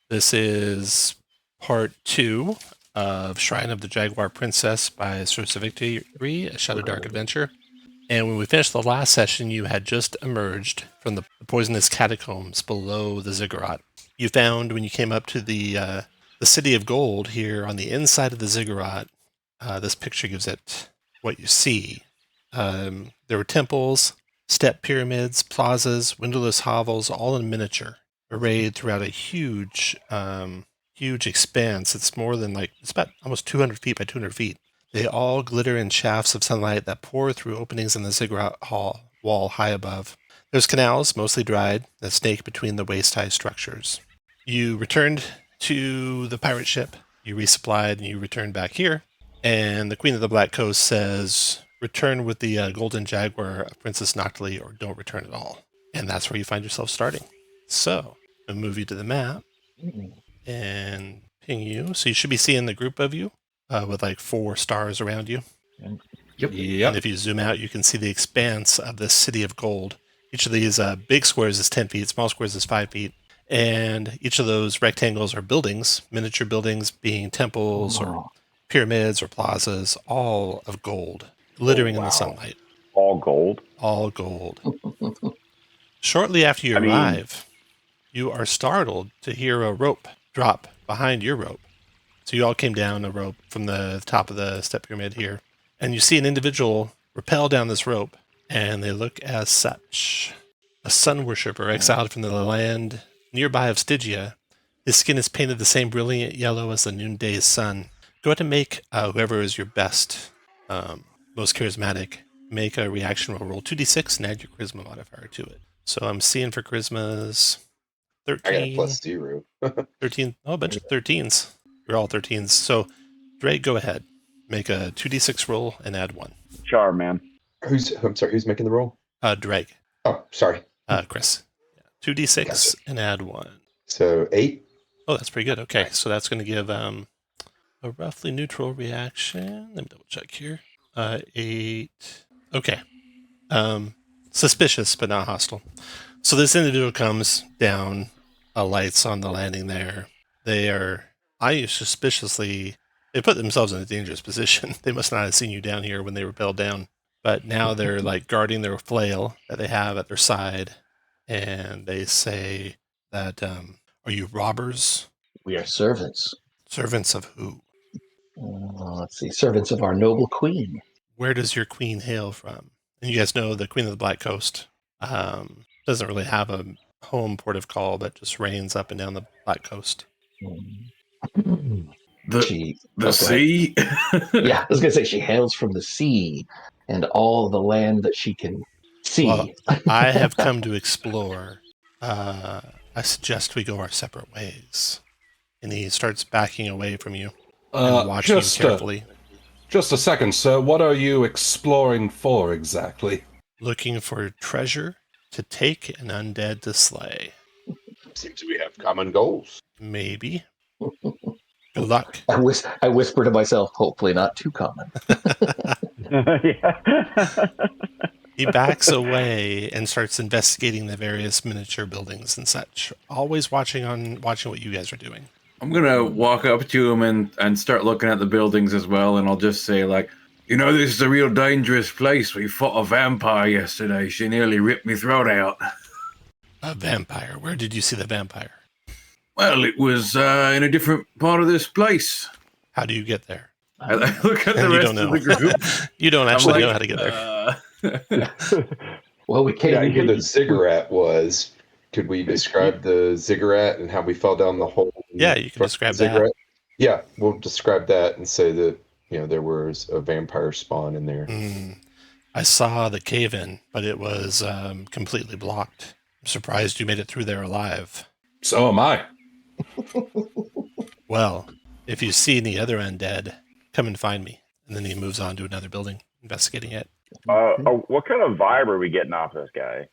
This is part 2 of Shrine of the Jaguar Princess by Sersa Victory, a ShadowDark adventure. And when we finished the last session, you had just emerged from the poisonous catacombs below the ziggurat. You found, when you came up to the City of Gold here on the inside of the ziggurat, this picture gives it what you see. There were temples, step pyramids, plazas, windowless hovels, all in miniature, arrayed throughout a huge expanse. It's it's about almost 200 feet by 200 feet. They all glitter in shafts of sunlight that pour through openings in the ziggurat wall high above. There's canals, mostly dried, that snake between the waist-high structures. You returned to the pirate ship, you resupplied, and you returned back here. And the Queen of the Black Coast says, return with the Golden Jaguar of Princess Noctily, or don't return at all. And that's where you find yourself starting. So, I'll move you to the map and ping you. So you should be seeing the group of you with like 4 stars around you. Yep. And if you zoom out, you can see the expanse of the City of Gold. Each of these big squares is 10 feet, small squares is 5 feet. And each of those rectangles are buildings, miniature buildings being temples or pyramids or plazas, all of gold, glittering in the sunlight. All gold? All gold. Shortly after you arrive, you are startled to hear a rope drop behind your rope. So you all came down a rope from the top of the step pyramid here, and you see an individual rappel down this rope, and they look as such. A sun worshipper exiled from the land nearby of Stygia. His skin is painted the same brilliant yellow as the noonday sun. Go ahead and make whoever is your best, most charismatic, make a reaction roll 2d6 and add your charisma modifier to it. So I'm seeing for charismas 13. I got a +0. 13. Oh, a bunch of 13s. You're all 13s. So, Drake, go ahead. Make a 2d6 roll and add 1. Charm, man. I'm sorry, who's making the roll? Drake. Oh, sorry. Chris. 2d6 Gotcha. and add 1. So 8. Oh, that's pretty good. Okay, so that's going to give a roughly neutral reaction. Let me double check here. 8. Okay. Suspicious, but not hostile. So this individual comes down, lights on the landing there. They put themselves in a dangerous position. They must not have seen you down here when they rappelled down. But now they're like guarding their flail that they have at their side. And they say that, are you robbers? We are servants. Servants of who? Let's see, servants of our noble queen. Where does your queen hail from? And you guys know the Queen of the Black Coast doesn't really have a home port of call, but just reigns up and down the Black Coast. The sea? Yeah, I was going to say she hails from the sea and all the land that she can see. Well, I have come to explore. I suggest we go our separate ways. And he starts backing away from you and watching you carefully. Just a second, sir. What are you exploring for exactly? Looking for treasure to take and undead to slay. Seems we have common goals. Maybe. Good luck. I whisper to myself, hopefully not too common. He backs away and starts investigating the various miniature buildings and such. Always watching what you guys are doing. I'm gonna walk up to him and start looking at the buildings as well, and I'll just say, like, this is a real dangerous place. We fought a vampire yesterday. She nearly ripped me throat out. A vampire? Where did you see the vampire? Well, it was in a different part of this place. How do you get there? I look at the rest of the group. You don't actually know how to get there. Well, we can't. Yeah, where the ziggurat was. Could we describe the ziggurat and how we fell down the hole? Yeah, you can describe that. Yeah, we'll describe that and say that, there was a vampire spawn in there. I saw the cave-in, but it was completely blocked. I'm surprised you made it through there alive. So am I. Well, if you see any other undead, come and find me. And then he moves on to another building, investigating it. What kind of vibe are we getting off this guy?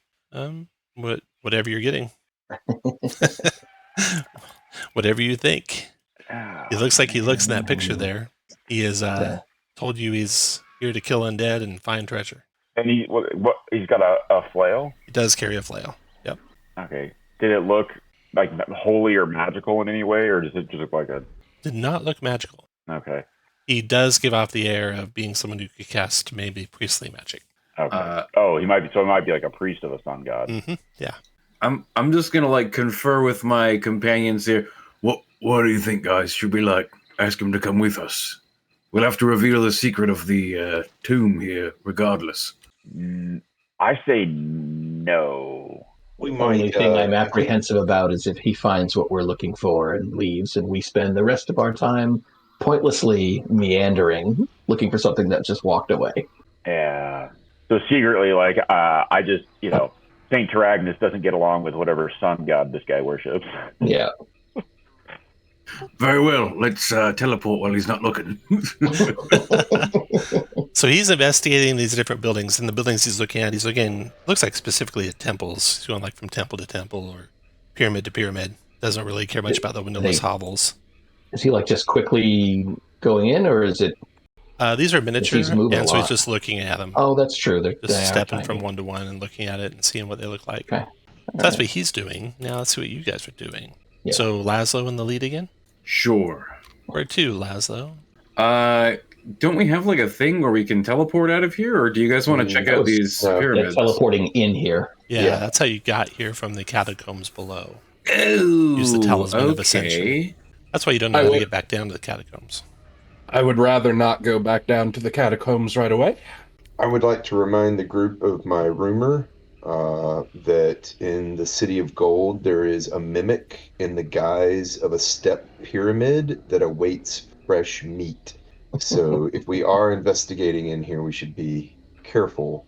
Whatever you're getting. Whatever you think. It looks like he looks in that picture there. He has told you he's here to kill undead and find treasure. And he's got a flail? He does carry a flail. Yep. Okay. Did it look like holy or magical in any way, or does it just look like a? Did not look magical. Okay. He does give off the air of being someone who could cast maybe priestly magic. Okay. Oh, he might be. So it might be like a priest of a sun god. Mm-hmm. Yeah. I'm just gonna like confer with my companions here. What do you think, guys? Should we like ask him to come with us? We'll have to reveal the secret of the tomb here, regardless. I say no. We The only might. thing I'm apprehensive about is if he finds what we're looking for and leaves, and we spend the rest of our time pointlessly meandering, looking for something that just walked away. Yeah. So secretly, like, I just, Saint Taragnus doesn't get along with whatever sun god this guy worships. Yeah. Very well. Let's teleport while he's not looking. So he's investigating these different buildings, and the buildings he's looking at, looks like specifically at temples. He's going like from temple to temple or pyramid to pyramid. Doesn't really care much about the windowless hovels. Is he like just quickly going in, or is it? These are miniature, He's moving and a so he's lot. just looking at them. Oh, that's true. They Just are stepping tiny. from one to one and looking at it and seeing what they look like. Okay. So that's what he's doing. Now let's see what you guys are doing. Yeah. So Laszlo in the lead again? Sure. Where to, Laszlo? Don't we have like a thing where we can teleport out of here, or do you guys want to check out these They're pyramids? teleporting in here. Yeah, that's how you got here from the catacombs below. Oh, Use the talisman of ascension. That's why you don't know how to get back down to the catacombs. I would rather not go back down to the catacombs right away. I would like to remind the group of my rumor that in the City of Gold there is a mimic in the guise of a step pyramid that awaits fresh meat. So if we are investigating in here, we should be careful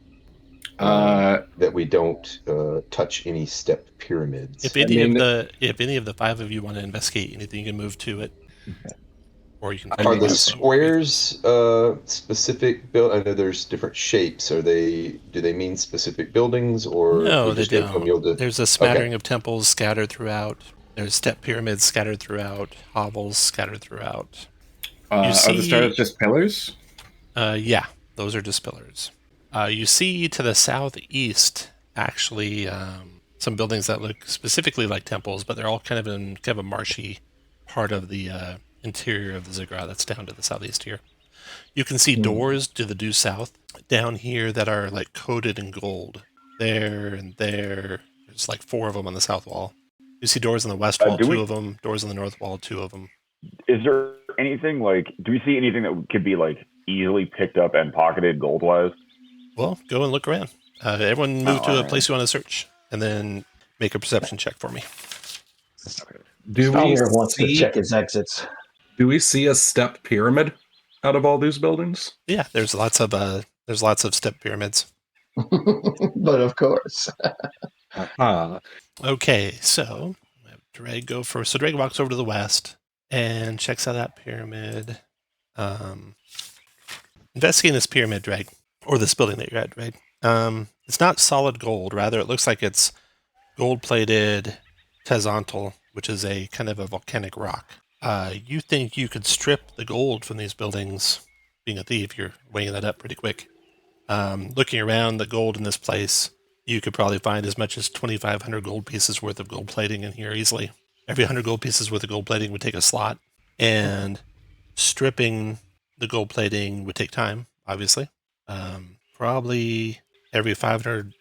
that we don't touch any step pyramids. If any of the five of you want to investigate anything, you can move to it. Or you can. Are the squares specific build? I know there's different shapes. Do they mean specific buildings, or No, we they just go from yield to- There's a smattering of temples scattered throughout. There's step pyramids scattered throughout. Hovels scattered throughout. Are the stars just pillars? Yeah, those are just pillars. You see to the southeast, actually, some buildings that look specifically like temples, but they're all kind of in a marshy part of the interior of the ziggurat that's down to the southeast here. You can see doors to the due south down here that are like coated in gold. There and there. There's like 4 of them on the south wall. You see doors on the west wall, 2 of them. Doors on the north wall, 2 of them. Is there anything do we see anything that could be like easily picked up and pocketed gold-wise? Well, go and look around. Everyone move to a place you want to search, and then make a perception check for me. Okay. Stallier wants to check his exits. Do we see a step pyramid out of all these buildings? Yeah, there's lots of step pyramids. But of course. Okay, so we have Dreg go first. So Dreg walks over to the west and checks out that pyramid. Investigating this pyramid, Dreg, or this building that you're at, Dreg. It's not solid gold. Rather, it looks like it's gold-plated tezontal, which is a kind of a volcanic rock. You think you could strip the gold from these buildings? Being a thief, you're weighing that up pretty quick. Looking around the gold in this place, you could probably find as much as 2,500 gold pieces worth of gold plating in here easily. Every 100 gold pieces worth of gold plating would take a slot, and stripping the gold plating would take time, obviously. Probably every 500.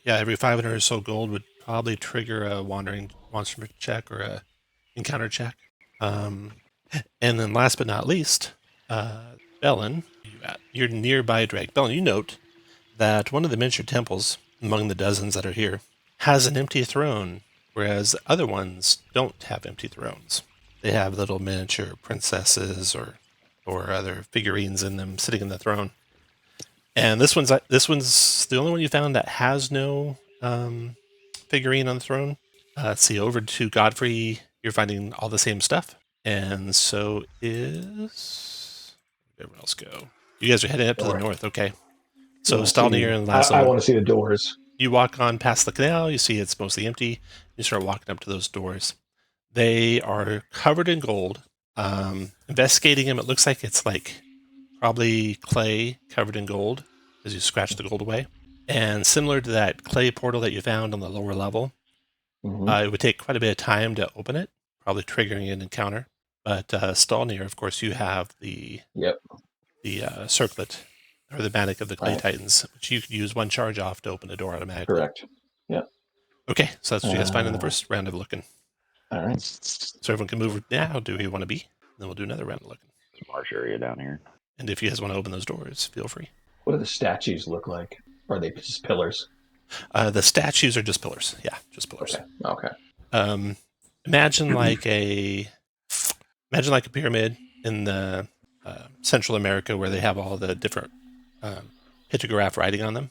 Every 500 or so gold would probably trigger a wandering monster check or a encounter check. And then last but not least, Bellin, you're nearby Drake. Bellin, you note that one of the miniature temples, among the dozens that are here, has an empty throne, whereas other ones don't have empty thrones. They have little miniature princesses or other figurines in them sitting in the throne. And this one's the only one you found that has no figurine on the throne. See, over to Godfrey, you're finding all the same stuff. And so is... Everyone else go. You guys are heading up to the north, okay. So Stalnir and Laszlo... I want to see the doors. You walk on past the canal, you see it's mostly empty. You start walking up to those doors. They are covered in gold. Investigating them, it looks like it's like probably clay covered in gold as you scratch the gold away. And similar to that clay portal that you found on the lower level, It would take quite a bit of time to open it, probably triggering an encounter. But Stalnir, of course, you have the circlet or the Manic of the Clay Titans, which you could use one charge off to open a door automatically. Correct. Yep. Okay, so that's what you guys find in the first round of looking. All right. So everyone can move now. Do you want to be? Then we'll do another round of looking. It's a marsh area down here. And if you guys want to open those doors, feel free. What do the statues look like? Or are they just pillars? The statues are just pillars. Yeah, just pillars. Okay. Imagine like a pyramid in the Central America where they have all the different pictograph writing on them,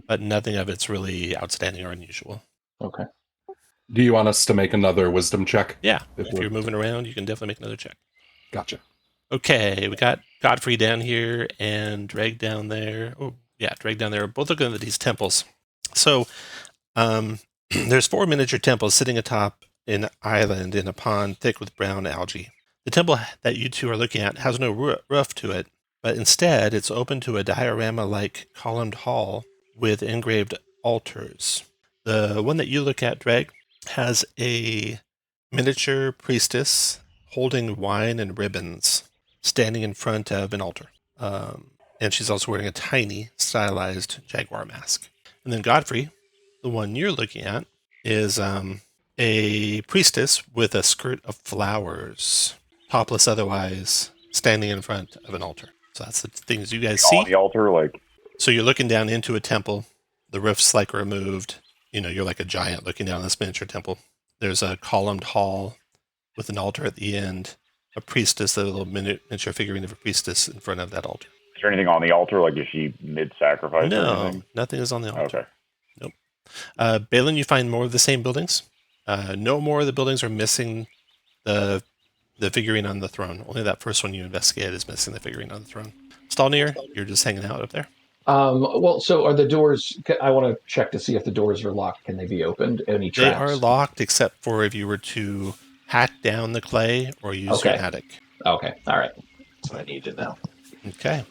but nothing of it's really outstanding or unusual. Okay. Do you want us to make another wisdom check? Yeah, if you're moving around, you can definitely make another check. Gotcha. Okay, we got Godfrey down here and Dreg down there. Oh, yeah, Dreg down there. Both looking at these temples. So there's 4 miniature temples sitting atop an island in a pond thick with brown algae. The temple that you two are looking at has no roof to it, but instead it's open to a diorama-like columned hall with engraved altars. The one that you look at, Dreg, has a miniature priestess holding wine and ribbons standing in front of an altar. And she's also wearing a tiny, stylized jaguar mask. And then Godfrey, the one you're looking at, is a priestess with a skirt of flowers, topless otherwise, standing in front of an altar. So that's the things you guys see. On the altar, like... So you're looking down into a temple. The roof's like removed. You know, you're like a giant looking down this miniature temple. There's a columned hall with an altar at the end. A priestess, a little miniature figurine of a priestess in front of that altar. Is there anything on the altar? Like, is she mid-sacrifice? No, nothing is on the altar. Okay. Nope. Balin, you find more of the same buildings. No more of the buildings are missing the figurine on the throne. Only that first one you investigated is missing the figurine on the throne. Stalnir, you're just hanging out up there. Well, so are the doors... I want to check to see if the doors are locked. Can they be opened? Any traps? They are locked except for if you were to hack down the clay or use your attic. Okay, all right. That's what I need to know. Okay.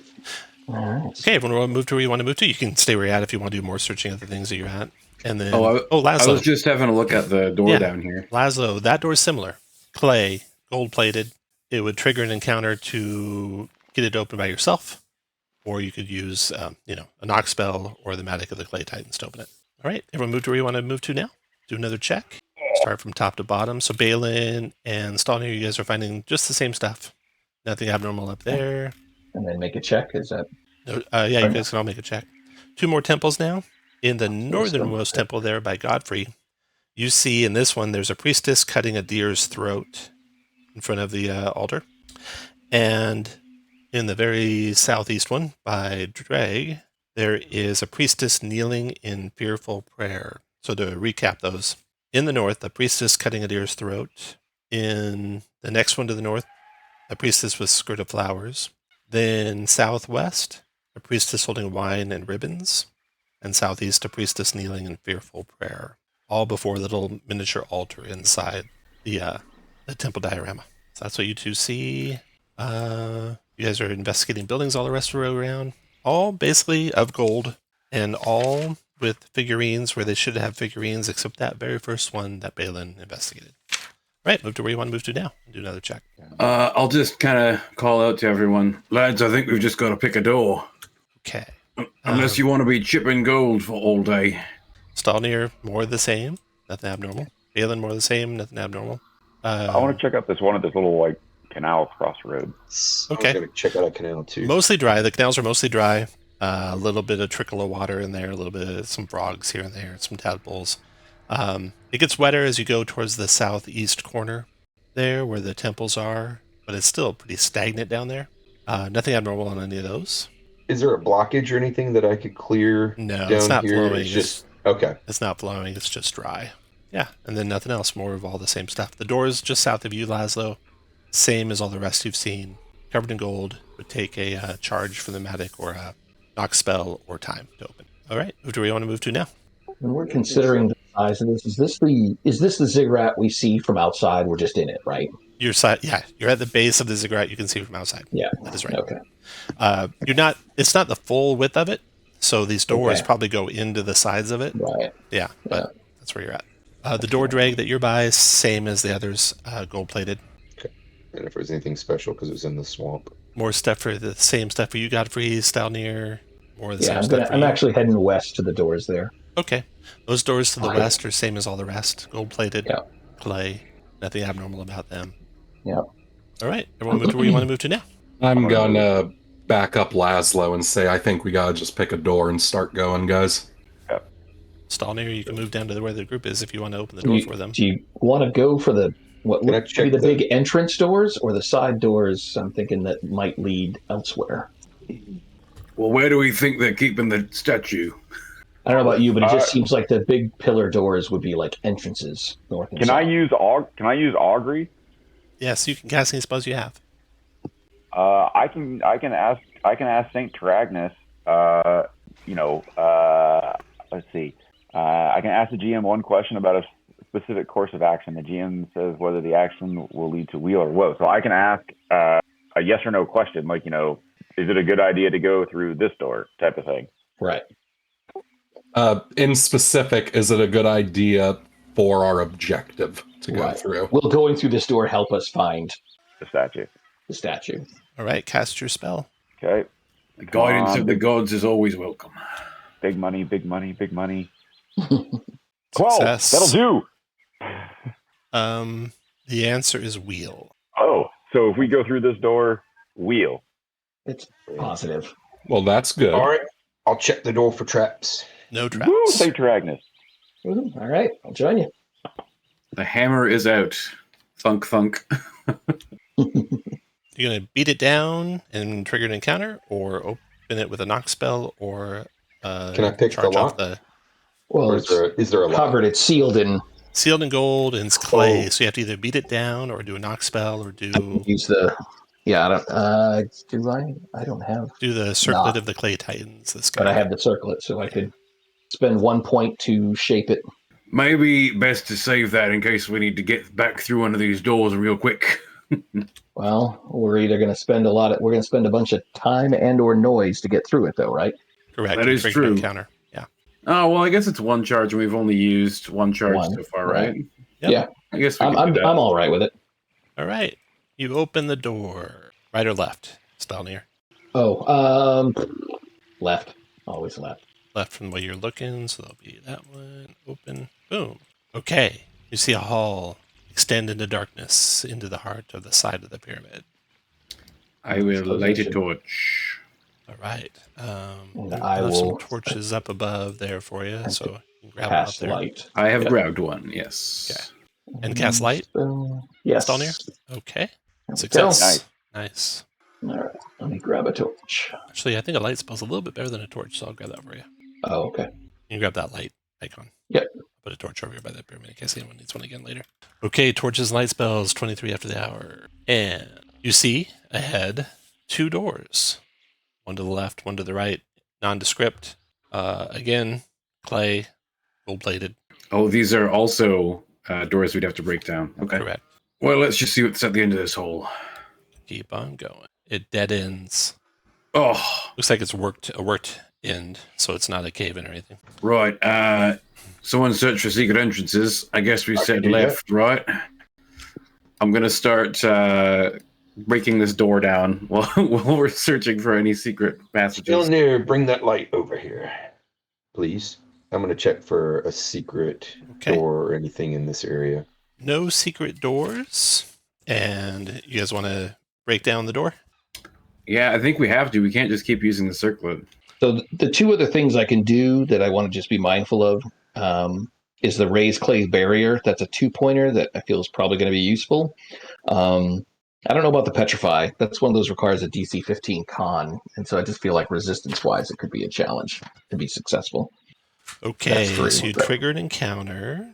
All right. Okay, everyone want to move to where you want to move to? You can stay where you're at if you want to do more searching of the things that you're at. And then... Laszlo. I was just having a look at the door down here. Laszlo, that door's similar. Clay, gold-plated. It would trigger an encounter to get it open by yourself, or you could use, a knock spell or the Magic of the Clay Titans to open it. All right, everyone move to where you want to move to now. Do another check. Start from top to bottom. So Balin and Stalnir, you guys are finding just the same stuff. Nothing abnormal up there. And then make a check. Is that? Yeah, you guys can all make a check. 2 more temples now. In the northernmost temple there by Godfrey, you see in this one there's a priestess cutting a deer's throat in front of the altar. And in the very southeast one by Dreg, there is a priestess kneeling in fearful prayer. So to recap those, in the north, a priestess cutting a deer's throat. In the next one to the north, a priestess with skirt of flowers. Then southwest, a priestess holding wine and ribbons. And southeast, a priestess kneeling in fearful prayer. All before a little miniature altar inside the temple diorama. So that's what you two see. You guys are investigating buildings all the rest of the way around. All basically of gold and all with figurines where they should have figurines except that very first one that Balin investigated. Right, move to where you want to move to now. Do another check. I'll just kind of call out to everyone. Lads, I think we've just got to pick a door. Okay. Unless you want to be chipping gold for all day. Stalnir, more of the same. Nothing abnormal. Balin, more of the same. Nothing abnormal. I want to check out this one at this little, canal across the road. Okay. I'm going to check out a canal, too. Mostly dry. The canals are mostly dry. A little bit of trickle of water in there. A little bit of some frogs here and there. Some tadpoles. It gets wetter as you go towards the southeast corner there where the temples are. But it's still pretty stagnant down there. Nothing abnormal on any of those. Is there a blockage or anything that I could clear No, down it's not here? flowing. It's just... Okay. It's not flowing. It's just dry. Yeah, and then nothing else. More of all the same stuff. The doors just south of you, Laszlo. Same as all the rest you've seen. Covered in gold. Would take a charge for the Magic or a knock spell or time to open. All right, move to where you want to move to now. When we're considering the size of this, is this the ziggurat we see from outside? We're just in it, right? You're at the base of the ziggurat. You can see from outside. Yeah, that is right. Okay. It's not the full width of it, so these doors probably go into the sides of it. Right. Yeah, but that's where you're at. The door drag that you're by is same as the others, gold-plated. And if there's anything special, because it was in the swamp. More stuff for the same stuff for you, Godfrey, Stalnir. More of the Yeah, same stuff for I'm you. actually heading west to the doors there. Okay. Those doors to the Okay. west are same as all the rest. Gold-plated, Yeah. clay. Nothing abnormal about them. Yeah. All right. Everyone move to where you want to move to now. I'm gonna back up Laszlo and say I think we gotta just pick a door and start going, guys. Stalnir, you can move down to where the group is if you want to open the door for them. Do you want to go for the what Can I look to be check the the- big entrance doors or the side doors? I'm thinking that might lead elsewhere. Well, where do we think they're keeping the statue? I don't know about you, but it just seems like the big pillar doors would be like entrances north and Can south. I use augury? Yes, you can cast any spells you have. I can ask Saint Taragnus. Let's see. I can ask the GM one question about a specific course of action. The GM says whether the action will lead to weal or woe. So I can ask a yes or no question, like, is it a good idea to go through this door type of thing? Right. In specific, is it a good idea for our objective to go Right. through? Will going through this door help us find The statue. the statue? All right, cast your spell. Okay. The guidance of the gods is always welcome. Big money, big money, big money. Success. 12. That'll do. The answer is wheel. Oh, so if we go through this door, wheel. It's positive. Well, that's good. All right, I'll check the door for traps. No traps. Woo, Saint Taragnus. All right, I'll join you. The hammer is out. Thunk, thunk. You're going to beat it down and trigger an encounter, or open it with a knock spell, or Can I pick the charge off lock? the Well, Or it's is there a lock? covered. It's sealed in. sealed in gold and it's clay. Oh. So you have to either beat it down or do a knock spell or do Use the. Yeah, I don't. Do I? I don't have. the circlet of the clay titans. This guy. But I have the circlet, so I could spend 1 point to shape it. Maybe best to save that in case we need to get back through one of these doors real quick. Well, we're either going to spend we're going to spend a bunch of time and/or noise to get through it, though, right? Correct. That You is trigger an true. encounter. Yeah. Oh, well, I guess it's one charge, and we've only used one charge One, so far, right? Yep. Yeah, I guess we I'm can do that. all right with it. All right. You open the door. Right or left? Stalnir. Oh, left. Always left. Left from the way you're looking, so that'll be that one. Open. Boom. Okay. You see a hall extend into darkness into the heart of the side of the pyramid. I will light a torch. All right. And I I have some will torches up above there for you, so you can grab them up cast there. light. I have Yeah. grabbed one, yes. Okay. And cast light? Yes. Stalnir? Okay. There we Success. Nice. Nice. go. All right. Let me grab a torch. Actually, I think a light spell's a little bit better than a torch, so I'll grab that for you. Oh, okay. You can grab that light icon. Yep. Put a torch over here by that pyramid in case anyone needs one again later. Okay, torches and light spells, 23 after the hour. And you see ahead 2 doors. One to the left, one to the right. Nondescript. Again, clay, gold-plated. Oh, these are also doors we'd have to break down. Okay. Correct. Well, let's just see what's at the end of this hole. Keep on going. It dead ends. Oh, Looks like it's a worked end, so it's not a cave in or anything. right. Someone search for secret entrances. I guess we said do that. left, right? I'm going to start breaking this door down while we're searching for any secret passages. Stilnir, bring that light over here, please. I'm going to check for a secret Okay. door or anything in this area. No secret doors. And you guys want to break down the door? Yeah, I think we have to. We can't just keep using the circlet. So the 2 other things I can do that I want to just be mindful of is the raised clay barrier. That's a 2-pointer that I feel is probably going to be useful. I don't know about the petrify. That's one of those requires a DC 15 con, and so I just feel like resistance-wise, it could be a challenge to be successful. Okay, That's 3. so you trigger an encounter.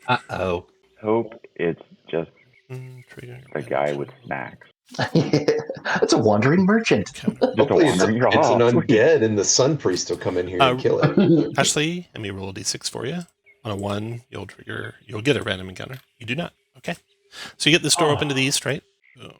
Uh-oh. Hope it's just Trigger a guy with snacks. That's a wandering merchant. encounter. Just a Hopefully it's wandering an off. undead, and the sun priest will come in here and kill it. Actually, let me roll a d6 for you. On a 1, you'll get a random encounter. You do not. Okay. So you get this door open to the east, right? Boom.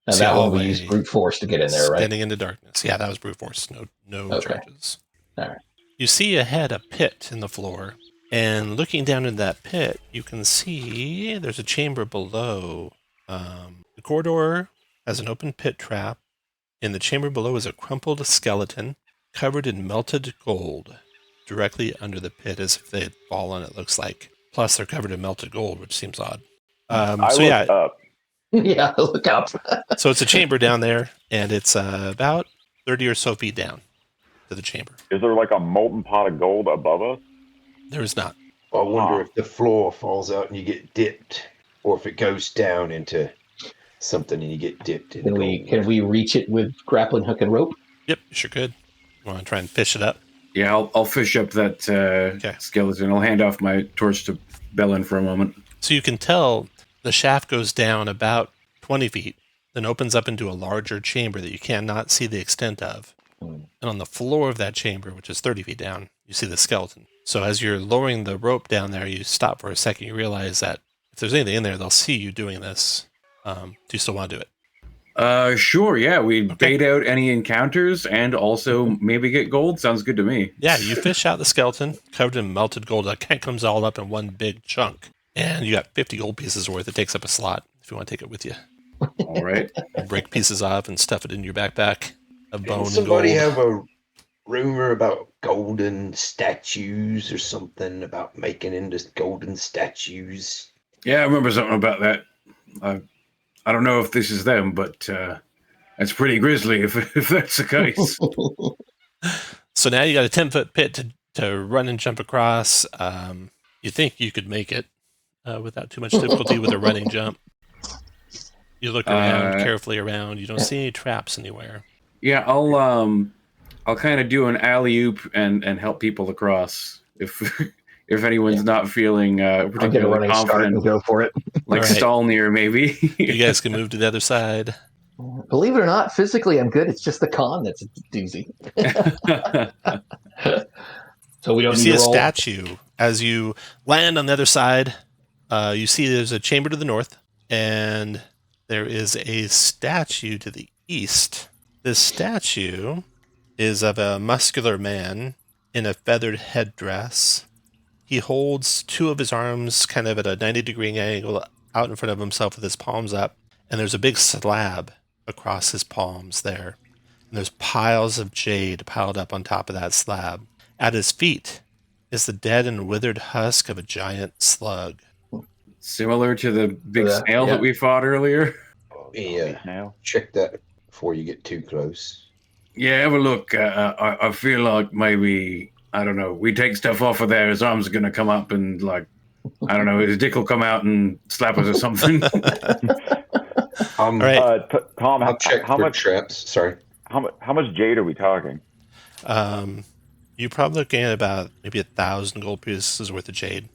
And See that one we hallway used brute force to get in there, right? Standing into darkness. Yeah, that was brute force. No Okay. charges. All right. You see ahead a pit in the floor, and looking down in that pit, you can see there's a chamber below. The corridor has an open pit trap. In the chamber below is a crumpled skeleton covered in melted gold, directly under the pit as if they had fallen, it looks like. Plus, they're covered in melted gold, which seems odd. I looked up. Yeah, look up. So it's a chamber down there, and it's about 30 or so feet down to the chamber. Is there like a molten pot of gold above us? There is not. I wonder if the floor falls out and you get dipped, or if it goes down into something and you get dipped in. Can we reach it with grappling hook and rope? Yep, you sure could. You want to try and fish it up? Yeah, I'll fish up that skeleton. I'll hand off my torch to Bellin for a moment. So you can tell the shaft goes down about 20 feet, then opens up into a larger chamber that you cannot see the extent of. And on the floor of that chamber, which is 30 feet down, you see the skeleton. So as you're lowering the rope down there, you stop for a second. You realize that if there's anything in there, they'll see you doing this. Do you still want to do it? Sure, yeah. We bait out any encounters and also maybe get gold. Sounds good to me. Yeah, you fish out the skeleton covered in melted gold. It kind of comes all up in one big chunk. And you got 50 gold pieces worth. It takes up a slot if you want to take it with you. All right. You break pieces off and stuff it in your backpack of bone and gold. Somebody have a rumor about golden statues or something about making into golden statues? Yeah, I remember something about that. I don't know if this is them, but that's pretty grisly if that's the case. So now you got a 10-foot pit to run and jump across. You think you could make it without too much difficulty with a running jump. You look around carefully around. You don't see any traps anywhere. Yeah, I'll kind of do an alley-oop and help people across if anyone's not feeling particularly confident. And go for it. Like right. Stalnir, maybe. You guys can move to the other side. Believe it or not, physically I'm good. It's just the con that's a doozy. So we don't You need see to a roll. statue. As you land on the other side, you see there's a chamber to the north, and there is a statue to the east. This statue is of a muscular man in a feathered headdress. He holds two of his arms kind of at a 90-degree angle out in front of himself with his palms up, and there's a big slab across his palms there. And there's piles of jade piled up on top of that slab. At his feet is the dead and withered husk of a giant slug. Similar to the big Yeah, snail yeah. that we fought earlier. Now. Check that before you get too close. Yeah, have a look. I feel like maybe, I don't know, we take stuff off of there, his arms are going to come up and, like, I don't know, his dick will come out and slap us or something. All right. Tom, I'll check how for much traps. Sorry. how much jade are we talking? You're probably looking at about maybe 1,000 gold pieces worth of jade.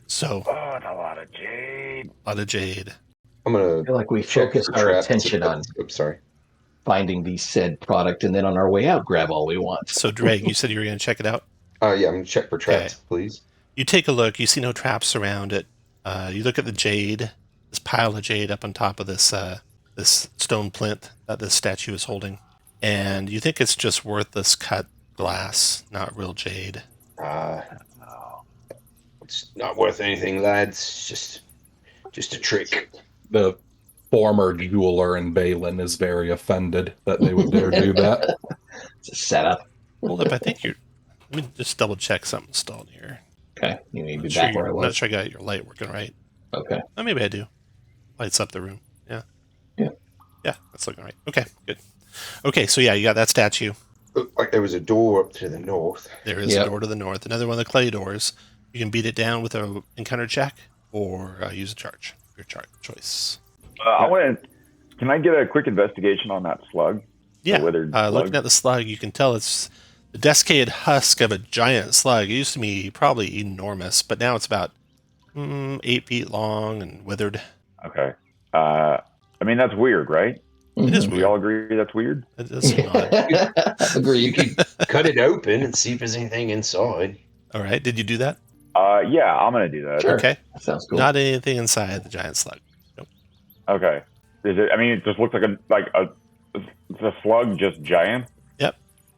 So, Oh, it's a lot of jade. a lot of jade. I'm gonna I feel like we check focus for our traps. attention on Oops, sorry. finding the said product, and then on our way out, grab all we want. So, Drake, you said you were going to check it out? Yeah, I'm gonna check for traps, Okay. please. You take a look. You see no traps around it. You look at the jade, this pile of jade up on top of this this stone plinth that this statue is holding, and you think it's just worthless cut glass, not real jade. It's not worth anything, lads. Just a trick. The former jeweler in Balin is very offended that they would dare do that. It's a setup. Hold up, I think you're. Let me just double check something stalled here. Okay, you need to be Sure back where I I'm not was. sure I got your light working right. Okay. Oh, maybe I do. Lights up the room. Yeah. Yeah. Yeah, that's looking right. Okay, good. Okay, so yeah, you got that statue. Looked like there was a door up to the north. There is Yep. a door to the north. Another one of the clay doors. You can beat it down with a encounter check or use a charge. Your choice. Can I get a quick investigation on that slug? Yeah. withered slug? Looking at the slug, you can tell it's the desiccated husk of a giant slug. It used to be probably enormous, but now it's about 8 feet long and withered. Okay. I mean, that's weird, right? It is Do we weird. all agree that's weird? It does seem odd. Agree. You can cut it open and see if there's anything inside. All right. Did you do that? Yeah, I'm gonna do that. Sure. Okay. That sounds cool. Not anything inside the giant slug. Nope. Okay. Is it? I mean, it just looks like a the slug just giant.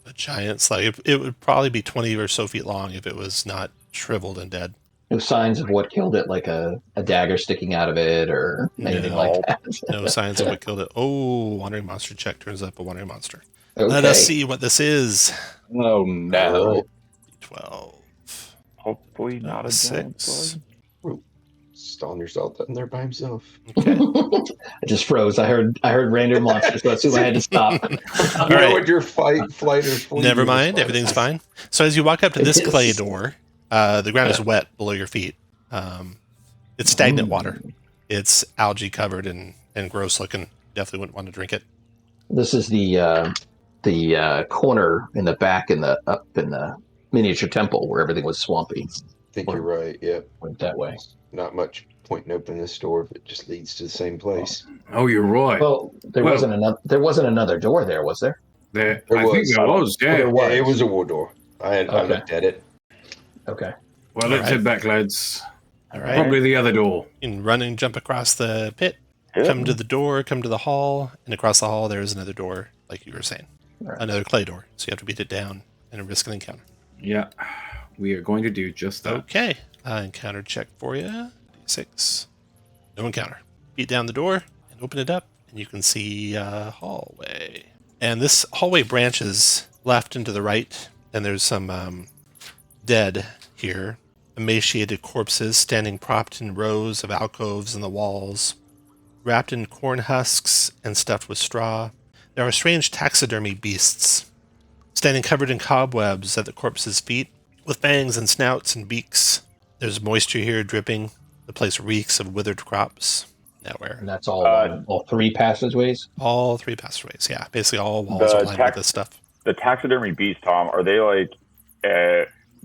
A giant slug. It would probably be 20 or so feet long if it was not shriveled and dead. No signs of what killed it, like a dagger sticking out of it or anything No. like that. No signs of what killed it. Oh, wandering monster check turns up a wandering monster. Okay. Let us see what this is. Oh no. All right. 12. Hopefully not a giant 6. slug. Stalin yourself in there by himself. Okay. I just froze. I heard random monsters, so I assume I had to stop. You All know right. what your fight, flight, or flee Never response mind. Everything's fine. So as you walk up to this It is. clay door, the ground is wet below your feet. It's stagnant water. It's algae covered and gross looking. Definitely wouldn't want to drink it. This is the corner in the back up in the miniature temple where everything was swampy. I think you're right. Yep. Went that way. Not much point in opening this door if it just leads to the same place. Oh, you're right. Well, there wasn't another door there, was there? There, There I think was. there was, yeah. There was. Yeah, it was a war door. I Okay. looked at it. Okay. Well, let's Alright. head back, lads. All right. Probably the other door. You can run and jump across the pit. Yeah. Come to the door, come to the hall, and across the hall there is another door, like you were saying. Right. Another clay door. So you have to beat it down and risk an encounter. Yeah, we are going to do just that. Okay. Encounter check for you. 6. No encounter. Beat down the door and open it up, and you can see a hallway. And this hallway branches left and to the right, and there's some dead here. Emaciated corpses standing propped in rows of alcoves in the walls, wrapped in corn husks and stuffed with straw. There are strange taxidermy beasts, standing covered in cobwebs at the corpses' feet, with fangs and snouts and beaks. There's moisture here dripping. The place reeks of withered crops. Nowhere. And that's all 3 passageways? All 3 passageways, yeah. Basically all walls are lined with this stuff. The taxidermy beasts, Tom, are they like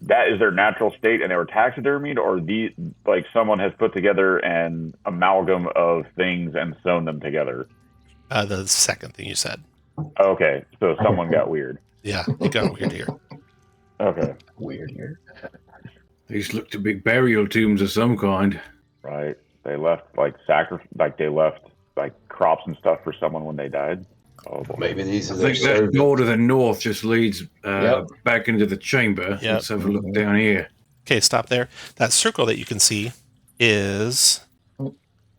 that is their natural state and they were taxidermied, or like someone has put together an amalgam of things and sewn them together? The second thing you said. Okay, so someone got weird. Yeah, it got weird here. Okay, Weird here. These look to be burial tombs of some kind. right. They left they left crops and stuff for someone when they died. Oh boy. Maybe these are I their think that servants. door to the north just leads Yep. back into the chamber. Yep. Let's have a look down here. Okay, stop there. That circle that you can see is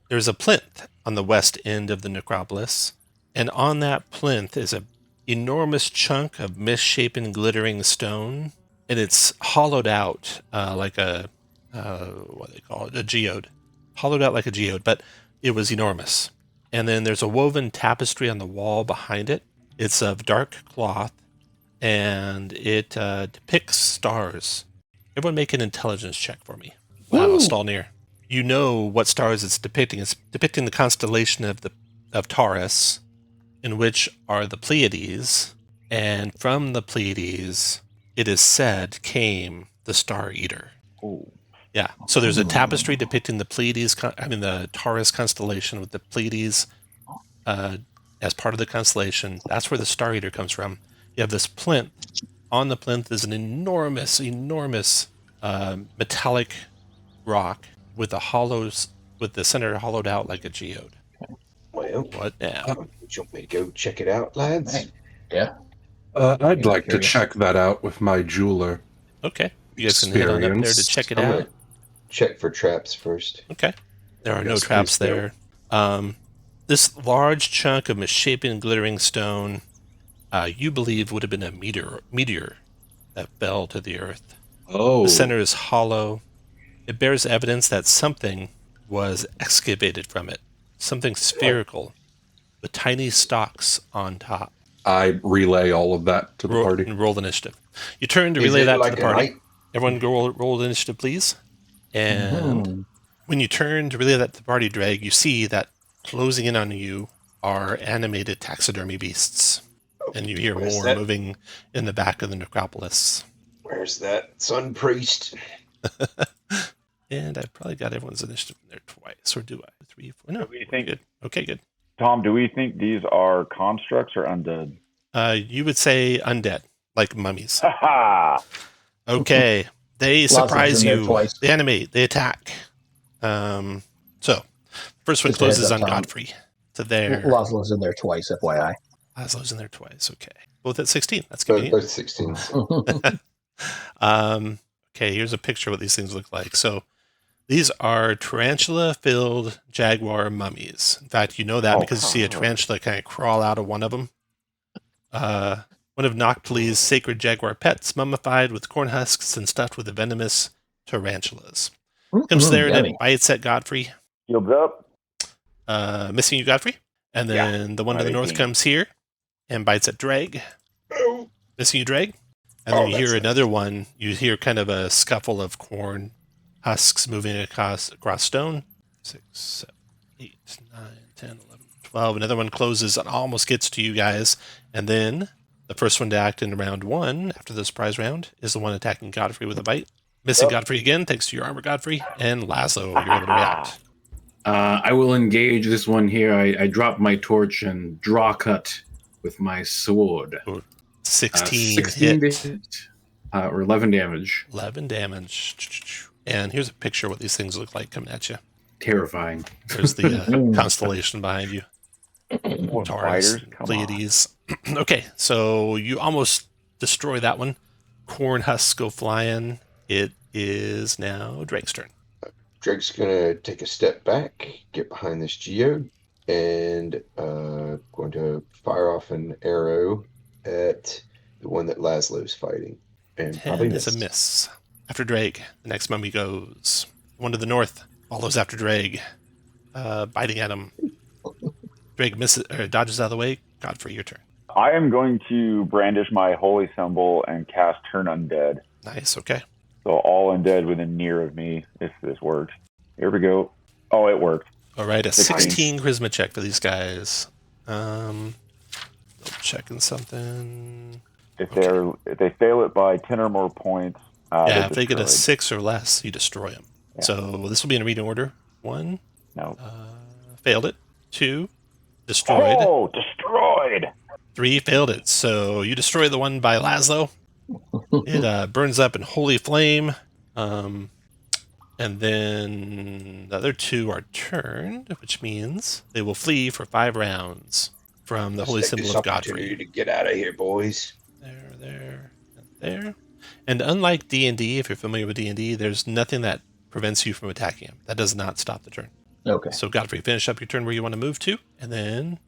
there's a plinth on the west end of the necropolis, and on that plinth is a enormous chunk of misshapen, glittering stone, and it's hollowed out like a what do they call it? A geode, hollowed out like a geode, but it was enormous. And then there's a woven tapestry on the wall behind it. It's of dark cloth, and it depicts stars. Everyone make an intelligence check for me. Wow, Stalnir. You know what stars it's depicting. It's depicting the constellation of Taurus, in which are the Pleiades, and from the Pleiades, it is said, came the Star Eater. Ooh. Yeah, so there's a tapestry depicting the Pleiades, the Taurus constellation with the Pleiades as part of the constellation. That's where the Star Eater comes from. You have this plinth. On the plinth is an enormous metallic rock with the center hollowed out like a geode. Well, What now? do you want me to go check it out, lads? Yeah. I'd like to curious. check that out with my jeweler. Okay, you guys can head on up there to Experience. check it I'm out. gonna check for traps first. Okay. There are no Yes, traps please do. there. This large chunk of misshapen, glittering stone, you believe would have been a meteor that fell to the earth. Oh, The center is hollow. It bears evidence that something was excavated from it. Something spherical with tiny stalks on top. I relay all of that to the party. Roll initiative. You turn to Is relay it that like to the a party. night? Everyone roll initiative, please. And when you turn to relay that to the party, Drag, you see that closing in on you are animated taxidermy beasts. And you hear Where's more that? moving in the back of the necropolis. Where's that sun priest? And I've probably got everyone's initiative in there twice. Or do I? 3, 4. No. Do we think, Good. Okay, good. Tom, do we think these are constructs or undead? You would say undead, like mummies. Ha ha! Okay. They Lots of surprise them there you. twice. They animate. They attack. So, first one Just a heads closes up, on Tom. Godfrey. So there. Laszlo's in there twice, FYI. Laszlo's in there twice. Okay. Both at 16. That's convenient. Both 16s. Okay, here's a picture of what these things look like. So these are tarantula-filled jaguar mummies. In fact, you know that because you see a tarantula kind of crawl out of one of them. One of Noctili's sacred jaguar pets, mummified with corn husks and stuffed with the venomous tarantulas. Comes there and it bites at Godfrey. Shields up. Missing you, Godfrey. And then the one to the north comes here and bites at Dreg. Oh. Missing you, Dreg. And then you hear another one. You hear kind of a scuffle of corn husks moving across stone. 6, 7, 8, 9, 10, 11, 12. Another one closes and almost gets to you guys. And then the first one to act in round 1 after the surprise round is the one attacking Godfrey with a bite. Missing Godfrey again, thanks to your armor, Godfrey. And Laszlo, you're able to react. I will engage this one here. I drop my torch and draw cut with my sword. 16 hit. Or 11 damage. 11 damage. And here's a picture of what these things look like coming at you. Terrifying. There's the constellation behind you. Taurus, Pleiades. Okay, so you almost destroy that one. Corn husks go flying. It is now Drake's turn. Drake's gonna take a step back, get behind this geode, and going to fire off an arrow at the one that Laszlo's fighting. And 10 is a miss. After Drake, the next mummy goes. One to the north follows after Drake, biting at him. Drake dodges out of the way. Godfrey, your turn. I am going to brandish my holy symbol and cast Turn Undead. Nice, okay. So all undead within near of me, if this works. Here we go. Oh, it worked. All right, a 16 charisma check for these guys. Checking something. If they fail it by 10 or more points, if they get a 6 or less, you destroy them. Yeah. So this will be in reading order. 1. No. Failed it. 2. Destroyed. Oh, destroyed. 3. Failed it. So you destroy the one by Laszlo. It burns up in holy flame. And then the other 2 are turned, which means they will flee for 5 rounds from the holy symbol of Godfrey. To get out of here, boys. There, and there. And unlike D&D, if you're familiar with D&D, there's nothing that prevents you from attacking him. That does not stop the turn. Okay. So Godfrey, finish up your turn where you want to move to, and then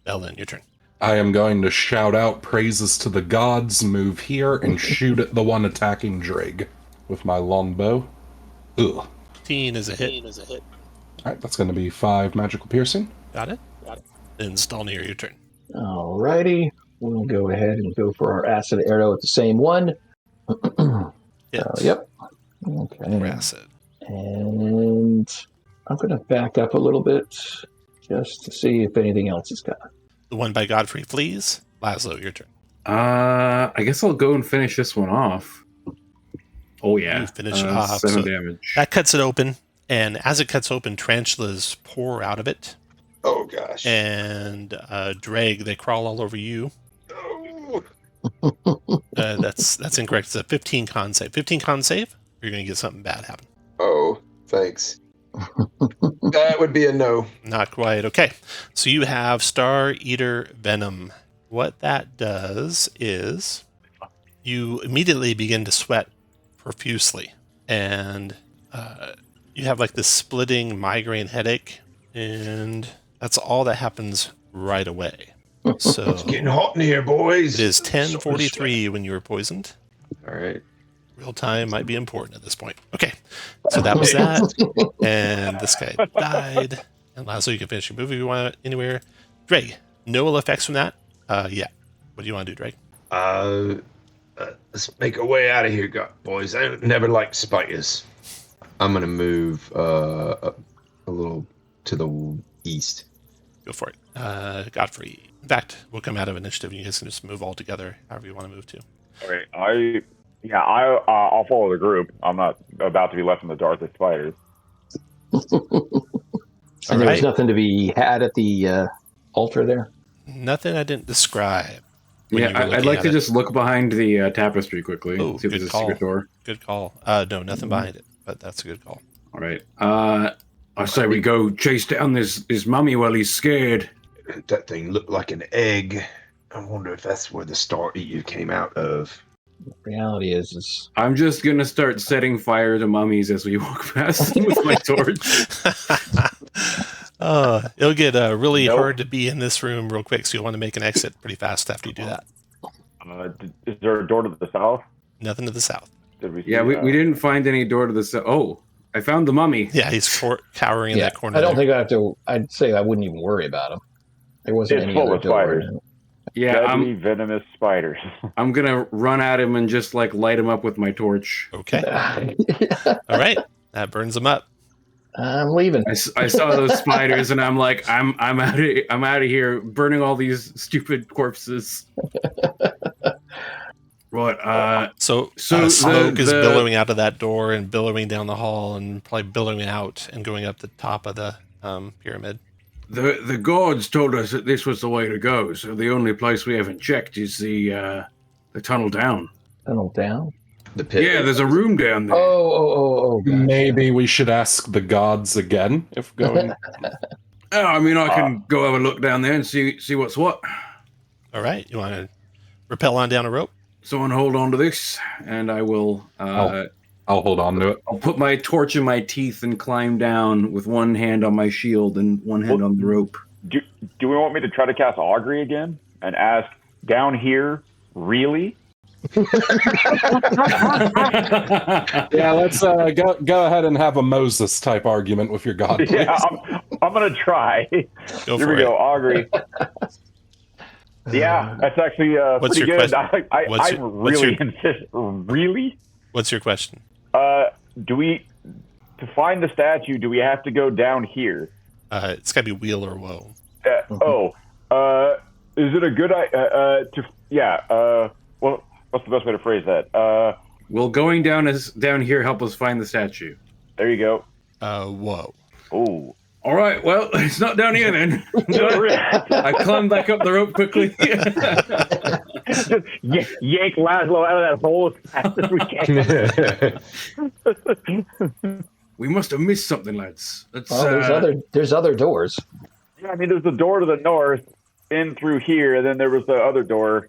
Ellen, your turn. I am going to shout out praises to the gods, move here, and shoot at the one attacking Drake with my longbow. Ugh. 15 is a hit. All right, that's going to be 5 magical piercing. Got it. Then Stalnir, your turn. Alrighty. We'll go ahead and go for our acid arrow at the same one. Yep. Okay. Acid. And I'm going to back up a little bit just to see if anything else is coming. The one by Godfrey flees. Laszlo, your turn. I guess I'll go and finish this one off. Oh, yeah. You finish it off. 7 damage. That cuts it open. And as it cuts open, tarantulas pour out of it. Oh, gosh. And Drake, they crawl all over you. Oh. That's incorrect. It's a 15 con save. 15 con save, or you're going to get something bad happen. Oh, thanks. That would be a no. Not quite. Okay. So you have Star Eater Venom. What that does is you immediately begin to sweat profusely. And you have like this splitting migraine headache. And that's all that happens right away. So It's getting hot in here, boys. it is 10:43 when you were poisoned. All right. Real time might be important at this point. Okay, so that was that. And this guy died. And Laszlo, you can finish your movie if you want anywhere. Drake, no ill effects from that? Yeah. What do you want to do, Drake? Let's make our way out of here, boys. I never liked spiders. I'm going to move up a little to the east. Go for it. Godfrey. In fact, we'll come out of initiative and you guys can just move all together however you want to move to. Okay, I'll follow the group. I'm not about to be left in the dark with spiders. And there's nothing to be had at the altar there? Nothing I didn't describe. Yeah, I'd like to just look behind the tapestry quickly. Oh, see if there's a secret door. Good call. No, nothing behind it, but that's a good call. All right. I say we go chase down this mummy while he's scared. That thing looked like an egg. I wonder if that's where the Star Eater came out of. Reality is I'm just gonna start setting fire to mummies as we walk past them with my torch. It'll get really Nope. hard to be in this room real quick, so you want to make an exit pretty fast after you do that. Is there a door to the south? Nothing to the south. Did we see, Yeah, we didn't find any door to the south. Oh, I found the mummy. Yeah, he's cowering in that corner. I don't there. think I have to. I'd say I wouldn't even worry about him. There wasn't It's any full other of door. spiders. Yeah, Deadly venomous spiders. I'm gonna run at him and just like light him up with my torch. Okay. All right. That burns him up. I'm leaving. I saw those spiders and I'm like, I'm out of here, burning all these stupid corpses. Right. So So smoke is the- billowing out of that door and billowing down the hall and probably billowing out and going up the top of the pyramid. The guards told us that this was the way to go. So the only place we haven't checked is the tunnel down. Tunnel down. The pit. Yeah, there's a room down there. Oh. Gotcha. Maybe we should ask the gods again if going. Oh, I mean, I can go have a look down there and see what's what. All right. You want to rappel on down a rope? Someone hold on to this, and I will. I'll hold on to it. I'll put my torch in my teeth and climb down with one hand on my shield and one hand on the rope. Do we want me to try to cast Augury again and ask, down here, really? Yeah, let's go ahead and have a Moses type argument with your god. Please. Yeah, I'm going to try. Go Here for we it. go, Augury. Yeah, that's actually What's pretty your good. question? I really insist. Really? What's your question? Do we, to find the statue, do we have to go down here? It's got to be Wheel or Woe. Is it a good well, what's the best way to phrase that? Will going down here help us find the statue? There you go. Woe. Oh. All right, well, it's not down here then. I climbed back up the rope quickly. Just yank Laszlo out of that hole as fast as we can. We must have missed something, lads. Let's, There's other doors. Yeah, I mean, there's the door to the north, in through here, and then there was the other door.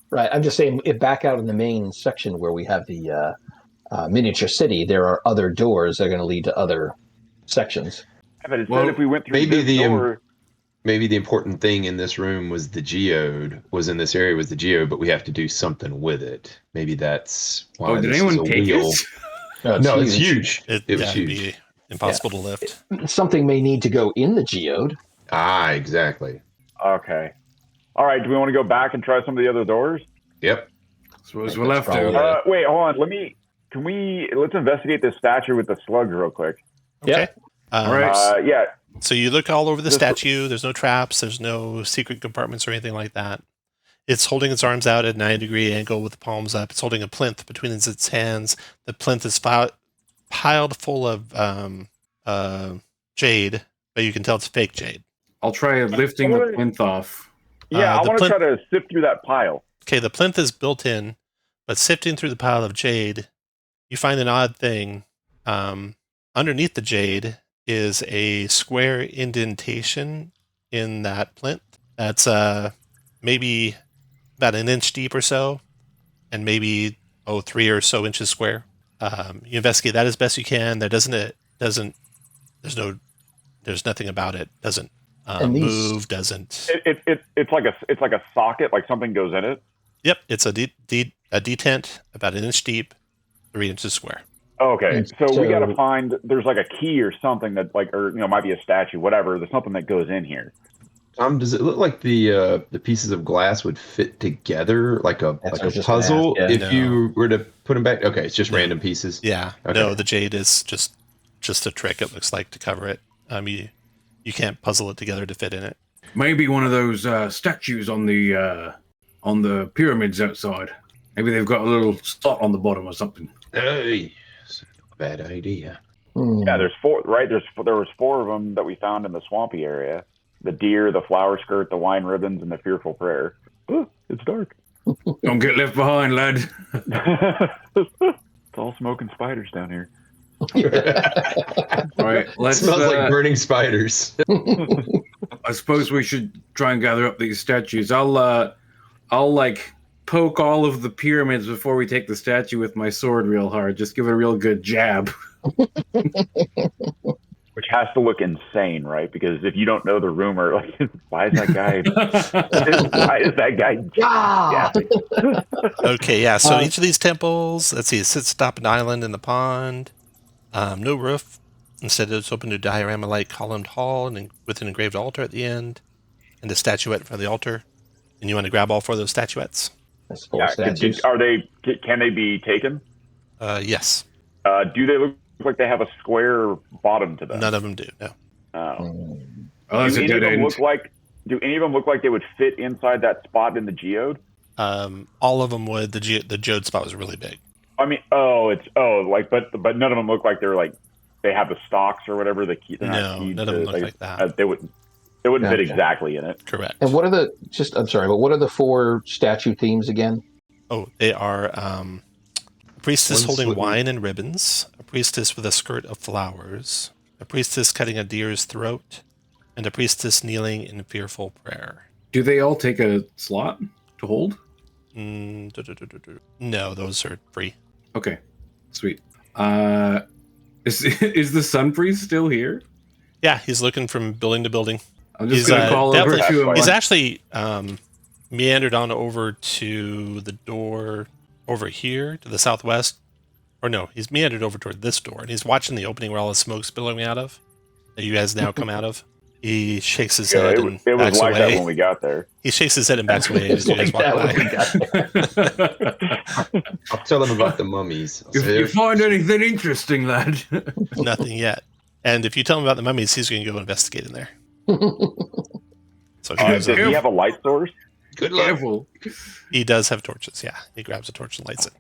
Right. I'm just saying, if back out in the main section where we have the miniature city, there are other doors that are going to lead to other sections. Yeah, but it said if we went through maybe this door... Maybe the important thing in this room was the geode, was in this area was the geode, but we have to do something with it. Maybe that's why did this anyone is a take wheel. it? No, it's huge. It was it'd huge. be impossible to lift. Something may need to go in the geode. Ah, exactly. Okay. All right, do we want to go back and try some of the other doors? Yep. Suppose we'll have Probably. to. Wait, hold on. Let's investigate this statue with the slugs real quick. Okay. All right. Yeah. So you look all over the statue. There's no traps. There's no secret compartments or anything like that. It's holding its arms out at a 90-degree angle with the palms up. It's holding a plinth between its hands. The plinth is piled full of jade, but you can tell it's fake jade. I'll try lifting the plinth off. Yeah, I the want to plinth- try to sift through that pile. Okay, the plinth is built in, but sifting through the pile of jade, you find an odd thing. Underneath the jade is a square indentation in that plinth. That's maybe about an inch deep or so, and maybe 3 or so inches square. You investigate that as best you can. There's nothing about it. Doesn't move. Doesn't. It's like a socket, like something goes in it. Yep, it's a detent about an inch deep, 3 inches square. Okay, so we got to So- find. There's like a key or something that, like, or might be a statue, whatever. There's something that goes in here. Does it look like the pieces of glass would fit together like a That's what I was just puzzle gonna ask, if yeah. you were to put them back? Okay, it's just No. random pieces. Yeah, Okay. no, the jade is just a trick. It looks like to cover it. You can't puzzle it together to fit in it. Maybe one of those statues on the pyramids outside. Maybe they've got a little slot on the bottom or something. Hey, it's not a bad idea. Yeah, there's 4. Right, there was 4 of them that we found in the swampy area. The deer, the flower skirt, the wine ribbons, and the fearful prayer. Oh, it's dark. Don't get left behind, lad. It's all smoking spiders down here. All right, let's. Smells like burning spiders. I suppose we should try and gather up these statues. I'll I'll like poke all of the pyramids before we take the statue with my sword real hard. Just give it a real good jab. Which has to look insane, right? Because if you don't know the rumor, like, why is that guy? Why is that guy? Ah! Okay, yeah. So each of these temples, let's see, it sits atop an island in the pond. No roof. Instead, it's open to a diorama-like columned hall and with an engraved altar at the end, and a statuette in front of the altar. And you want to grab all 4 of those statuettes? That's 4 statues. Can they be taken? Yes. Do they look like they have a square bottom to them? None of them do. No. Oh, that's a dead end. Do any of them look like they would fit inside that spot in the geode? All of them would. The geode spot was really big. I mean, but none of them look like they're like they have the stalks or whatever. No, none of them look like that. They wouldn't fit exactly in it. Correct. And what are I'm sorry, but what are the 4 statue themes again? Oh, they are a priestess holding wine and ribbons, a priestess with a skirt of flowers, a priestess cutting a deer's throat, and a priestess kneeling in fearful prayer. Do they all take a slot to hold? No, those are free. Okay, sweet. Is the sun priest still here? Yeah, he's looking from building to building. I'm just going to call over to him. He's actually meandered on over to the door over here to the southwest. Or no, he's meandered over toward this door, and he's watching the opening where all the smoke's billowing out of, that you guys now come out of. He shakes his head and it was backs like away. that when we got there. He shakes his head and backs away as you guys walk by. I'll tell them about the mummies. If you find anything interesting, lad. Nothing yet. And if you tell him about the mummies, he's going to go investigate in there. So Does he have a light source? Good luck. Careful. he does have torches, yeah. He grabs a torch and lights it.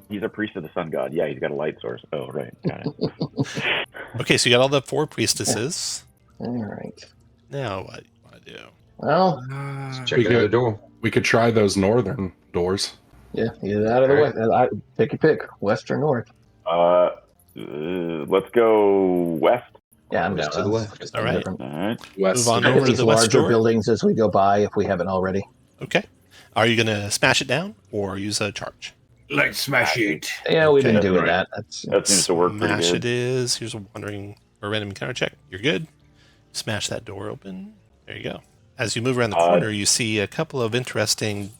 He's a priest of the sun god. Yeah, he's got a light source. Oh, right. Got it. Okay, so you got all the 4 priestesses. All right. Now what do you want to do? Well, Check out the door. We could try those northern doors. yeah, get out of the way. Take your pick, west or north. Let's go west. Yeah, I'm down. To the left. All right. All right. West. Move on Look over at to these the west larger door. buildings as we go by, if we haven't already. Okay. Are you going to smash it down or use a charge? Let's smash it. Yeah, we've been Okay. doing Right. that. That seems to work pretty Smash good. it is. Here's a random encounter check. You're good. Smash that door open. There you go. As you move around the corner, you see a couple of interesting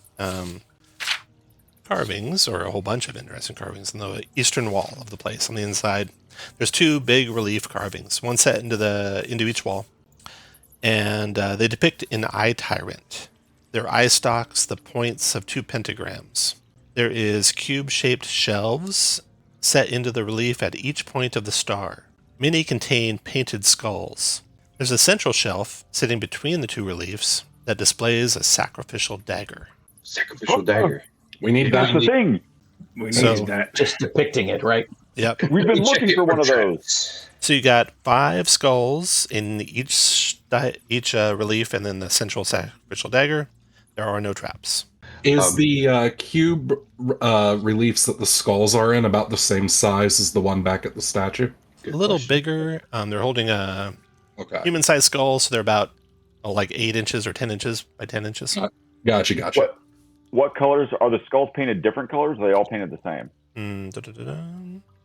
carvings, or a whole bunch of interesting carvings on the eastern wall of the place. On the inside, there's 2 big relief carvings, one set into each wall, and they depict an eye tyrant. Their eye stalks the points of 2 pentagrams. There is cube-shaped shelves set into the relief at each point of the star. Many contain painted skulls. There's a central shelf sitting between the 2 reliefs that displays a sacrificial dagger. Sacrificial dagger. We need That's that. the thing. We need So- that. Just depicting it, right? Yep. We've been Check looking it for one of for those. traps. So you got 5 skulls in each relief, and then the central sacrificial dagger. There are no traps. Is the cube reliefs that the skulls are in about the same size as the one back at the statue? Good A little question. bigger. They're holding a Okay. human-sized skull, so they're about like 8 inches or 10 inches by 10 inches. Gotcha. What colors are the skulls painted? Different colors? Or are they all painted the same?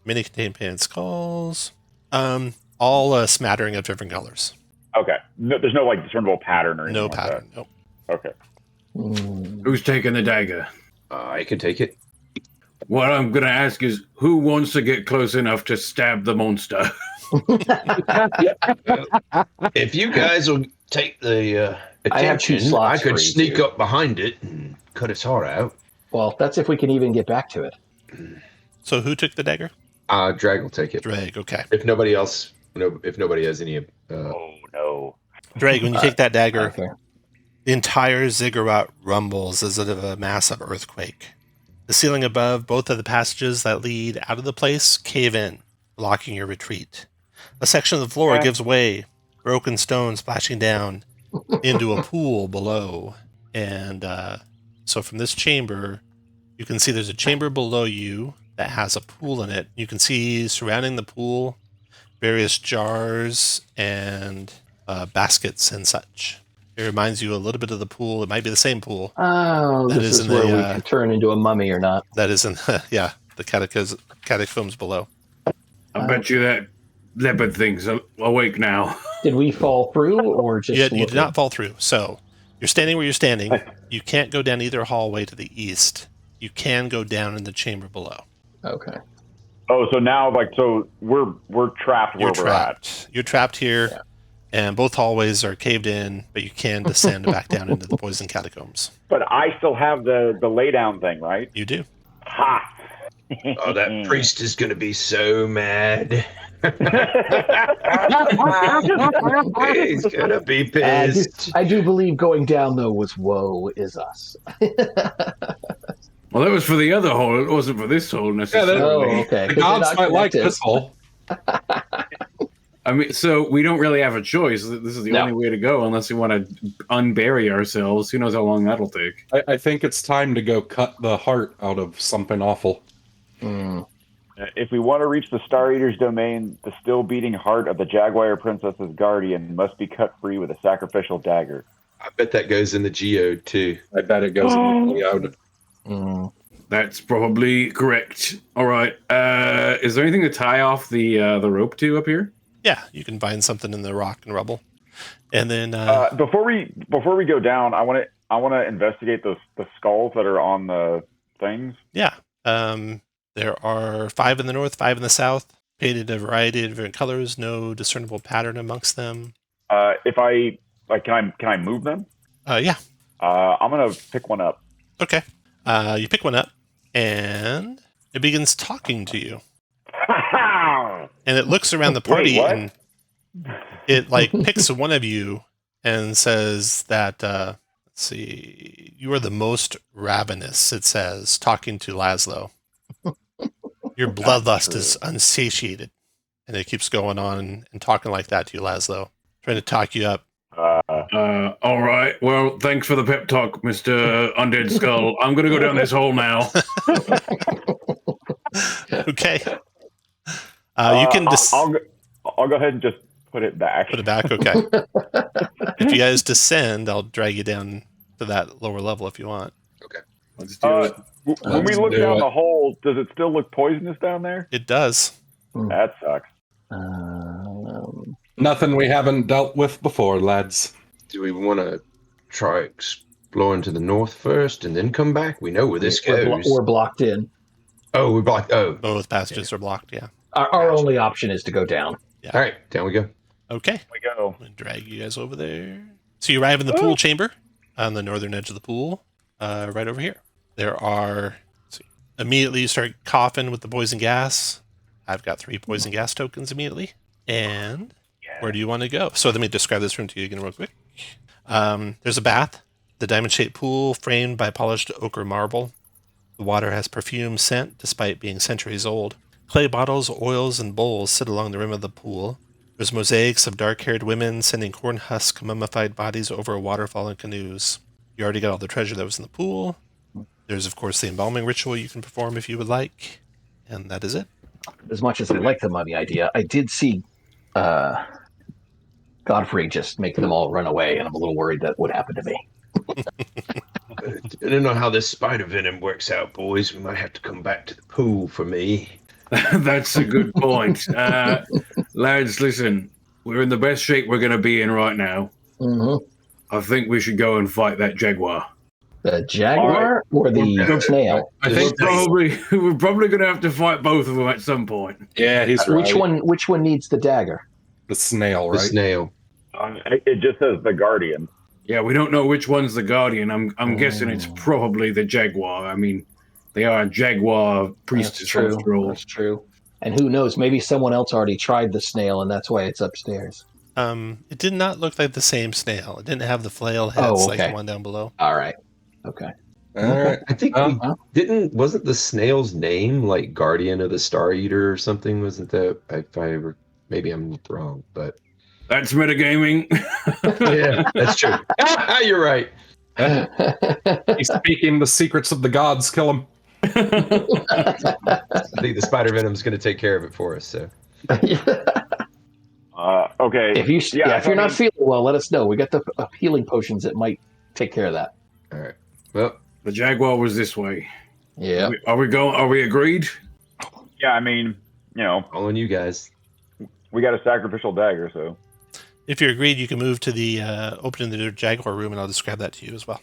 Many contain painted skulls. All a smattering of different colors. Okay. No, there's no like discernible pattern or anything. No like pattern. Nope. That. Okay. Who's taking the dagger? I can take it. What I'm going to ask is, who wants to get close enough to stab the monster? If you guys will take the I have 2 attention, slots I could for each sneak of you. up behind it and cut its heart out. Well, that's if we can even get back to it. So who took the dagger? Drag will take it. Drake. Okay. If nobody else, if nobody has any. Oh no. Drake, when you take that dagger, Okay. the entire ziggurat rumbles as if a massive earthquake. The ceiling above both of the passages that lead out of the place cave in, blocking your retreat. A section of the floor gives way, broken stones splashing down into a pool below. And so from this chamber, you can see there's a chamber below you that has a pool in it. You can see surrounding the pool various jars and baskets and such. It reminds you a little bit of the pool. It might be the same pool. Oh, That this is is in where the, we could turn into a mummy or not. That is in, the catacombs below. I bet you that leopard thing's awake now. Did we fall through or just You did not fall through. So you're standing where you're standing. You can't go down either hallway to the east. You can go down in the chamber below. Okay. Oh, so now, so we're trapped where we're at. You're trapped here, and both hallways are caved in, but you can descend back down into the poison catacombs. But I still have the lay down thing, right? You do. Ha! Oh, that priest is going to be so mad. He's going to be pissed. I do believe going down, though, was woe is us. Well, that was for the other hole. It wasn't for this hole necessarily. Oh, okay. The gods might like this hole. I mean, so we don't really have a choice. This is the only way to go unless we want to unbury ourselves. Who knows how long that'll take. I think it's time to go cut the heart out of something awful. If we want to reach the Star Eater's domain, the still beating heart of the Jaguar Princess's guardian must be cut free with a sacrificial dagger. I bet that goes in the geode, too. I bet it goes in the geode. That's probably correct. All right. Is there anything to tie off the rope to up here? Yeah, you can find something in the rock and rubble. And then before we go down, I want to investigate the skulls that are on the things. Yeah. There are 5 in the north, 5 in the south, painted a variety of different colors, no discernible pattern amongst them. If I can I move them? Yeah. I'm gonna pick one up. Okay. You pick one up, and it begins talking to you. And it looks around the party, and it picks one of you and says that, let's see, you are the most ravenous, it says, talking to Laszlo. Your bloodlust is unsatiated. And it keeps going on and talking like that to you, Laszlo, trying to talk you up. All right. Well, thanks for the pep talk, Mr. Undead Skull. I'm going to go down this hole now. Okay. You can I'll go ahead and just put it back. Put it back? Okay. If you guys descend, I'll drag you down to that lower level if you want. Okay. Let's do it. When we look down the hole, does it still look poisonous down there? It does. That sucks. Nothing we haven't dealt with before, lads. Do we want to try exploring to the north first and then come back? We know where this goes. We're blocked in. Oh, we're blocked. Oh. Both passages are blocked, yeah. Our only option is to go down. Yeah. All right, down we go. Okay. Here we go. I'm going to drag you guys over there. So you arrive in the pool chamber on the northern edge of the pool, right over here. There are, immediately you start coughing with the poison gas. I've got 3 poison gas tokens immediately. And where do you want to go? So let me describe this room to you again real quick. There's a bath, the diamond-shaped pool framed by polished ochre marble. The water has perfume scent despite being centuries old. Clay bottles, oils, and bowls sit along the rim of the pool. There's mosaics of dark-haired women sending corn husk mummified bodies over a waterfall in canoes. You already got all the treasure that was in the pool. There's, of course, the embalming ritual you can perform if you would like. And that is it. As much as I like the mummy idea, I did see Godfrey just make them all run away, and I'm a little worried that would happen to me. I don't know how this spider venom works out, boys. We might have to come back to the pool for me. That's a good point. Lads, listen, we're in the best shape we're going to be in right now. Mm-hmm. I think we should go and fight that jaguar. The jaguar or the snail? I think We're probably going to have to fight both of them at some point. Yeah, he's right. Which one needs the dagger? The snail, The right? snail. It just says the Guardian. Yeah, we don't know which one's the guardian. I'm guessing it's probably the jaguar. I mean, they are jaguar priestess after all. That's true. And who knows? Maybe someone else already tried the snail, and that's why it's upstairs. It did not look like the same snail. It didn't have the flail heads like the one down below. All right. Okay. All right. I think wasn't the snail's name like Guardian of the Star Eater or something? Wasn't that? Maybe I'm wrong, but That's metagaming. yeah, that's true. You're right. He's speaking the secrets of the gods. Kill him. I think the spider venom's going to take care of it for us. So, Okay. If you if you're I not mean, feeling well, let us know. We got the healing potions that might take care of that. All right. Well, The Jaguar was this way. Yeah. Are we going? Are we agreed? yeah, I mean, all on you guys. we got a sacrificial dagger, so. If you're agreed, you can move to the opening the Jaguar room, and I'll describe that to you as well.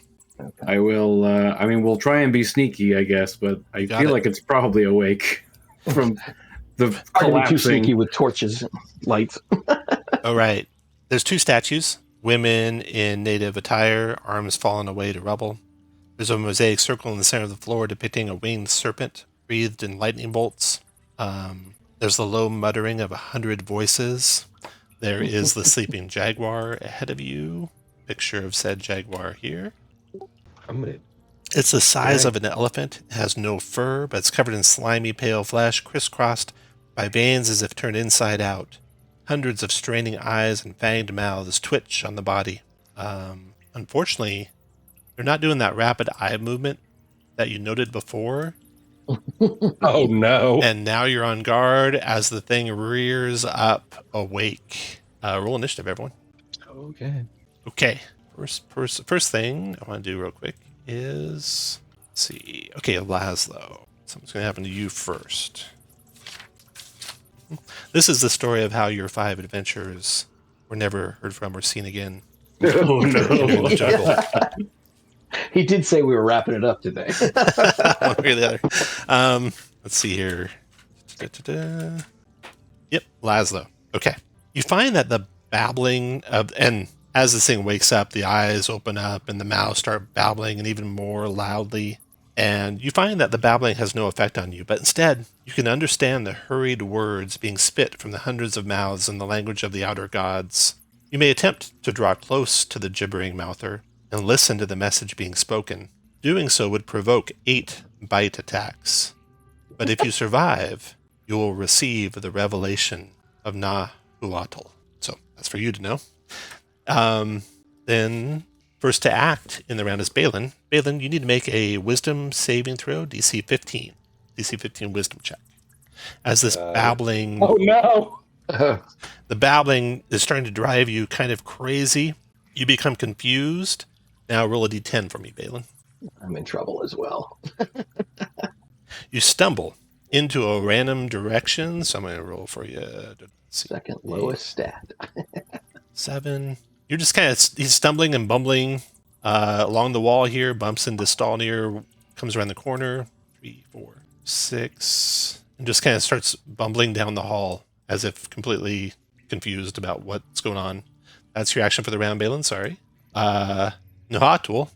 I will. I mean, we'll try and be sneaky, I guess, but I Got feel it. like it's probably awake from the Hard to be too collapsing. sneaky with torches, lights. All right. There's two statues, women in native attire, arms fallen away to rubble. There's a mosaic circle in the center of the floor depicting a winged serpent breathed in lightning bolts. There's the low muttering of 100 voices. There is the sleeping jaguar ahead of you. Picture of said jaguar here. I'm gonna. It's the size of an elephant. It has no fur, but it's covered in slimy, pale flesh, crisscrossed by veins as if turned inside out. Hundreds of straining eyes and fanged mouths twitch on the body. Unfortunately, they're not doing that rapid eye movement that you noted before. Oh no. And now you're on guard as the thing rears up awake. Roll initiative, everyone. Okay. Okay. First thing I want to do real quick is, let's see. Okay, Laszlo. Something's going to happen to you first. This is the story of how your 5 adventurers were never heard from or seen again. Oh In no! the jungle. He did say we were wrapping it up today. One way or the other. Let's see here. Da-da-da. Yep, Laszlo. Okay. You find that the babbling of, and as this thing wakes up, the eyes open up and the mouths start babbling and even more loudly. And you find that the babbling has no effect on you, but instead, you can understand the hurried words being spit from the hundreds of mouths in the language of the outer gods. You may attempt to draw close to the gibbering mouther and listen to the message being spoken. Doing so would provoke 8 bite attacks. But if you survive, you will receive the revelation of Nahuatl. So that's for you to know. Then first to act in the round is Balin. Balin, you need to make a wisdom saving throw, DC 15. DC 15 wisdom check. As this babbling... Oh no! The babbling is starting to drive you kind of crazy. You become confused. Now roll a d10 for me, Balin. I'm in trouble as well. You stumble into a random direction, so I'm going to roll for you. Let's see. Second lowest stat. 7. You're just kind of he's stumbling and bumbling along the wall here, bumps into Stalnir, comes around the corner. 3, 4, 6, and just kind of starts bumbling down the hall as if completely confused about what's going on. That's your action for the round, Balin. Sorry. Nahuatl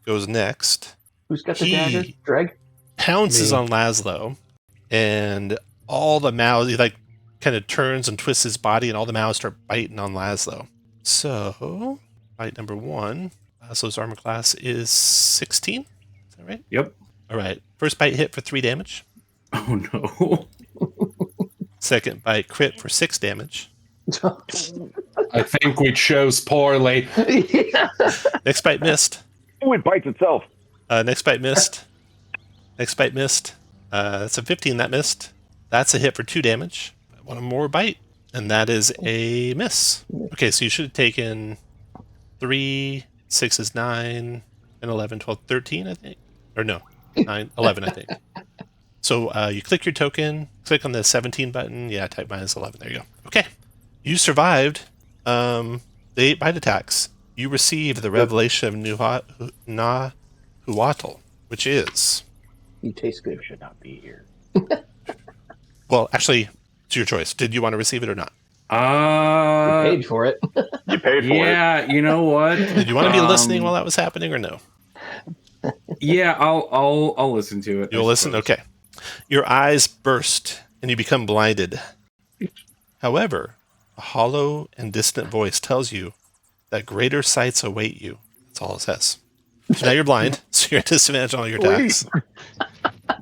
goes next. Who's got the dagger? Greg? Pounces on Laszlo, and all the mouths, he like kind of turns and twists his body, and all the mouths start biting on Laszlo. So, bite number 1. Laszlo's armor class is 16. Is that right? Yep. All right. First bite hit for 3 damage. Oh no! Second bite crit for 6 damage. I think we chose poorly. Next bite missed. Oh, it bites itself. Next bite missed. Next bite missed. That's a 15 that missed. That's a hit for 2 damage. One more bite, and that is a miss. Okay, so you should have taken 3, 6 is 9, and 11, 12, 13, I think. Or no, 9, 11, I think. So you click your token, click on the 17 button. Yeah, type -11. There you go. Okay. You survived the 8 bite attacks. You receive the revelation of Nahuatl, which is... You taste good. Should not be here. Well, actually, it's your choice. Did you want to receive it or not? You paid for it. You paid for it. Yeah, you know what? Did you want to be listening while that was happening or no? Yeah, I'll listen to it. You'll listen? Okay. Your eyes burst and you become blinded. However, a hollow and distant voice tells you that greater sights await you. That's all it says. So now you're blind, so you're at disadvantage on all your attacks.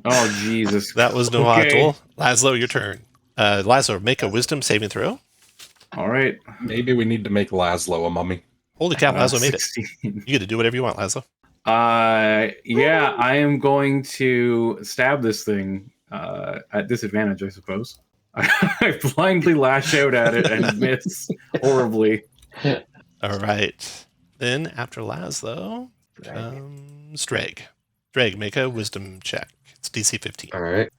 Oh, Jesus. That was Nahuatl. Okay. Laszlo, your turn. Laszlo, make a wisdom saving throw. All right. Maybe we need to make Laszlo a mummy. Holy cow, Laszlo made it. 16. You get to do whatever you want, Laszlo. Yeah, I am going to stab this thing at disadvantage, I suppose. I blindly lash out at it and miss horribly. All right. Then after Laszlo comes Dreg. Dreg, make a wisdom check. It's DC 15. All right.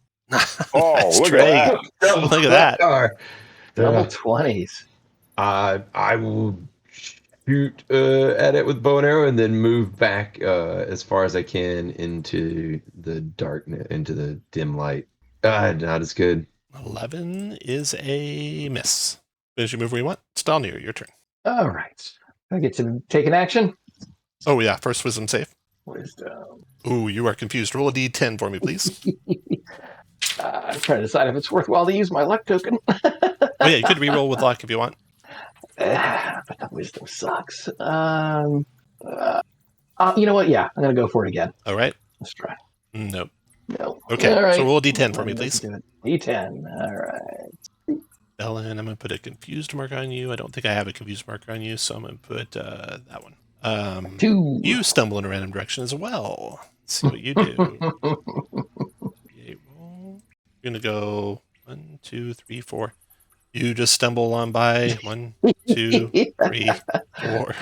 Oh, Nice, look Dreg. at that. Look at that. Double Uh, 20s. I will shoot at it with bow and arrow and then move back as far as I can into the darkness, into the dim light. Not as good. 11 is a miss. Finish your move where you want. Stalnir, your turn. All right. I get to take an action. Oh, yeah. First wisdom save. Wisdom. Ooh, you are confused. Roll a d10 for me, please. I'm trying to decide if it's worthwhile to use my luck token. Oh, yeah. You could reroll with luck if you want. But the wisdom sucks. You know what? Yeah, I'm going to go for it again. All right. Let's try. Nope. No. Okay. All right. So roll a d10 for me, please. D10. All right. Ellen, I'm going to put a confused mark on you. I don't think I have a confused marker on you, so I'm going to put that one. 2. You stumble in a random direction as well. Let's see what you do. Roll. You're going to go 1, 2, 3, 4. You just stumble on by 1, 2, 3, 4,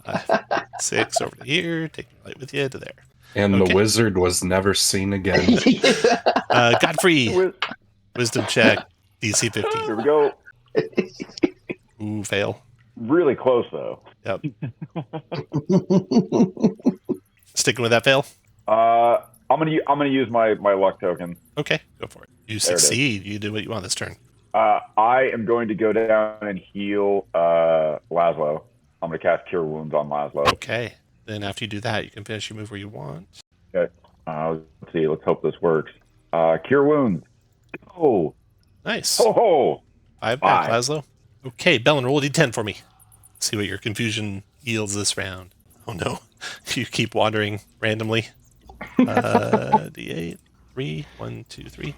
5, 6 over to here. Take your light with you to there. And Okay. the wizard was never seen again. Godfrey, wisdom check, DC 15. Here we go. Ooh, fail. Really close though. Yep. Sticking with that fail? I'm gonna use my luck token. Okay, go for it. You There it is. succeed. You do what you want this turn. I am going to go down and heal Laszlo. I'm going to cast Cure Wounds on Laszlo. Okay. Then after you do that, you can finish your move where you want. Okay. Let's see. Let's hope this works. Cure Wounds. Oh. Nice. Oh. 5 back, 5. Laszlo. Okay, Bellin, roll a d10 for me. See what your confusion yields this round. Oh no. You keep wandering randomly. D8. 3. 1, 2, 3.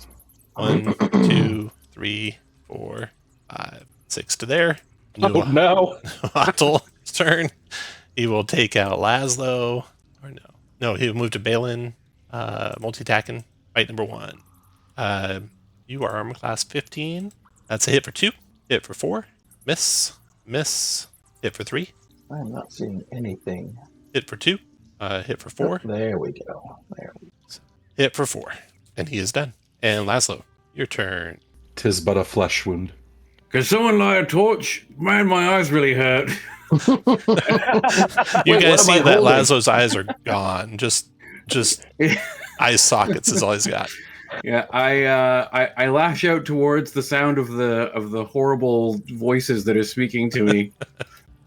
1, 2, 3, 4, 5, 6 to there. Oh no! Ottel's turn. He will take out Laszlo. Or no. No, he'll move to Balin. Multi-attacking. Fight number 1. You are armor class 15. That's a hit for 2. Hit for 4. Miss. Miss. Hit for 3. I'm not seeing anything. Hit for 2. Hit for 4. Oh, there we go. There we go. Hit for 4. And he is done. And Laszlo, your turn. 'Tis but a flesh wound. Can someone light a torch? Man, my eyes really hurt. You Wait, guys what am see I that holding? Laszlo's eyes are gone. Just eye sockets is all he's got. Yeah, I lash out towards the sound of the horrible voices that are speaking to me.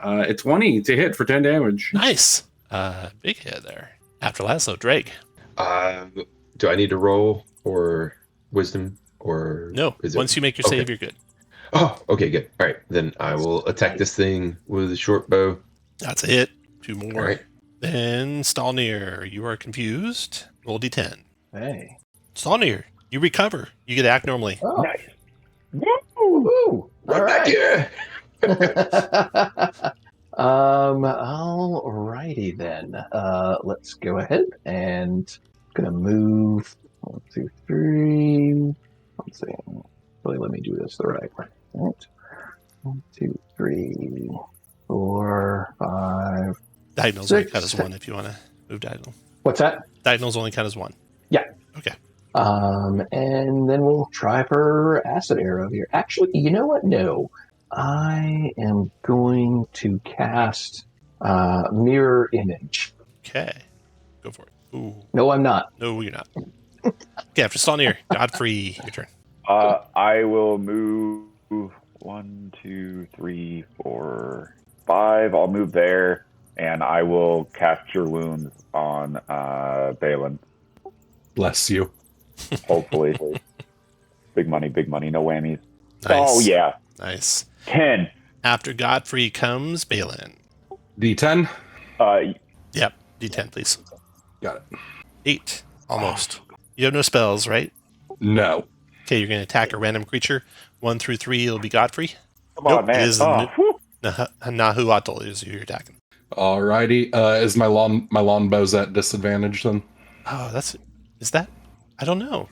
It's 20 to hit for 10 damage. Nice. Big hit there. After Laszlo, Drake. Do I need to roll or wisdom or No, is it- once you make your Okay. save, you're good. Oh, okay, good. All right, then I will attack this thing with a short bow. That's a hit. 2 more. All right. Then Stalnir, you are confused. Roll d10. Hey. Stalnir, you recover. You get to act normally. Oh. Nice. Woo! All Right back right. here. Alrighty then. Let's go ahead and gonna move 1, 2, 3. Let's see. Really, let me do this the right way. Right. 1, 2, 3, 4, 5. Diagonals only 6. count as 1 if you want to move diagonal. What's that? Diagonals only count as 1. Yeah. Okay. And then we'll try for acid arrow here. Actually, you know what? No. I am going to cast mirror image. Okay. Go for it. Ooh. No, I'm not. No, you're not. Okay, after Stalnir, Godfrey, your turn. I will move 1, 2, 3, 4, 5. I'll move there, and I will cast Cure Wounds on Balin. Bless you. Hopefully. Big money, no whammies. Nice. Oh yeah, Nice. 10. After Godfrey comes Balin. D10. Yep. D10, please. Got it. 8. Almost. You have no spells, right? No. Okay, you're going to attack a random creature. 1 through 3, it'll be Godfrey. Come Nope, on, man. it is Whew. Nahuatl is who you're attacking. Alrighty. Is my longbow's at disadvantage then? Oh, is that? I don't know.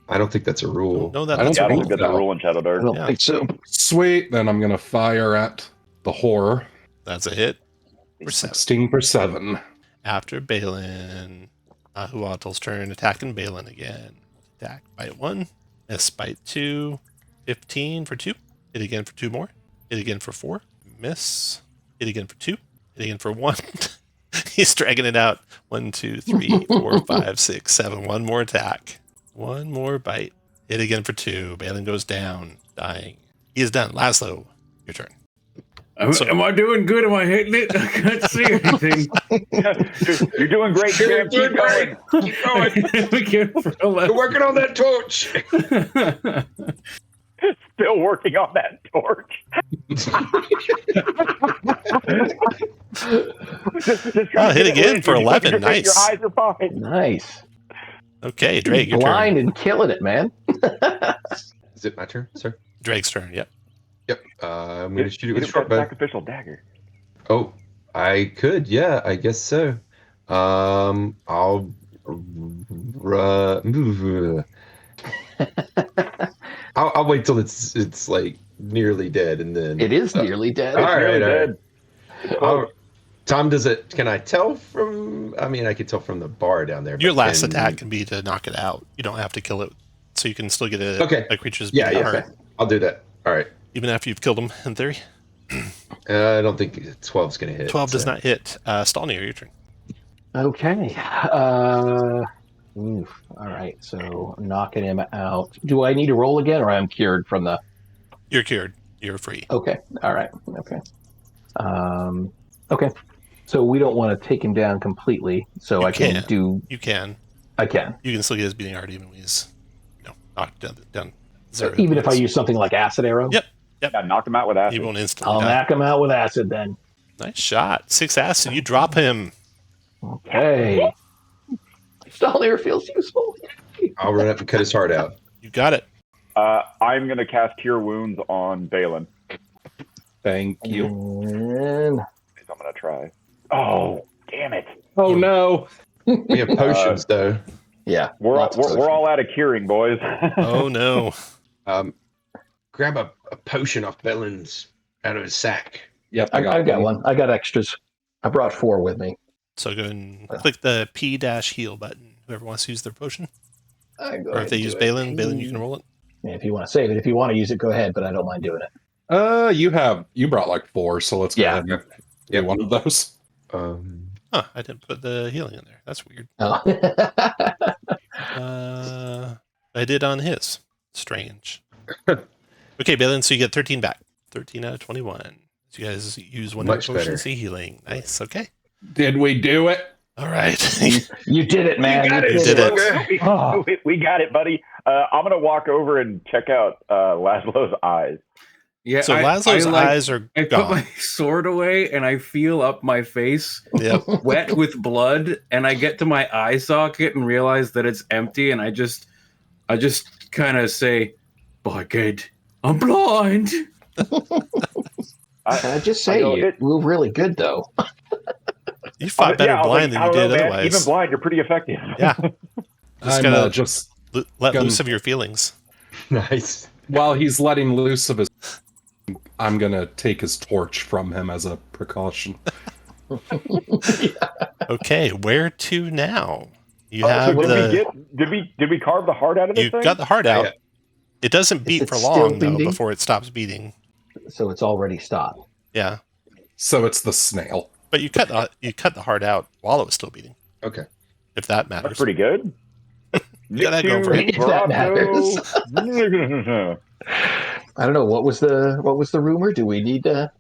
I don't think that's a rule. No, I don't that's Yeah, I a don't rule. think that's a No. rule in I ShadowDark. don't Yeah. think so. Sweet. Then I'm gonna fire at the whore. That's a hit. For 7. 16 for 7. After Balin, Huatl's turn, attacking Balin again. Attack, bite 1, miss, bite 2, 15 for 2, hit again for 2 more, hit again for 4, miss, hit again for 2, hit again for 1. He's dragging it out. 1, 2, 3, 4, 5, 6, 7. One more attack. One more bite. Hit again for 2. Balin goes down, dying. He is done. Laszlo, your turn. Am I doing good? Am I hitting it? I can't see anything. You're doing great, Jim. Keep going. Keep going. You're working on that torch. Still working on that torch. Hit again for 11. Nice. Your eyes are fine. Nice. Okay, Drake, your Blind turn. and killing it, man. Is it my turn, sir? Drake's turn, yep. Yep. I'm going to shoot it with a Get short that bow. sacrificial dagger. Oh, I could. Yeah, I guess so. I'll. I'll wait till it's like nearly dead, and then It is nearly dead. All right, all right. Oh, Tom, can I tell from? I mean, I could tell from the bar down there. Your but last attack can be to knock it out. You don't have to kill it, so you can still get a creature's beating heart, I'll do that. All right. even after you've killed him, in theory. I don't think 12's going to hit. 12 does not hit. Stalnir, your turn. Okay. All right. So knocking him out. Do I need to roll again, or I'm cured from the? You're cured. You're free. Okay. All right. Okay. Okay. So we don't want to take him down completely. So You I can can. do. You can. I can. You can still get his beating heart even when he's knocked down. Zero Even if I points. use something like acid arrow. Yep. yeah, knock him out with acid. He won't instantly I'll die. knock him out with acid then. Nice shot. 6 acid. You drop him. Okay. Stalnir feels useful. I'll run up and cut his heart out. You got it. I'm going to cast Cure Wounds on Balin. Thank you. And I'm going to try. Oh, damn it. Oh no. We have potions, though. yeah, We're lots of we're all out of curing, boys. Oh, no. Grab a potion off Belin's out of his sack. Yep, I got one. I got extras. I brought 4 with me. So go and click the P-heal button. Whoever wants to use their potion. Or if they use Balin, you can roll it. If you want to save it, if you want to use it, go ahead. But I don't mind doing it. You brought like 4, so let's go ahead and do one of those. Huh, I didn't put the healing in there. That's weird. Oh. I did on his. Strange. Okay, Balin, so you get 13 back. 13 out of 21. So you guys use one Much of better. potions healing. Nice, okay. Did we do it? All right. You did it, man. You did it. Oh. We got it, buddy. I'm going to walk over and check out Laszlo's eyes. Yeah, So Laszlo's eyes are I put gone. my sword away and I feel up my face Yep. wet with blood, and I get to my eye socket and realize that it's empty, and I just kind of say, "By God, I'm blind." I just say you move really good though. You fought better blind than you did otherwise. Even blind, you're pretty effective. Yeah. Just I'm gotta just let gonna- loose of your feelings. Nice. while he's letting loose of his, I'm gonna take his torch from him as a precaution. Okay, where to now? You So have did we carve the heart out of this you thing? got the heart out. Yeah. It doesn't beat it for still long though beating? before it stops beating. So it's already stopped. Yeah, So it's the snail. but you cut the heart out while it was still beating. Okay. If that matters. That's pretty good. You gotta go for it. If that I don't know. What was the rumor? Do we need to?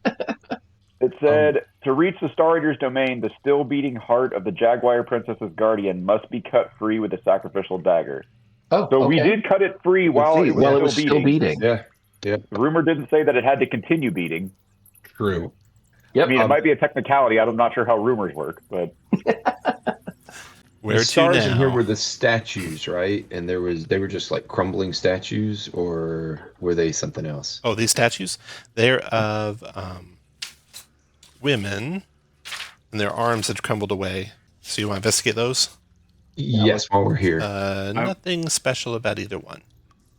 It said, to reach the Star Eater's domain, the still beating heart of the Jaguar Princess's guardian must be cut free with a sacrificial dagger. Oh, So we okay. did cut it free while it was, still beating. Yeah. The rumor didn't say that it had to continue beating. True. Yep. I mean, it might be a technicality. I'm not sure how rumors work, but Where the to stars now? in here were the statues, right? And they were just like crumbling statues, or were they something else? Oh, these statues? They're of women, and their arms had crumbled away. So you want to investigate those? Yes, while we're here. Nothing special about either one.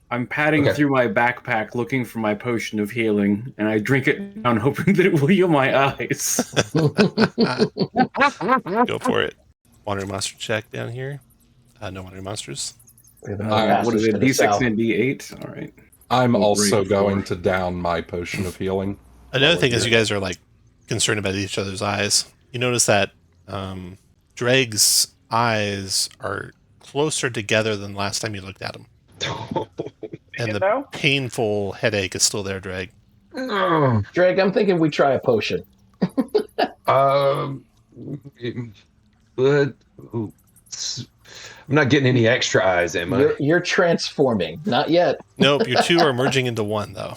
I'm padding Okay. through my backpack looking for my potion of healing, and I drink it down, hoping that it will heal my eyes. Go for it. Wandering monster check down here. No wandering monsters. We have no What is passes it? to the D6 south. and D8. All right. I'm Oh, also great. going to down my potion of healing. Another thing is you guys are like concerned about each other's eyes. You notice that Dreg's eyes are closer together than last time you looked at him. And the painful headache is still there, Dreg. Drake, I'm thinking we try a potion. But I'm not getting any extra eyes, am I? You're transforming. Not yet. Nope, you two are merging into one, though.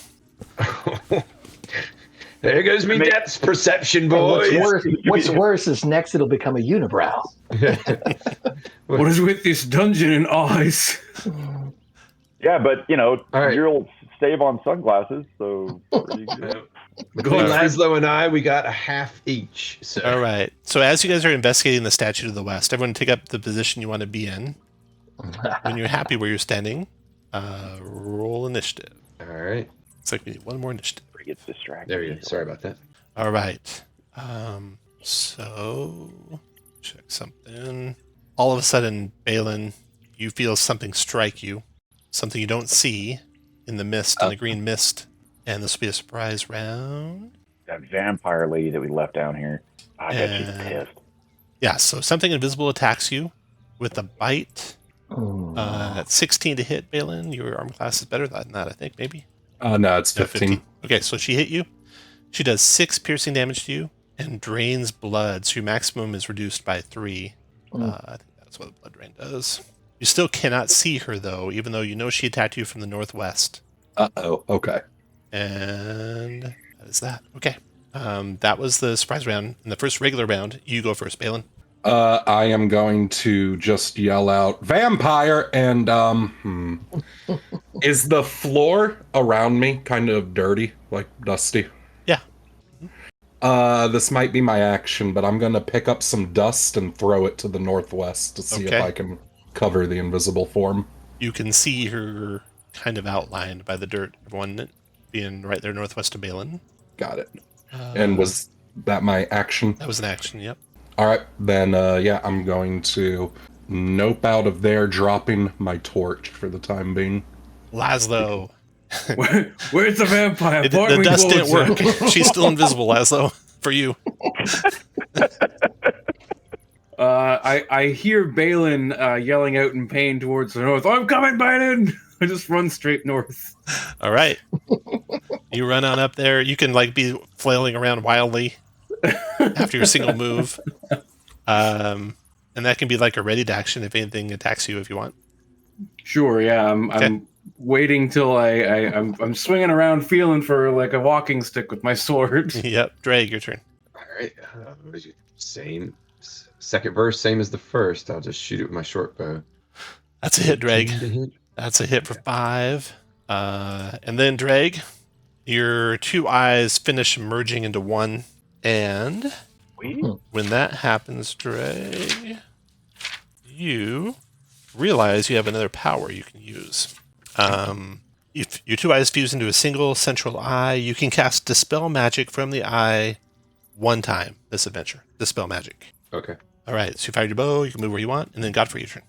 There goes me depth perception, boys. What's worse is next it'll become a unibrow. What is with this dungeon and eyes? Yeah, but All right. you'll save on sunglasses, so pretty good. Between Laszlo and I, we got a half each. So. All right. So as you guys are investigating the statue to the west, everyone take up the position you want to be in. When you're happy where you're standing, roll initiative. All right. It's like we need one more initiative. He gets distracted. There you go. Sorry about that. All right. So check something. All of a sudden, Balin, you feel something strike you. Something you don't see in the mist, in the green mist. And this will be a surprise round. That vampire lady that we left down here. I bet she's pissed. Yeah, so something invisible attacks you with a bite. At 16 to hit, Balin. Your arm class is better than that, I think, maybe. No, it's 15. Okay, so she hit you. She does 6 piercing damage to you and drains blood, so your maximum is reduced by 3. I think that's what a blood drain does. You still cannot see her, though, even though you know she attacked you from the northwest. Uh-oh, okay. And that is that. Okay. That was the surprise round. In the first regular round, you go first, Balin. I am going to just yell out, vampire, and, is the floor around me kind of dirty, like dusty? Yeah. This might be my action, but I'm going to pick up some dust and throw it to the northwest to see if I can cover the invisible form. You can see her kind of outlined by the dirt, everyone being right there northwest of Balin. Got it. And was that my action? That was an action, yep. All right, then, I'm going to nope out of there, dropping my torch for the time being. Laszlo. Where's the vampire? The dust didn't work. She's still invisible, Laszlo, for you. I hear Balin yelling out in pain towards the north. I'm coming, Balin! I just run straight north. All right. You run on up there. You can be flailing around wildly after your single move. And that can be a ready to action if anything attacks you if you want. Sure, yeah. I'm waiting till I'm swinging around feeling for a walking stick with my sword. Yep. Drag, your turn. All right. Same. Second verse, same as the first. I'll just shoot it with my short bow. That's a hit, Drag. That's a hit for 5. And then, Drag, your 2 eyes finish merging into one. And when that happens, Drag, you realize you have another power you can use. If your 2 eyes fuse into a single central eye, you can cast Dispel Magic from the eye 1 time this adventure. Dispel Magic. Okay. All right, so you fired your bow, you can move where you want, and then Godfrey, your turn.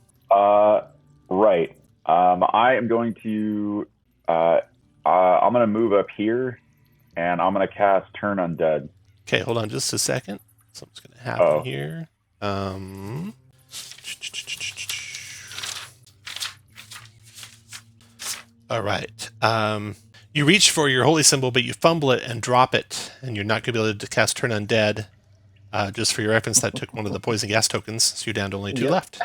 Right. I am going to I'm going to move up here, and I'm going to cast Turn Undead. Okay, hold on just a second. Something's going to happen here. All right. You reach for your holy symbol, but you fumble it and drop it, and you're not going to be able to cast Turn Undead. Just for your reference, that took one of the poison gas tokens, so you're down to only 2 left.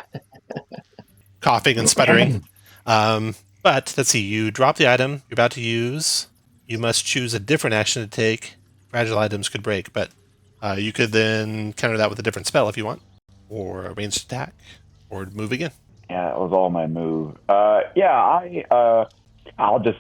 Coughing and sputtering. But let's see, you drop the item you're about to use. You must choose a different action to take. Fragile items could break, but you could then counter that with a different spell if you want, or a ranged attack, or move again. Yeah, that was all my move. I'll just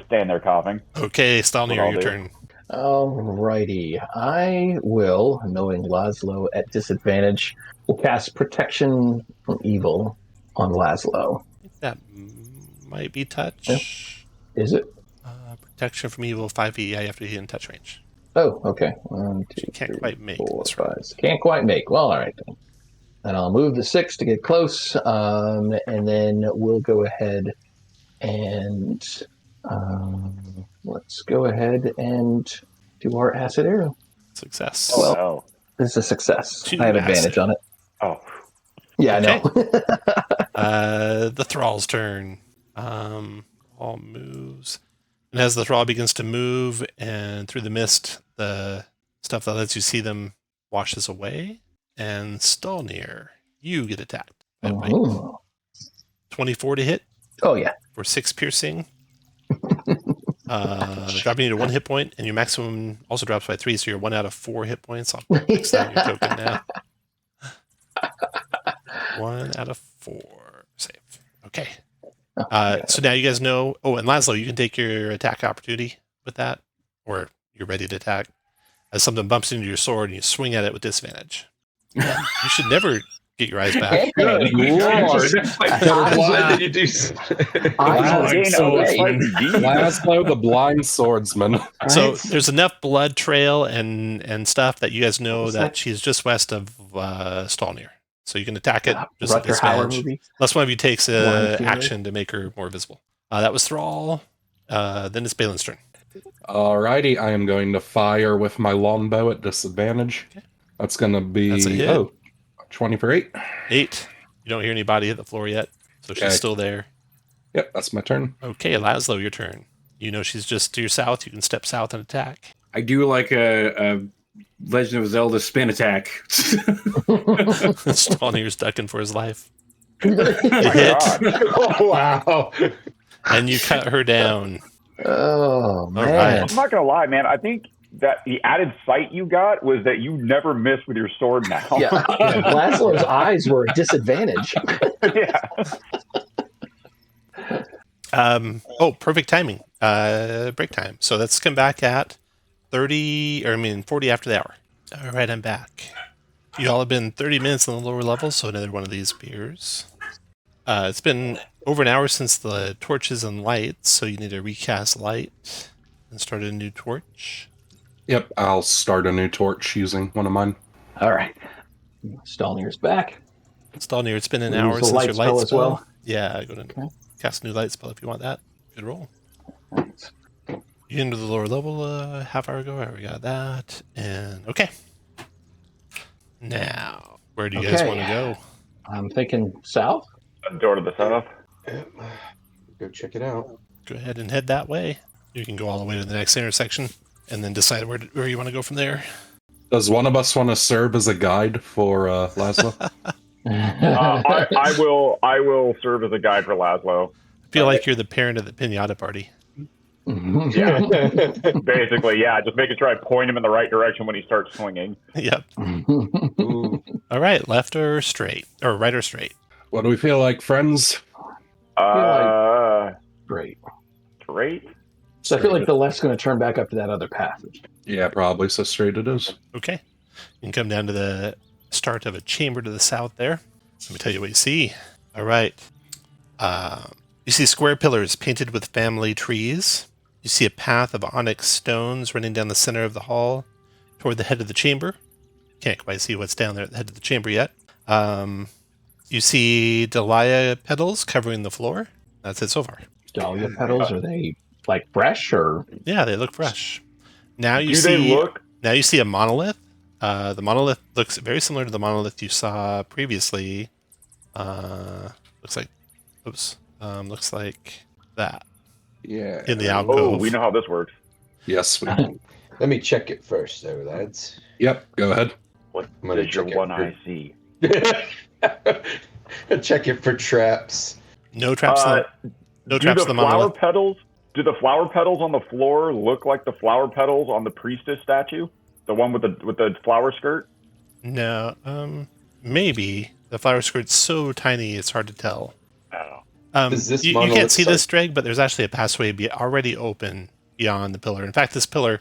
stand there coughing. Okay, Stalnir, your turn. Alrighty. I will, knowing Laszlo at disadvantage, will cast Protection from Evil on Laszlo. I think that might be touch. Is it? Protection from evil, 5 feet. Yeah, you have to be in touch range. Oh, okay. 1, 2, She can't 3, quite make 4, this 5. round. Can't quite make. Well, all right then. And I'll move the 6 to get close, and then we'll go ahead and let's go ahead and do our acid arrow. Success. Oh, Well, no. This is a success. 2 I have acid. advantage on it. Oh. Yeah, Okay. I know. The thrall's turn. All moves. And as the thrall begins to move and through the mist, the stuff that lets you see them washes away. And Stolnir, you get attacked. That bite. Mhm. 24 to hit Oh, yeah. for 6 piercing. Dropping you to 1 hit point, and your maximum also drops by 3, so you're 1 out of 4 hit points. I'll fix that on your token now. 1 out of 4. Save. Okay. So now you guys know. Oh, and Laszlo, you can take your attack opportunity with that, or you're ready to attack. As something bumps into your sword and you swing at it with disadvantage. You should never get your eyes back. Good Lord. Why did you do so? Laszlo, the blind swordsman. So there's enough blood trail and stuff that you guys know What's that that? she's just west of Stolnir. So you can attack it just at Rutger Hauer disadvantage. movie. Unless one of you takes One, two, action to make her more visible. That was Thrall. Then it's Balin's turn. Alrighty, I am going to fire with my longbow at disadvantage. Okay. That's going to be That's a hit. 20 for 8. 8. You don't hear anybody hit the floor yet, so she's Okay. still there. Yep, that's my turn. Okay, Laszlo, your turn. You know she's just to your south. You can step south and attack. I do like a Legend of Zelda spin attack. Stolnir's ducking for his life. Oh, It my hit, God. Oh, wow. and you cut her down. Oh, man. right. I'm not going to lie, man. I think that the added sight you got was that you never miss with your sword now. Yeah. Laszlo's eyes were a disadvantage. Yeah. Perfect timing. Break time. So let's come back at 40 after the hour. All right, I'm back. You all have been 30 minutes on the lower level, so another one of these beers. It's been over an hour since the torches and lights, so you need to recast light and start a new torch. Yep, I'll start a new torch using one of mine. All right. Stolnir's back. Stolnir, it's been an Use hour the since light your spell light as spell. well? Yeah, go to cast a new light spell if you want that. Good roll. You into the lower level half hour ago. I got that. And okay. Now, where do you guys Okay. want to go? I'm thinking south. Door to the south. Yep. Go check it out. Go ahead and head that way. You can go all the way to the next intersection and then decide where you want to go from there. Does one of us want to serve as a guide for Laszlo? I will serve as a guide for Laszlo. I feel like you're the parent of the pinata party. Yeah. Basically, yeah. Just making sure I point him in the right direction when he starts swinging. Yep. Ooh. All right, left or straight? Or right or straight? What do we feel like, friends? Great. Straight. So I feel like the left's going to turn back up to that other path. Yeah, probably. So straight it is. Okay. You can come down to the start of a chamber to the south there. Let me tell you what you see. All right. You see square pillars painted with family trees. You see a path of onyx stones running down the center of the hall toward the head of the chamber. Can't quite see what's down there at the head of the chamber yet. You see dahlia petals covering the floor. That's it so far. Dahlia petals, are they like fresh or? Yeah, they look fresh. Now you Do see. they look? Now you see a monolith. The monolith looks very similar to the monolith you saw previously. Looks like that Yeah. in the Oh, alcove. we know how this works. Yes, we do. Let me check it first, though, lads. Yep, go ahead. What I'm gonna does your check it one for- eye see? Check it for traps. No traps. No traps in the monolith. Do the flower petals on the floor look like the flower petals on the priestess statue? The one with the flower skirt? No. Maybe the flower skirt's so tiny it's hard to tell. Oh. Does this You can't monolith see start- this, Dreg, but there's actually a passway already open beyond the pillar. In fact, this pillar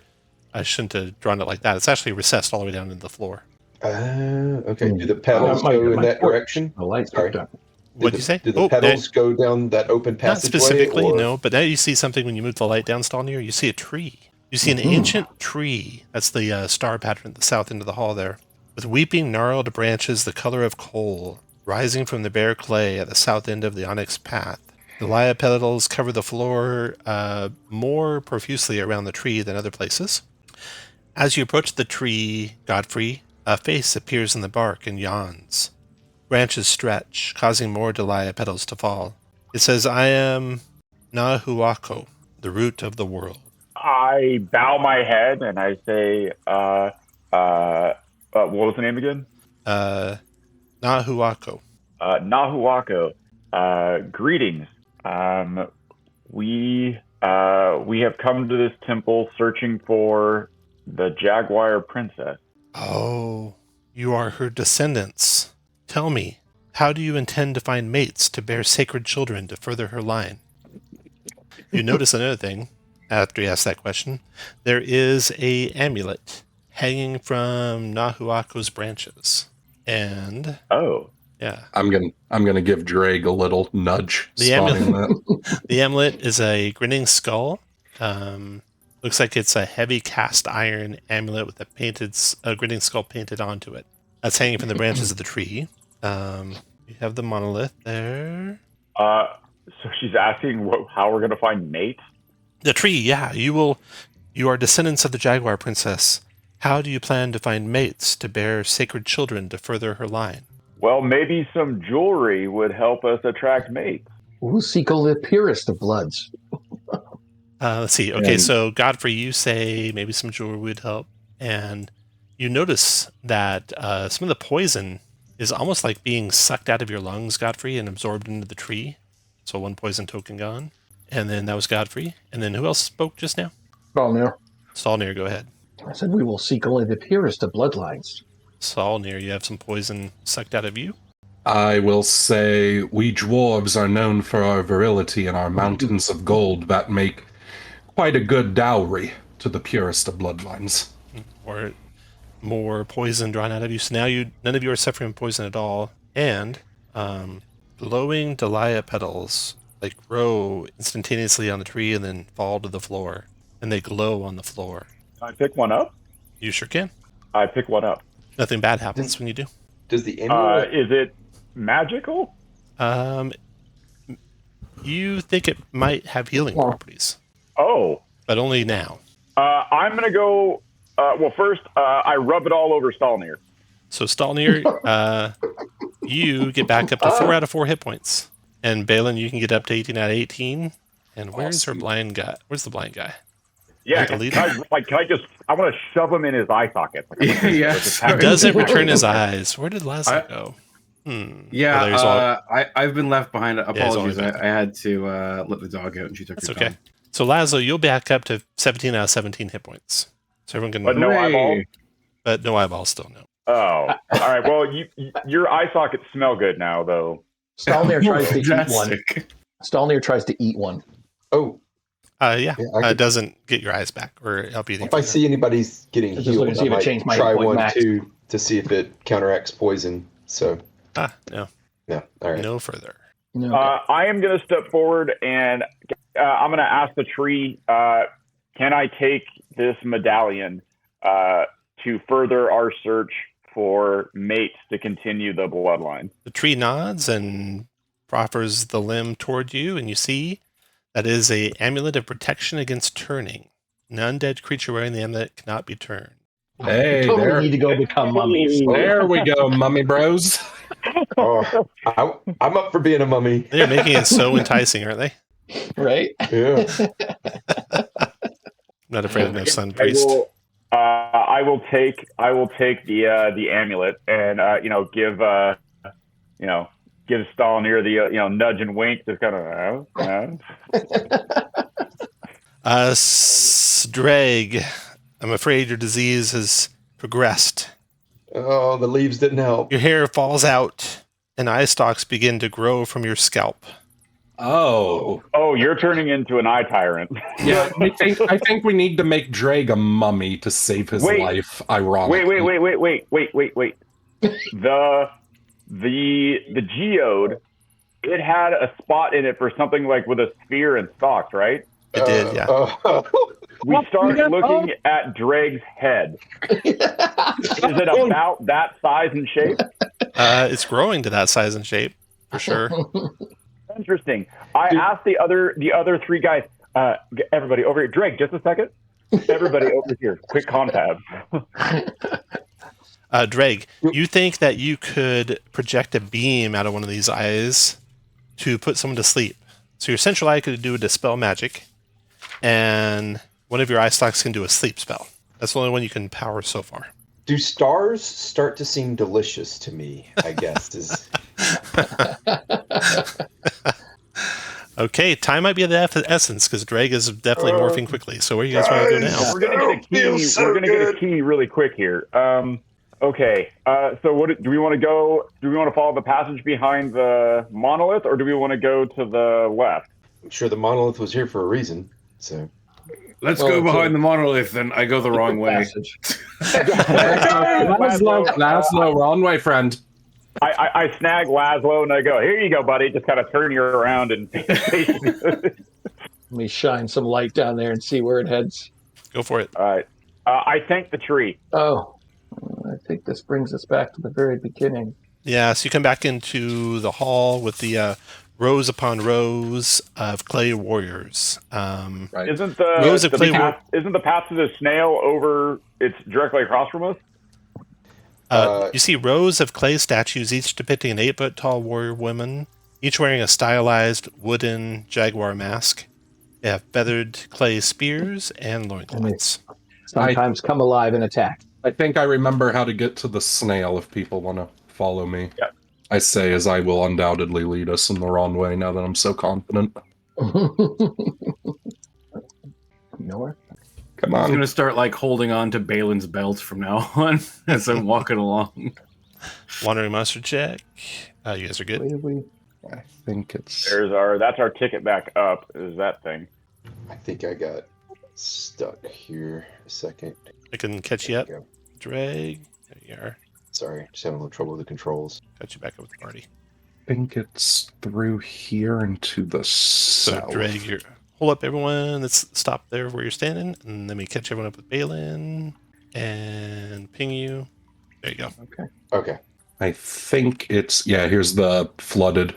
I shouldn't have drawn it like that. It's actually recessed all the way down into the floor. Okay. Do the petals go in that direction? The lights Sorry. done. What'd you say? Do the petals go down that open Not passageway? specifically, or? no. But now you see something when you move the light down, Stalnir. You see a tree. You see an ancient tree. That's the star pattern at the south end of the hall there, with weeping, gnarled branches the color of coal, rising from the bare clay at the south end of the onyx path. The Dahlia petals cover the floor more profusely around the tree than other places. As you approach the tree, Godfrey, a face appears in the bark and yawns. Branches stretch, causing more Dahlia petals to fall. It says, "I am Nahuako, the root of the world." I bow my head and I say, what was the name again? Nahuako. Nahuako. Greetings. We have come to this temple searching for the Jaguar princess. Oh, you are her descendants. Tell me, how do you intend to find mates to bear sacred children to further her line? You notice another thing after you ask that question. There is a amulet hanging from Nahuako's branches. And yeah. I'm gonna give Drake a little nudge. The amulet is a grinning skull. Looks like it's a heavy cast iron amulet with a grinning skull painted onto it. That's hanging from the branches of the tree. You have the monolith there. So she's asking how we're going to find mates? The tree, yeah. You are descendants of the Jaguar princess. How do you plan to find mates to bear sacred children to further her line? Well, maybe some jewelry would help us attract mates. We'll seek only the purest of bloods. Let's see. Okay, so Godfrey, you say maybe some jewelry would help. And you notice that some of the poison is almost like being sucked out of your lungs, Godfrey, and absorbed into the tree. So one poison token gone. And then that was Godfrey. And then who else spoke just now? Stalnir. Stalnir, go ahead. I said we will seek only the purest of bloodlines. Stalnir, you have some poison sucked out of you? I will say we dwarves are known for our virility and our mountains of gold that make quite a good dowry to the purest of bloodlines. Or more poison drawn out of you. So now none of you are suffering poison at all. And glowing Dahlia petals grow instantaneously on the tree and then fall to the floor. And they glow on the floor. Can I pick one up? You sure can. I pick one up. Nothing bad happens when you do. Does the amulet... Is it magical? You think it might have healing properties. Oh. But only now. I'm going to go... first, I rub it all over Stalnir. So Stalnir, you get back up to 4 out of 4 hit points. And Balin, you can get up to 18 out of 18. And where's her blind guy? Where's the blind guy? Yeah, can I just... I want to shove him in his eye socket. He doesn't return his eyes. Where did Lazo go? Yeah, I've been left behind. Apologies, I had to let the dog out and she took her time. So Lazo, you'll back up to 17 out of 17 hit points. So everyone can... But no eyeball? But no eyeball still, no. Oh, all right. Well, your eye sockets smell good now, though. Stalnir tries to eat one. Stalnir tries to eat one. Oh. It doesn't get your eyes back or help you. If I see anybody's getting healed, I might try one too to see if it counteracts poison. So. No. No. All right. No further. No. I am going to step forward and I'm going to ask the tree, can I take this medallion to further our search for mates to continue the bloodline? The tree nods and proffers the limb toward you, and you see that is a amulet of protection against turning. An undead creature wearing the amulet cannot be turned. Hey, totally need to go become mummies. There we go, mummy bros. Oh, I'm up for being a mummy. They're making it so enticing, aren't they? Right? Yeah. Not afraid of no sun priest. I will take the amulet and give Stalnir the nudge and wink, just kind of. Dreg, I'm afraid your disease has progressed. Oh, the leaves didn't help. Your hair falls out, and eye stalks begin to grow from your scalp. Oh. Oh, you're turning into an eye tyrant. Yeah, I think we need to make Drake a mummy to save his life, ironically. Wait. The geode, it had a spot in it for something like with a sphere and stalks, right? It did, yeah. We start looking at Drake's head. Is it about that size and shape? It's growing to that size and shape, for sure. Interesting. I asked the other three guys, everybody over here. Drake, just a second. Everybody over here. Quick confab. Drake, you think that you could project a beam out of one of these eyes to put someone to sleep? So your central eye could do a dispel magic, and one of your eye stalks can do a sleep spell. That's the only one you can power so far. Do stars start to seem delicious to me, I guess, is... Okay, time might be the essence, because Drake is definitely morphing quickly. So where do you guys want to go now? We're gonna get a key. We're gonna get a key really quick here. Okay. So what do we want to go? Do we want to follow the passage behind the monolith, or do we want to go to the left? I'm sure the monolith was here for a reason, so... Let's go behind the monolith, and I go the wrong way. Laszlo, wrong way, friend. I snag Laszlo and I go, here you go, buddy. Just kind of turn you around and Let me shine some light down there and see where it heads. Go for it. All right. I thank the tree. Oh, I think this brings us back to the very beginning. Yeah, so you come back into the hall with the rows upon rows of clay warriors. Right. Isn't the path to the snail over? It's directly across from us. You see rows of clay statues, each depicting an 8-foot-tall warrior woman, each wearing a stylized wooden jaguar mask. They have feathered clay spears and loincloths. Sometimes come alive and attack. I think I remember how to get to the snail if people want to follow me. Yep. I say as I will undoubtedly lead us in the wrong way now that I'm so confident. Nowhere. Come I'm on. going to start like holding on to Balin's belt from now on as I'm walking along. Wandering monster check. You guys are good. I think it's... That's our ticket back up. Is that thing? I think I got stuck here a second. I can catch you up. There we go. Drag. There you are. Sorry, just having a little trouble with the controls. Got you back up with the party. I think it's through here and to the So south. drag your... Hold up, everyone. Let's stop there where you're standing, and let me catch everyone up with Balin and ping you. There you go. Okay. I think it's... Yeah, here's the flooded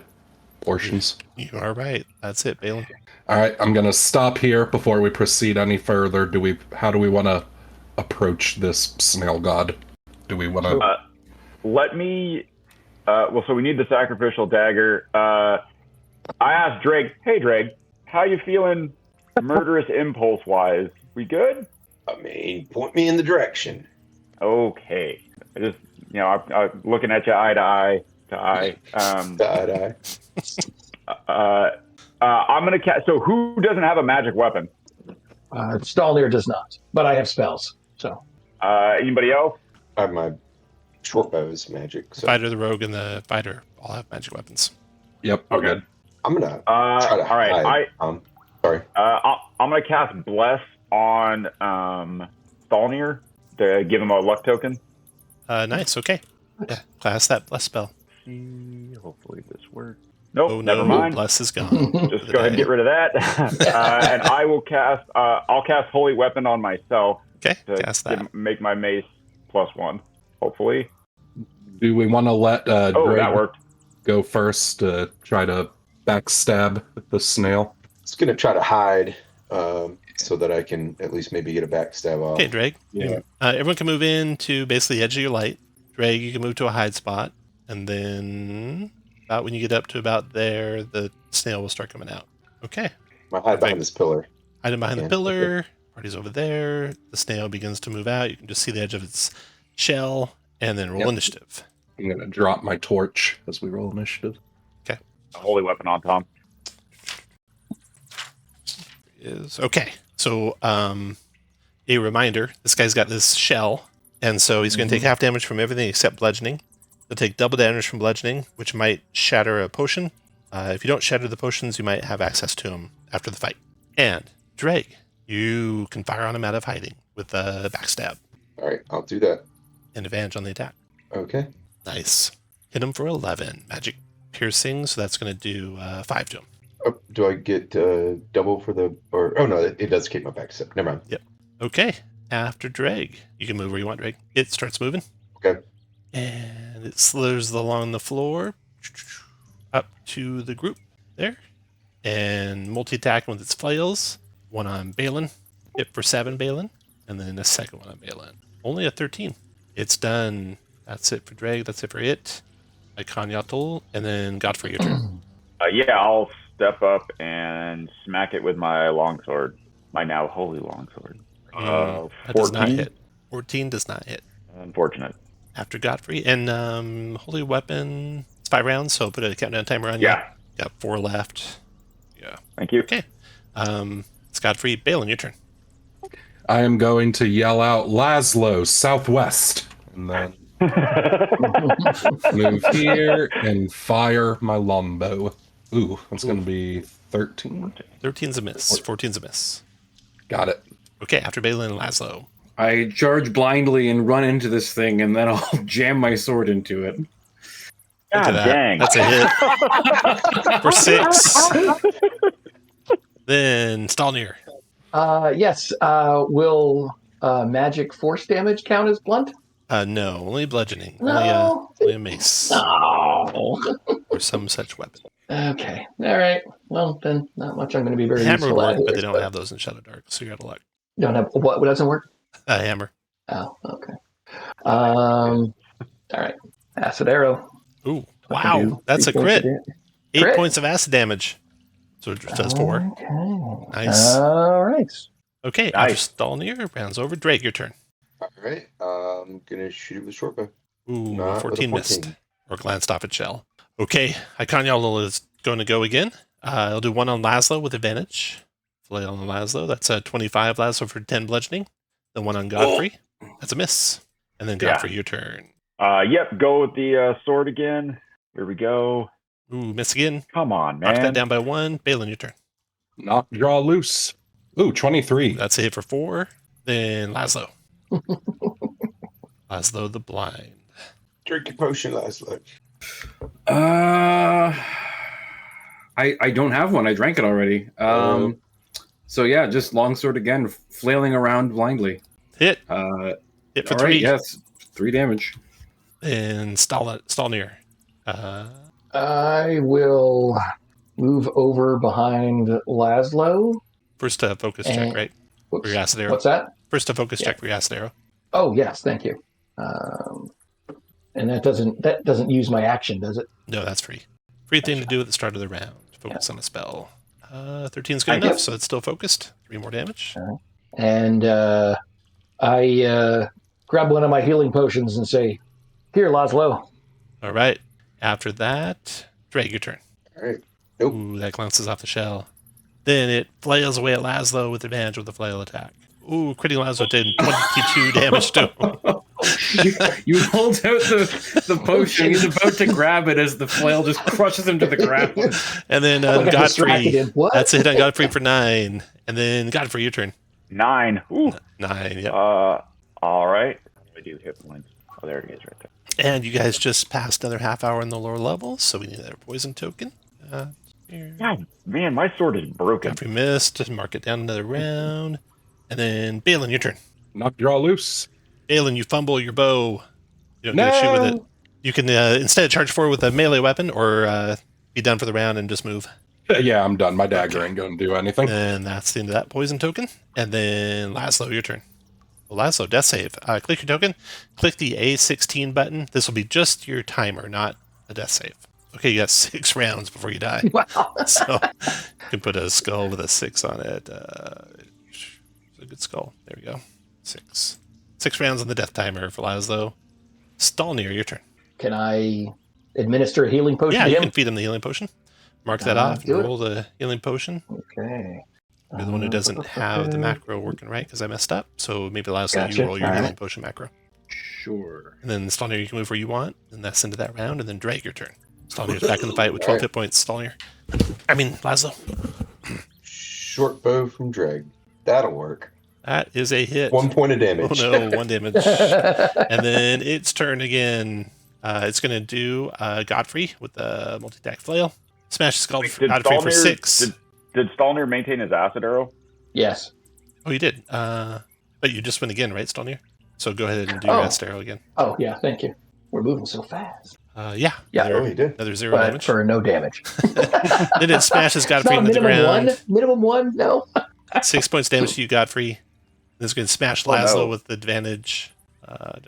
portions. You are right. That's it, Balin. All right, I'm going to stop here before we proceed any further. How do we want to approach this snail god? Do we want to... Let me... so we need the sacrificial dagger. I asked Drake, hey, Drake, how you feeling murderous impulse-wise? We good? I mean, point me in the direction. Okay. I just, I'm looking at you eye to eye. Die. I'm going to cast... So who doesn't have a magic weapon? Stalnir does not, but I have spells. So Anybody else? I have my short bow's magic. So Fighter, the rogue, and the fighter all have magic weapons. Yep, we're Okay. good. I'm gonna try to all right. hide. Sorry. I'm going to cast Bless on Stalnir to give him a luck token. Nice. Okay. Yeah. Class that bless spell. Hopefully this works. Nope, Oh, never no. mind. Bless is gone. Just go ahead and get rid of that. And I will cast. I'll cast Holy Weapon on myself Okay. to Cast that. make my mace +1. Hopefully. Do we want to let That Drake worked. go first to try to backstab the snail? It's gonna try to hide so that I can at least maybe get a backstab off. Okay, Drake. Yeah. Everyone can move in to basically the edge of your light. Drake, you can move to a hide spot, and then about when you get up to about there, the snail will start coming out. Okay. I hide behind this pillar. Hiding behind the Yeah, pillar. Party's over there. The snail begins to move out. You can just see the edge of its shell, and then roll Yep. initiative. I'm going to drop my torch as we roll initiative. Holy Weapon on Tom. Is okay. So, a reminder: this guy's got this shell, and so he's going to take half damage from everything except bludgeoning. He'll take double damage from bludgeoning, which might shatter a potion. If you don't shatter the potions, you might have access to them after the fight. And Drake, you can fire on him out of hiding with a backstab. All right, I'll do that. And advantage on the attack. Okay. Nice. Hit him for 11. Magic piercing, so that's going to do 5 to him. Oh, do I get double for the... Oh, no, it does keep my back step. Never mind. Yep. Okay. After Drake. You can move where you want, Drake. It starts moving. Okay. And it slithers along the floor up to the group there. And multi-attacking with its flails. One on Balin. Hit for 7, Balin. And then a second one on Balin. Only a 13. It's done. That's it for Drake. That's it for it. Ikanyatl. And then Godfrey, your turn. Yeah, I'll step up and smack it with my longsword. My now holy longsword. That does not hit. 14 does not hit. Unfortunate. After Godfrey. And holy weapon, it's 5 rounds, so put a countdown timer on you. Yeah. Got 4 left. Yeah. Thank you. Okay. It's Godfrey. Balin, your turn. I am going to yell out Laszlo, southwest, and then move here and fire my longbow. Ooh, that's going to be 13. 13's a miss. 14's a miss. Got it. Okay, after Balin and Laszlo. I charge blindly and run into this thing, and then I'll jam my sword into it. God dang. That's a hit. For 6. Then Stalnir. Yes. Will magic force damage count as blunt? No, only bludgeoning. No. Only a mace. No. Or some such weapon. Okay. All right. Well, then, not much I'm going to be very Hammer useful would at work, but here, they don't have those in ShadowDark, so you're out of luck. Don't have what doesn't work? A hammer. Oh, okay. All right. Acid arrow. Ooh, wow, that's a crit. 8 Crit? points of acid damage. So it does 4. Okay. Nice. All right. Okay, Nice. after Stalnir, rounds over. Drake, your turn. All right. I'm going to shoot it with short bow. Ooh, Not with a 14 missed. Or glanced off its shell. Okay, Ikanyatl is going to go again. I'll do one on Laszlo with advantage. Flail on Laszlo. That's a 25 Laszlo for 10 bludgeoning. Then one on Godfrey. That's a miss. And then Godfrey, your turn. Yep, go with the sword again. Here we go. Ooh, miss again. Come on, Knock that man. down by 1. Balin, your turn. Knock, draw, loose. Ooh, 23. That's a hit for 4. Then Laszlo. Laszlo the blind. Drink your potion, Laszlo. I don't have one. I drank it already. So yeah, just longsword again, flailing around blindly. Hit. Hit for 3. Right, yes, 3 damage. And Stalnir. I will move over behind Laszlo. First focus check, right? For your acid arrow. What's that? First focus check for your acid arrow. Oh yes, thank you. And that doesn't use my action, does it? No, that's free. Free thing to do at the start of the round. Focus on a spell. 13's good Thank enough, you. so it's still focused. 3 more damage. And I grab one of my healing potions and say, "Here, Laszlo." All right. After that, Drake, your turn. All right. Nope. Ooh, that glances off the shell. Then it flails away at Laszlo with advantage with the flail attack. Ooh, critting Laszlo did 22 damage to him. You hold out the potion. He's about to grab it as the flail just crushes him to the ground. And then I got Godfrey. distracted. What? That's a hit on Godfrey for 9. And then Godfrey, your turn. 9. Ooh. 9, yep. All right. I do hit points. Oh, there it is right there. And you guys just passed another half hour in the lower levels, so we need another poison token. Here. God, man, my sword is broken. Godfrey missed. Just mark it down another round. And then Balin, your turn. Knock, draw, loose. Balin, you fumble your bow. You don't get to shoot with it. You can instead charge forward with a melee weapon or be done for the round and just move. Yeah, I'm done. My dagger ain't going to do anything. And that's the end of that poison token. And then Laszlo, your turn. Well, Laszlo, death save. Click your token. Click the A16 button. This will be just your timer, not a death save. Okay, you got 6 rounds before you die. Wow. So you can put a skull with a 6 on it. It's a good skull. There we go. 6. 6 rounds on the death timer for Laszlo. Stalnir, your turn. Can I administer a healing potion Yeah, to you him? can feed him the healing potion. Mark that off and do it. roll the healing potion. Okay. You're the one who doesn't have the macro working right because I messed up. So maybe Laszlo, Gotcha. you roll your All right. healing potion macro. Sure. And then Stalnir, you can move where you want. And that's into that round. And then Drake, your turn. Stalnir's back in the fight with 12 hit points. Stalnir. I mean, Laszlo. Short bow from Dreg. That'll work. That is a hit. 1 point of damage. Oh no, 1 damage. And then its turn again. It's going to do Godfrey with the multi-attack flail. Smash Godfrey for 6. Did Stalnir maintain his acid arrow? Yes. Oh, you did. But you just went again, right, Stalnir? So go ahead and do your acid arrow again. Oh, yeah, thank you. We're moving so fast. Yeah. Oh, he did. Another 0 But damage. for no damage. Then it smashes Godfrey into the minimum ground. Minimum 1? No. 6 points damage to you, Godfrey. Then it's going to smash Laszlo with advantage on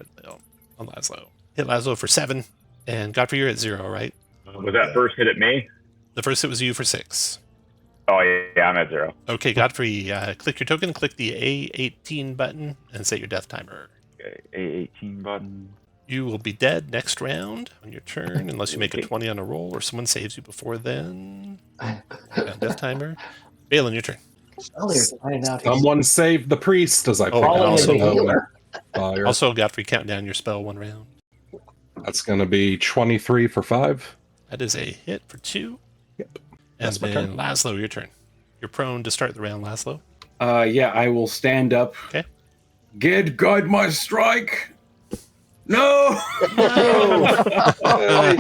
Laszlo. Hit Laszlo for 7. And Godfrey, you're at 0, right? Was that first hit at me? The first hit was you for 6. Oh, yeah, I'm at 0. Okay, Godfrey, click your token, click the A18 button, and set your death timer. Okay, A18 button. You will be dead next round on your turn, unless you make a 20 on a roll, or someone saves you before then. Death timer. Balin, your turn. Someone save the priest as I pick and up also- some healer. Fire. Also, Godfrey, count down your spell 1 round. That's going to be 23 for 5. That is a hit for 2. Yep. And That's my then turn. Laszlo, your turn. You're prone to start the round, Laszlo. Yeah, I will stand up. Okay. Gid, guide my strike. No. Hey,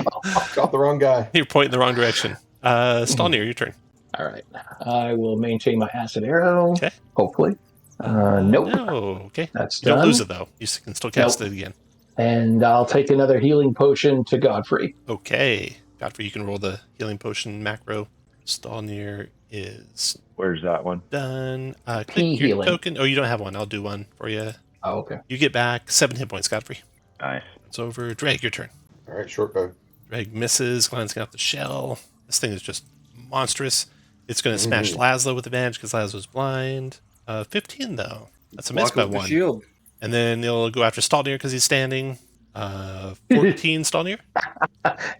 got the wrong guy. You're pointing the wrong direction. Stalnir, your turn. All right. I will maintain my acid arrow. Okay. Hopefully. Nope. No, okay. That's You don't done. lose it, though. You can still cast it again. And I'll take another healing potion to Godfrey. Okay. Godfrey, you can roll the healing potion macro. Stalnir is Where's that one? done. Click Key your healing. token. Oh, you don't have one. I'll do one for you. Oh, okay. You get back 7 hit points, Godfrey. Nice. It's over. Drake, your turn. All right, short bow. Drake misses, glancing out the shell. This thing is just monstrous. It's going to smash Laszlo with advantage because Laszlo's blind. 15, though. That's a miss by Block with the 1. shield. And then he'll go after Stalnir because he's standing. 14, Stalnir.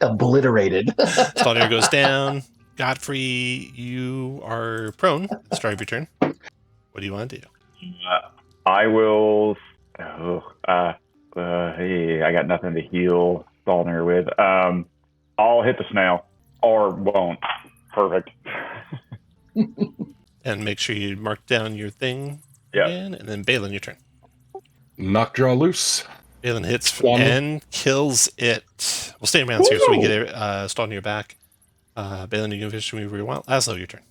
Obliterated. Stalnir goes down. Godfrey, you are prone at the start of your turn. What do you want to do? I will. Hey, I got nothing to heal Stalnir with. I'll hit the snail, or won't. Perfect. And make sure you mark down your thing Yeah. again. And then Balin, your turn. Knock draw loose. Balin hits One. and kills it. We'll stay around here so we can get Stalnir back. Balin, you can finish whenever you want. Laszlo, your turn.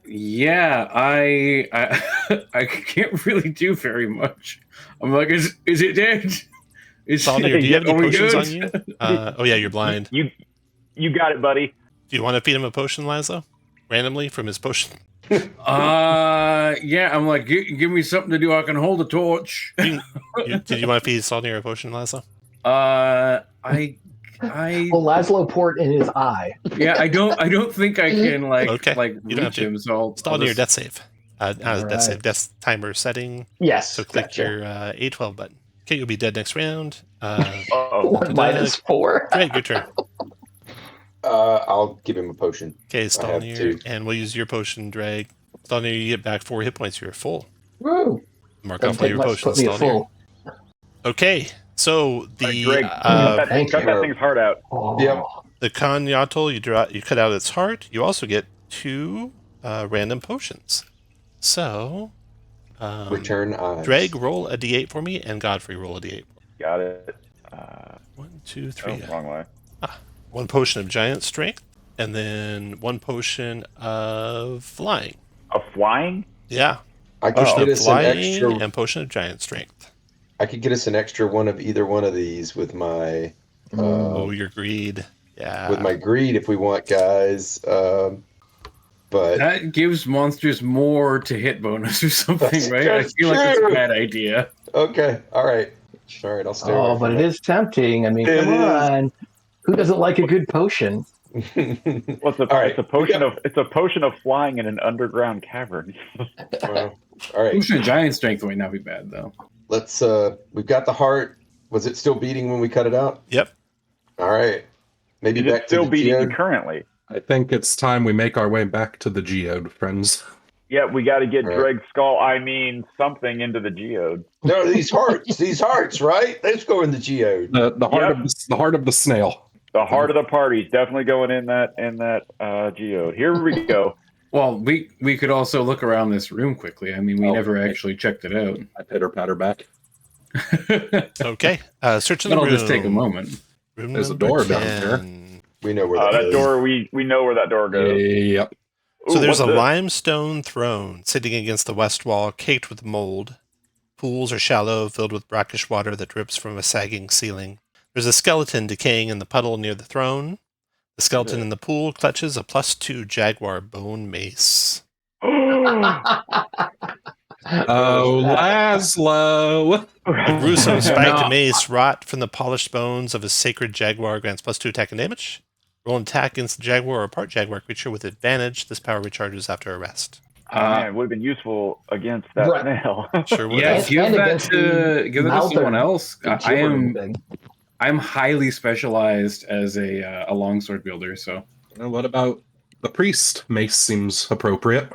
Yeah, I can't really do very much. I'm like, is it dead? Stalnir, do you have Are any we potions good? on you? Oh yeah, you're blind. You got it, buddy. Do you want to feed him a potion, Laszlo? Randomly from his potion? Yeah, I'm like, give me something to do. I can hold a torch. Did you want to feed Stalnir a potion, Laszlo? I Well, Laszlo poured in his eye. yeah, I don't think I can Okay, you don't have reach to. him. So I'll Stalnir, just- death save. Not death Alright. save, death timer setting. Yes. So click gotcha. your A12 button. Okay, you'll be dead next round. Uh-oh. 1 minus 4. Greg, your turn. I'll give him a potion. Okay, I have Stalnir, two. and we'll use your potion, Drag. Stalnir, you get back 4 hit points. You're full. Woo. Mark Doesn't off all take your much to potions, put me at Stalnir. full. Okay, so the Greg, thank cut you. that thing's heart out. Oh. Yep. the Kanyatl, you cut out its heart. You also get 2 random potions. So, Return eyes. Dreg, roll a d8 for me, and Godfrey, roll a d8. Got it. 1, 2, 3. Wrong way. 1 potion of giant strength, and then 1 potion of flying. A flying? Yeah, I could potion get of us an flying extra. and potion of giant strength. I could get us an extra one of either one of these with my Oh, your greed. Yeah. with my greed if we want, guys. But that gives monsters more to hit bonus or something, That's right? I just feel like it's a true. bad idea. okay, all right, I'll stay. away Oh, but from it is tempting. I mean, It come is. on. Who doesn't like a good potion? it. What's All right, it's a potion of flying in an underground cavern. Well, all right, Potion of giant strength might not be bad though. let's. We've got the heart. Was it still beating when we cut it out? Yep. All right, maybe Is back it still to the beating geode. currently? I think it's time we make our way back to the geode, friends. Yeah, we got to get Right. Dreg's skull. I mean, something into the geode. No, these hearts, right? Let's go in the geode. The heart Yep. of the heart of the snail. The heart of the party is definitely going in that geode. Here we go. Well, we could also look around this room quickly. I mean, we never actually checked it out. I pitter patter back. Okay. Searching the That'll room. just take a moment. Room There's a number door down 10. We know where That door. We know where that door goes. Yep. So Ooh, there's a what's this? limestone throne sitting against the west wall, caked with mold. Pools are shallow, filled with brackish water that drips from a sagging ceiling. There's a skeleton decaying in the puddle near the throne. The skeleton in the pool clutches a +2 Jaguar bone mace. Oh, Laszlo! The gruesome spiked No. mace, wrought from the polished bones of a sacred Jaguar, grants +2 attack and damage. Roll an attack against the Jaguar or part Jaguar creature with advantage. This power recharges after a rest. Man, it would have been useful against that Right. snail. Sure would. Yeah, have. give And that against to the mouth someone or else. The I am thing. I'm highly specialized as a longsword wielder, so And what about the priest? Mace seems appropriate.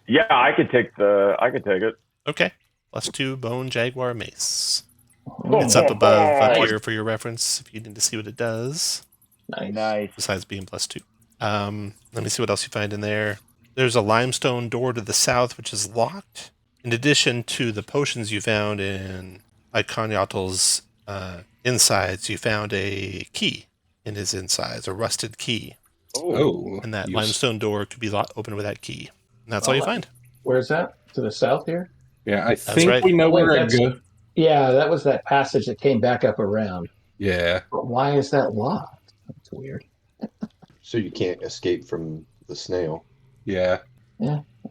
Yeah, I could take it. Okay. +2 bone Jaguar mace. Oh, It's up above up nice. here for your reference if you need to see what it does. Nice. Besides being +2. Let me see what else you find in there. There's a limestone door to the south, which is locked. In addition to the potions you found in Iconiotl's insides, you found a key in his insides, a rusted key. Oh. And that use- limestone door could be opened with that key. And that's all you find. Where's that? To the south here? Yeah, I think right. we know Wait, where it that's- goes. Yeah, that was that passage that came back up around. Yeah. But why is that locked? That's weird. So you can't escape from the snail. Yeah.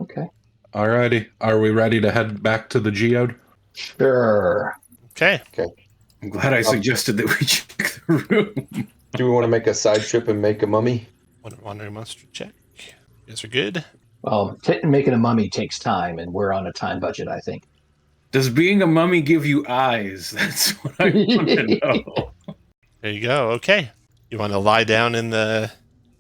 Okay. Alrighty. Are we ready to head back to the geode? Sure. Okay. I'm glad I suggested that we check the room. Do we want to make a side trip and make a mummy? Wandering monster check. You guys are good. Well, making a mummy takes time, and we're on a time budget, I think. Does being a mummy give you eyes? That's what I want to know. There you go. Okay. You want to lie down in the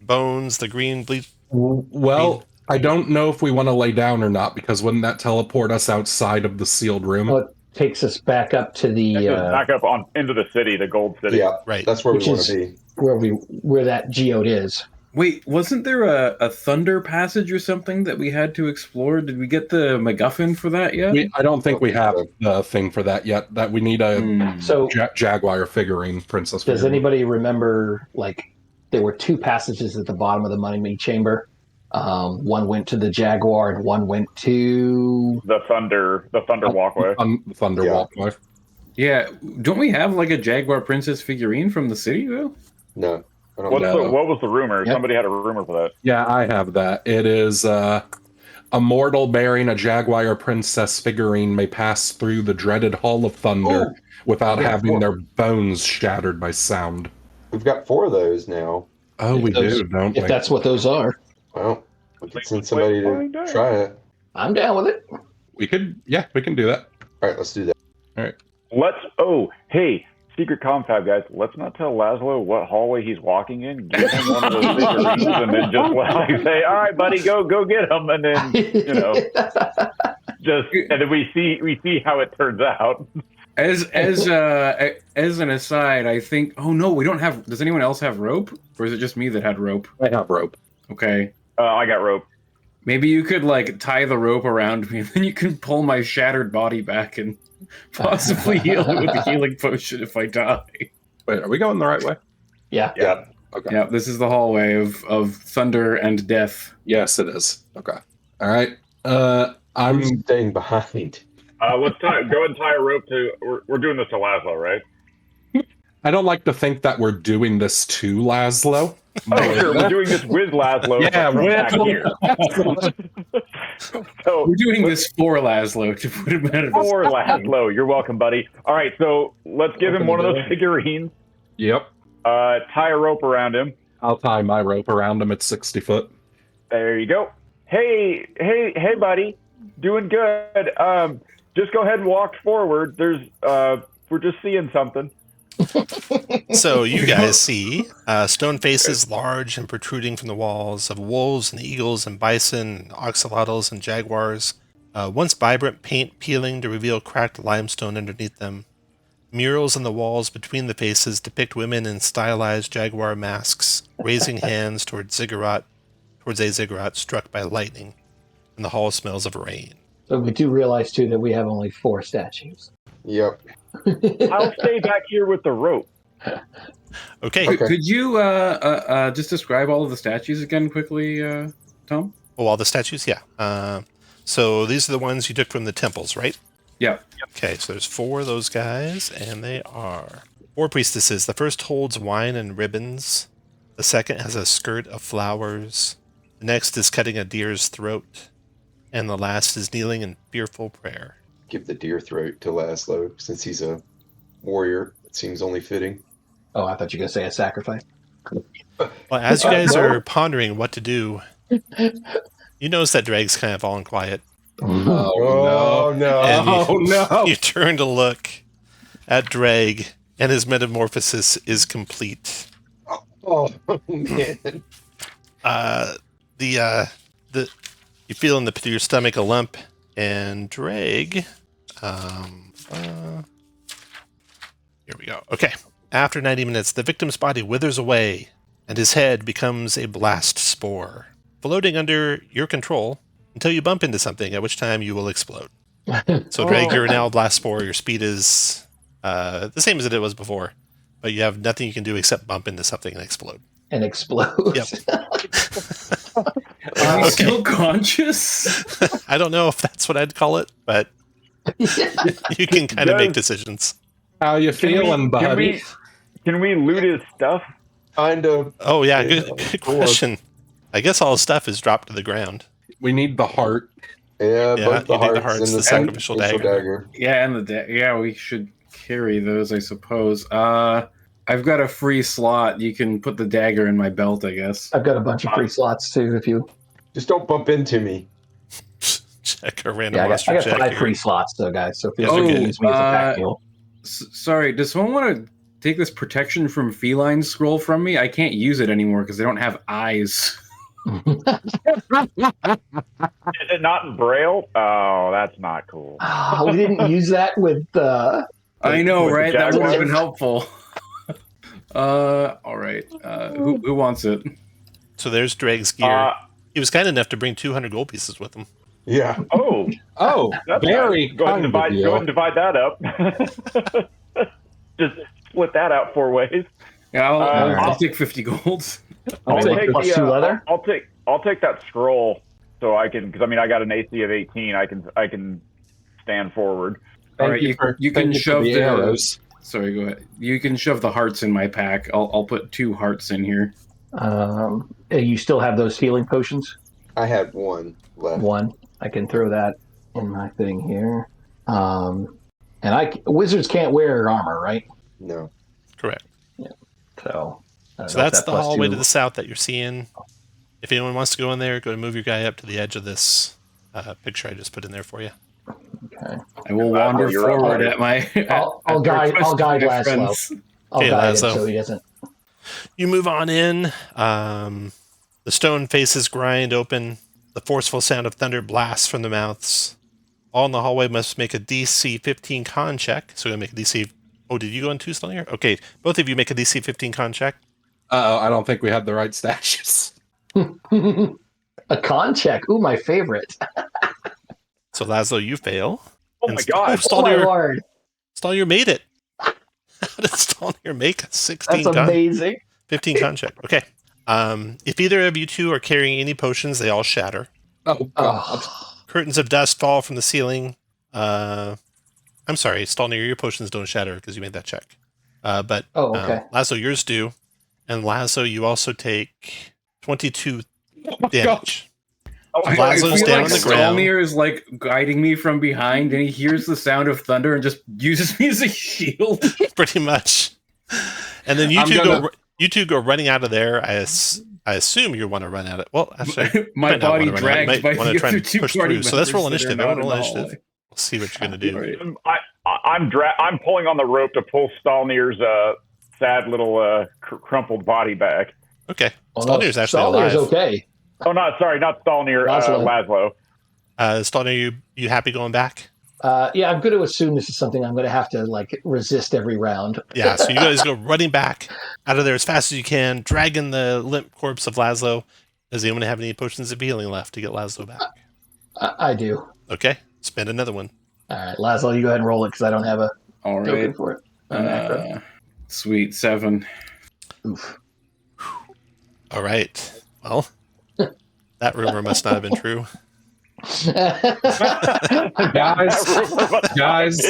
bones, the green bleach? Well, I don't know if we want to lay down or not, because wouldn't that teleport us outside of the sealed room? Well, it takes us back up to the Back up into the city, the gold city. Yeah, Right. that's where Which we want is- to be. where that geode is. Wait, wasn't there a thunder passage or something that we had to explore? Did we get the MacGuffin for that yet? I don't think we have the thing for that yet. That we need a Hmm. So, Jaguar figurine, princess. does figurine. anybody remember? Like, there were two passages at the bottom of the money chamber. One went to the Jaguar, and one went to. The thunder walkway. Thunder Yeah. Walkway? Yeah, don't we have like a Jaguar Princess figurine from the city though? No, I don't What know. was the rumor? Yep. Somebody had a rumor for that. Yeah, I have that. It is a mortal bearing a Jaguar Princess figurine may pass through the dreaded Hall of Thunder without Yeah, having cool. their bones shattered by sound. We've got 4 of those now. Oh, we Those- do, don't If we? that's what those are, Well, we could send Let's somebody find to out. try it. I'm down with it. We can do that. All right, let's do that. Hey, secret confab, guys. Let's not tell Laszlo what hallway he's walking in. Give him one of those figurines and then just say, all right, buddy, go get him. And then, and then we see how it turns out. As an aside, I think. Oh no, we don't have. Does anyone else have rope, or is it just me that had rope? I have rope. Okay, I got rope. maybe you could like tie the rope around me, and then you can pull my shattered body back and possibly heal it with the healing potion if I die. Wait, are we going the right way? Yeah. Yeah. Okay. Yeah, this is the hallway of thunder and death. Yes, it is. Okay. All right. I'm I'm staying behind. Let's go ahead and tie a rope to. We're doing this to Laszlo, right? I don't like to think that we're doing this to Laszlo. Oh, sure. We're doing this with Laszlo. Yeah, from with back here. So We're doing this for Laszlo to put him out of his. for Laszlo, you're welcome, buddy. All right, so let's give him one of those figurines. Yep. Tie a rope around him. I'll tie my rope around him at 60 foot. There you go. Hey, buddy. Doing good. Just go ahead and walk forward. We're just seeing something. So you guys see stone faces large and protruding from the walls of wolves and eagles and bison and oxalotls and jaguars. Once vibrant paint peeling to reveal cracked limestone underneath them. Murals on the walls between the faces depict women in stylized jaguar masks, raising hands towards a ziggurat struck by lightning, and the hall smells of rain. So we do realize too that we have only 4 statues. Yep. I'll stay back here with the rope. Okay. Could you just describe all of the statues again quickly, Tom? Oh, all the statues? Yeah. So these are the ones you took from the temples, right? Yeah. Okay, so there's 4 of those guys, and they are 4 priestesses. The first holds wine and ribbons. The second has a skirt of flowers. The next is cutting a deer's throat. And the last is kneeling in fearful prayer. Give the deer throat to Laszlo, since he's a warrior. It seems only fitting. Oh, I thought you were going to say a sacrifice. Well, as you guys are pondering what to do, you notice that Drake's kind of all in quiet. Oh, no. And no. You turn to look at Drag, and his metamorphosis is complete. Oh, man. You feel in the pit of your stomach a lump, and Drag. Here we go. Okay. After 90 minutes, the victim's body withers away, and his head becomes a blast spore, floating under your control until you bump into something, at which time you will explode. So, Drag, you're now a blast spore. Your speed is the same as it was before, but you have nothing you can do except bump into something and explode. And explode. Yep. Are you still conscious? I don't know if that's what I'd call it, but you can kind of make decisions. How you feeling, buddy? Can we loot his stuff? Kind of. Oh, yeah, good question. I guess all his stuff is dropped to the ground. We need the heart. Yeah, Yeah, both the you need the hearts hearts, and the sacrificial dagger. Yeah, and we should carry those, I suppose. I've got a free slot. You can put the dagger in my belt, I guess. I've got a bunch of free slots too. If you, Just don't bump into me. Check a random yeah, I monster got check 5 here. free slots though, guys. So feel Yeah, free to okay. use me as a pack mule. Sorry, does someone want to take this protection from feline scroll from me? I can't use it anymore because they don't have eyes. Is it not in Braille? Oh, that's not cool. Oh, we didn't use that with. I know, with the right? That would have Jaguar? been helpful. All right. Who wants it? So there's Drag's gear. He was kind enough to bring 200 gold pieces with him. Yeah. Oh, Oh, that's very nice. Go ahead and kind of divide. Go ahead you. and divide that up. Just split that out 4 ways. Yeah, I'll I'll- take 50 golds. I'll take plus 2 leather. I'll take that scroll so I can, because I mean I got an AC of 18. I can stand forward. All right, you can Thank shove for the the arrows. Sorry, go ahead. You can shove the hearts in my pack. I'll put 2 hearts in here. You still have those healing potions? I had 1 left. 1. I can throw that in my thing here. And wizards can't wear armor, right? No. Correct. So. I don't So know if that's that the plus hallway 2 to the south that you're seeing. If anyone wants to go in there, go and move your guy up to the edge of this picture I just put in there for you. Okay. I will wander you're up, forward buddy. at my. I'll guide request of my Laszlo. friends. I'll Okay, guide him Laszlo. so he doesn't. You move on in. The stone faces grind open. The forceful sound of thunder blasts from the mouths. All in the hallway must make a DC 15 con check. So we're going to make a DC... Oh, did you go in 2 still here? Okay, both of you make a DC 15 con check. Uh-oh, I don't think we had the right stashes. A con check. Ooh, my favorite. So Laszlo, you fail. Oh And my god! Oh my lord. Stallnir made it. How did Stallnir make a 16 That's con? amazing. 15 con check. Okay. If either of you two are carrying any potions, they all shatter. Oh, God. Oh, Curtains of dust fall from the ceiling. I'm sorry, Stallnir, your potions don't shatter because you made that check. But okay. Laszlo, yours do. And Laszlo, you also take 22 God. damage. Oh, I Laszlo's feel down like on the ground. Stallnir is like guiding me from behind, and he hears the sound of thunder and just uses me as a shield. Pretty much. And then you two go running out of there. I assume you want to run out of. Well, actually, My might not body wanna run out. You dragged might by wanna the try other and 2 push party through. So let's roll members that initiative. are Everyone not roll in the initiative. hallway. We'll see what you're going to do. I'm pulling on the rope to pull Stallnir's sad little crumpled body back. Okay. Oh, no, Stallnir's actually alive. Stallnir's okay. Oh, not Stallnir, Laszlo. Laszlo. Stallnir, you happy going back? Yeah, I'm going to assume this is something I'm going to have to like resist every round. Yeah, so you guys go running back out of there as fast as you can, dragging the limp corpse of Laszlo. Does anyone have any potions of healing left to get Laszlo back? I do. Okay, spend another one. All right, Laszlo, you go ahead and roll it because I don't have a All right. token for it. Macro. Sweet 7. Oof. All right. Well, that rumor must not have been true. Guys,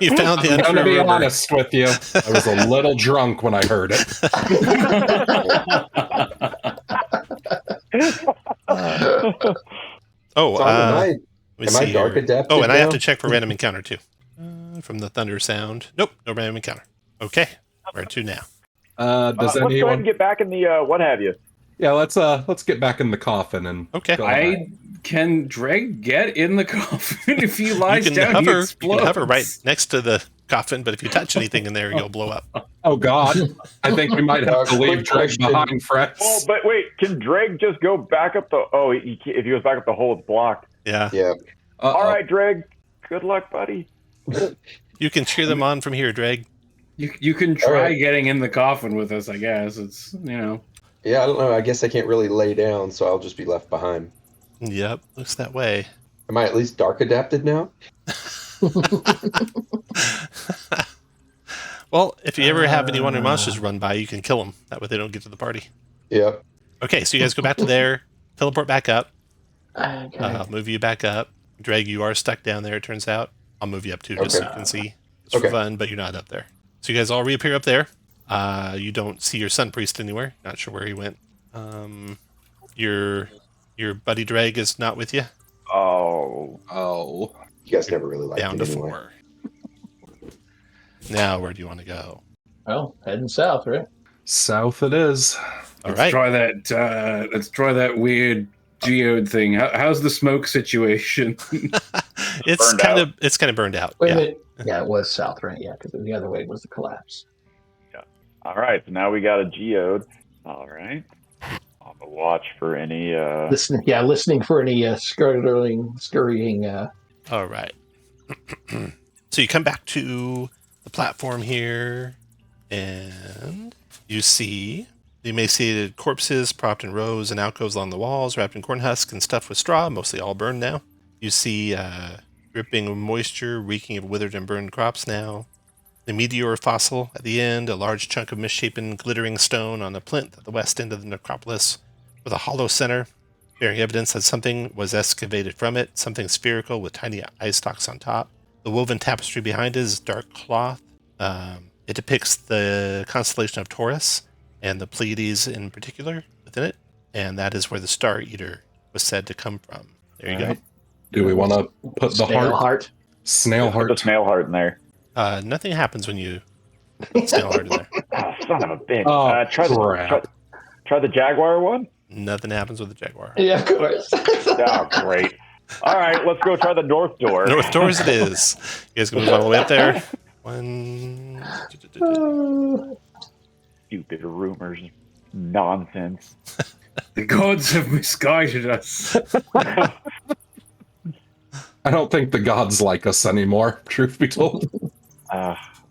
You found the I'm going to untrue be rumor. honest with you. I was a little drunk when I heard it. Oh, Tom, let am me I see dark here. adapted Oh, and I have now? to check for random encounter too. From the thunder sound. Nope, no random encounter. Okay, where to now? Does Let's go ahead anyone? and get back in the what have you. Yeah, let's get back in the coffin and Okay. go back. Can Drake get in the coffin if he lies You can down? hover. He You explodes. can hover right next to the coffin, but if you touch anything in there, you'll blow up. Oh God, I think we might have to leave Quick Drake question. behind, Frets. Oh, but wait, can Dreg just go back up the? Oh, if he goes back up the hole, it's blocked. Yeah. Yeah. All right, Dreg. Good luck, buddy. You can cheer them on from here, Dreg. You can try right. getting in the coffin with us, I guess. It's, Yeah, I don't know. I guess I can't really lay down, so I'll just be left behind. Yep, looks that way. Am I at least dark adapted now? Well, if you ever have any wonder monsters run by, you can kill them. That way they don't get to the party. Yep. Okay, so you guys go back to there, teleport back up. Okay. I'll move you back up. Drag, you are stuck down there, it turns out. I'll move you up too, just so Okay. you can see. It's for Okay. fun, but you're not up there. So you guys all reappear up there. You don't see your sun priest anywhere. Not sure where he went. Your buddy Drag is not with you. Oh. You guys never really liked Down me to anyway. 4. Now, where do you want to go? Well, heading south, right? South it is. All Let's right. try that. Let's try that weird geode thing. How's the smoke situation? It's Burned kind out. of burned out. Wait Yeah. a minute. Yeah, it was south, right? Yeah, because the other way was the collapse. All right, so now we got a geode. All right. On the watch for any. Listening for any scurrying. All right. So you come back to the platform here, and you see the emaciated corpses propped in rows and alcoves along the walls, wrapped in corn husks and stuffed with straw, mostly all burned now. You see dripping of moisture, reeking of withered and burned crops now. The meteor fossil at the end, a large chunk of misshapen, glittering stone on a plinth at the west end of the necropolis, with a hollow center, bearing evidence that something was excavated from it, something spherical with tiny eye stalks on top. The woven tapestry behind it is dark cloth. It depicts the constellation of Taurus and the Pleiades in particular within it, and that is where the Star Eater was said to come from. There you Alright. Do we want to put the heart? Snail Put the heart. snail heart in there. go. Nothing happens when you put snail heart in there. Oh, son of a bitch. Oh, Try the Jaguar one? Nothing happens with the Jaguar. Yeah, of course. Oh, great. All right, let's go try the north door. North Doors it is. You guys can move all the way up there. One. Stupid rumors. Nonsense. The gods have misguided us. I don't think the gods like us anymore, truth be told.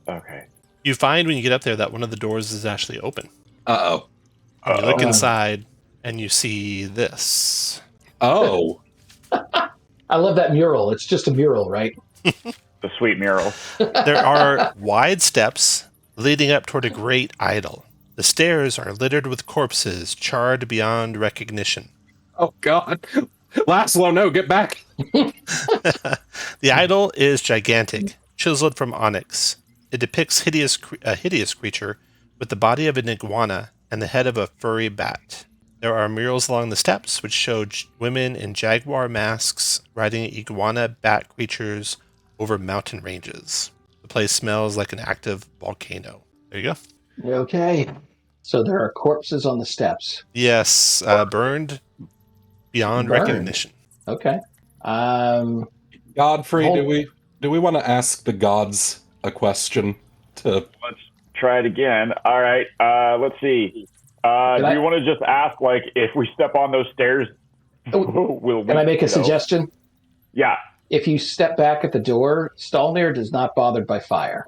Okay. You find when you get up there that one of the doors is actually open. Uh-oh. And you look inside and you see this. Oh. I love that mural. It's just a mural, right? The sweet mural. There are wide steps leading up toward a great idol. The stairs are littered with corpses, charred beyond recognition. Oh, God. Laszlo, no, get back. The idol is gigantic, chiseled from onyx. It depicts a hideous creature with the body of an iguana and the head of a furry bat. There are murals along the steps which show women in jaguar masks riding iguana bat creatures over mountain ranges. The place smells like an active volcano. There you go. Okay. So there are corpses on the steps. Yes, burned beyond Burned. recognition. Okay. Godfrey, Hold- do we want to ask the gods a question to Let's try it again. All right. Let's see. Do you want to just ask, like, if we step on those stairs, Oh, will we? Can I make a you know? suggestion? Yeah. if you step back at the door, Stalnir does not bothered by fire.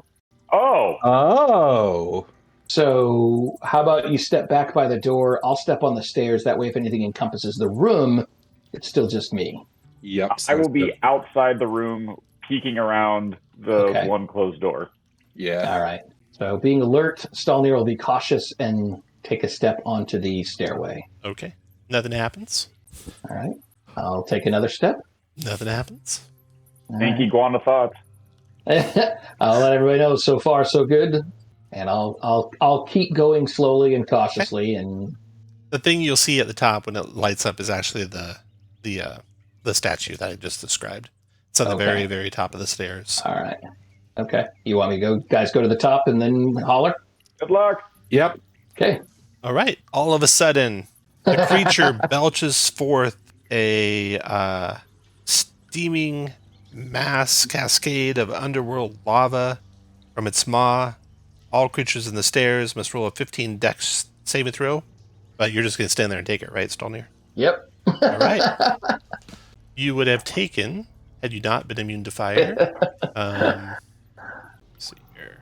Oh, Oh. So how about you step back by the door? I'll step on the stairs. That way, if anything encompasses the room, it's still just me. Yep. I will sounds be good. outside the room, peeking around the Okay. one closed door. Yeah. All right. So being alert, Stalnir will be cautious and take a step onto the stairway. Okay. Nothing happens. All right. I'll take another step. Nothing happens. All Thank you, right. Guana thoughts. I'll let everybody know so far so good, and I'll keep going slowly and cautiously. And The thing you'll see at the top when it lights up is actually the statue that I just described. It's on the Okay. very, very top of the stairs. all right. Okay. You want me to go, guys? Go to the top and then holler. Good luck. Yep. Okay. All right. All of a sudden, the creature belches forth a steaming mass cascade of underworld lava from its maw. All creatures in the stairs must roll a 15 dex saving throw. But you're just going to stand there and take it, right, Stalnir? Yep. All right. You would have taken, had you not been immune to fire. Let's see here.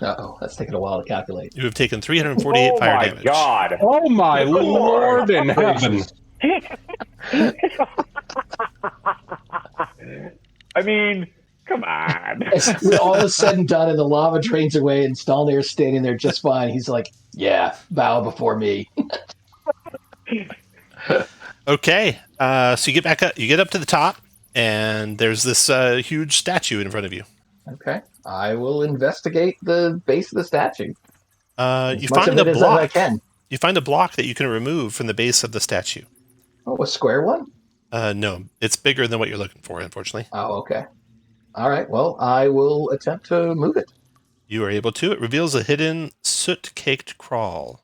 Uh-oh, that's taking a while to calculate. You have taken 348 Oh fire my damage. god. Oh my lord in heaven. I mean, come on. When all is said and done and the lava drains away and Stalnir's standing there just fine, he's like, yeah, bow before me. Okay. So you get back up. You get up to the top, and there's this huge statue in front of you. Okay. I will investigate the base of the statue. You As much find of a it as I block. can. You find a block that you can remove from the base of the statue. Oh, a square one? No, it's bigger than what you're looking for, unfortunately. Oh, okay. All right. Well, I will attempt to move it. You are able to. It reveals a hidden soot-caked crawl.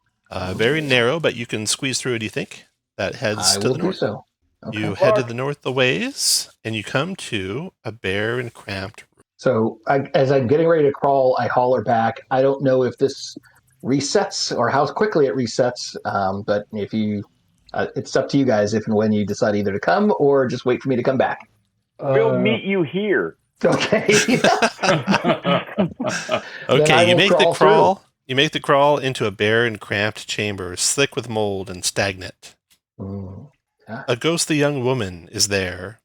Very narrow, but you can squeeze through it, you think? That heads I to will the do north. so. Okay. You head to the north a ways, and you come to a bare and cramped room. So as I'm getting ready to crawl, I holler back. I don't know if this resets or how quickly it resets, but if you, it's up to you guys if and when you decide either to come or just wait for me to come back. We'll meet you here. Okay. I Okay, you will make the crawl crawl. You make the crawl into a bare and cramped chamber, slick with mold and stagnant. A ghostly young woman is there.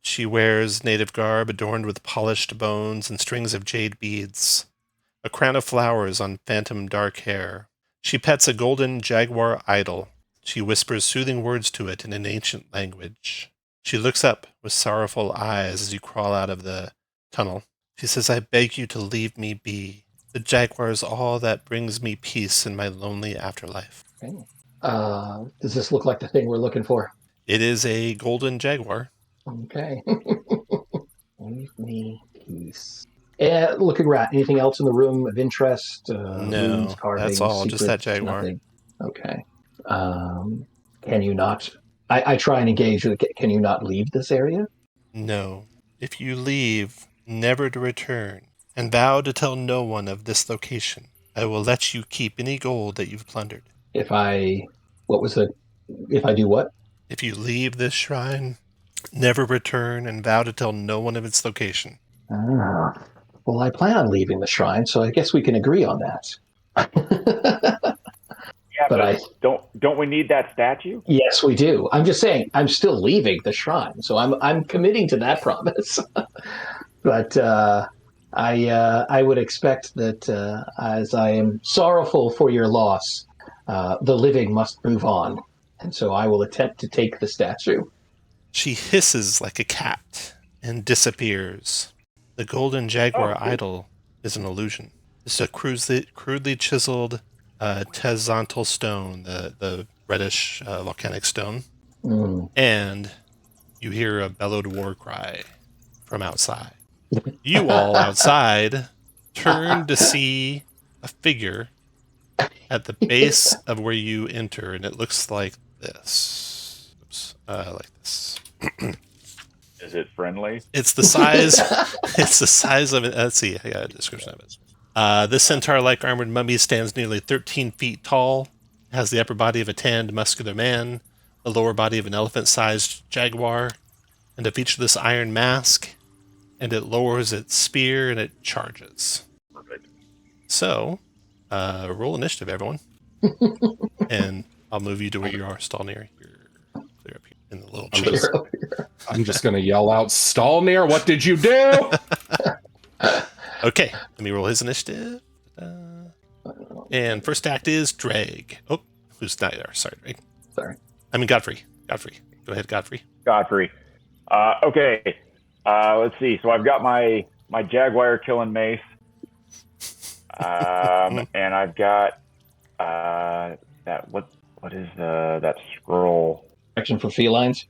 She wears native garb adorned with polished bones and strings of jade beads, a crown of flowers on phantom dark hair. She pets a golden jaguar idol. She whispers soothing words to it in an ancient language. She looks up with sorrowful eyes as you crawl out of the tunnel. She says, I beg you to leave me be. The jaguar is all that brings me peace in my lonely afterlife. Okay. Does this look like the thing we're looking for? It is a golden jaguar. Okay. Leave me peace. Looking around, anything else in the room of interest? No, runes, carvings, that's all, just that secrets, jaguar. nothing? Okay. Can you not? I try and engage with it. Can you not leave this area? No. If you leave, never to return, and vow to tell no one of this location, I will let you keep any gold that you've plundered. If I do what? If you leave this shrine, never return, and vow to tell no one of its location. Well, I plan on leaving the shrine, so I guess we can agree on that. Yeah, but don't we need that statue? Yes, we do. I'm just saying, I'm still leaving the shrine, so I'm committing to that promise. But I would expect that as I am sorrowful for your loss, the living must move on, and so I will attempt to take the statue. She hisses like a cat and disappears. The golden jaguar idol is an illusion. It's a crudely chiseled tezontal stone, the reddish volcanic stone. And you hear a bellowed war cry from outside. You all outside turn to see a figure at the base of where you enter, and it looks like this. Like this. Is it friendly? It's the size. It's the size of it. Let's see. I got a description of it. This centaur-like armored mummy stands nearly 13 feet tall. Has the upper body of a tanned, muscular man, the lower body of an elephant-sized jaguar. and it features this iron mask, and it lowers its spear and it charges. Perfect. So, roll initiative, everyone. And I'll move you to where you are, Stalnir. You're clear up here in the little chest. I'm just going to yell out, Stalnir, what did you do? Okay, let me roll his initiative. And first act is Drag. Oh, who's not there? Sorry, Drag. Sorry. I mean, Godfrey. Go ahead, Godfrey. Godfrey. Okay. Let's see. So I've got my Jaguar killing mace. And I've got that what is that scroll? Action for felines.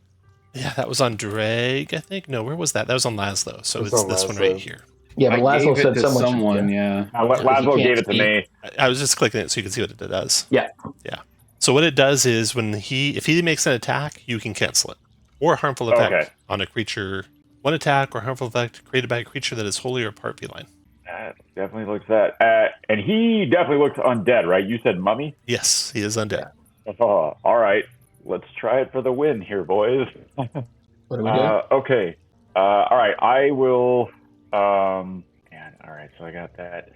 Yeah, that was on Drag, I think. No, where was that? That was on Laszlo. So It's it's on this one Laszlo. right here. Yeah, but I Laszlo gave it said to someone. yeah. Laszlo he gave can't it to me. I was just clicking it so you can see what it does. Yeah. Yeah. So what it does is if he makes an attack, you can cancel it. Or harmful effect on a creature. One attack or harmful effect created by a creature that is wholly or part feline. That definitely looks that. And he definitely looks undead, right? You said mummy? Yes, he is undead. Oh, all right. Let's try it for the win here, boys. What do we do? Okay. All right. I will. All right. So I got that.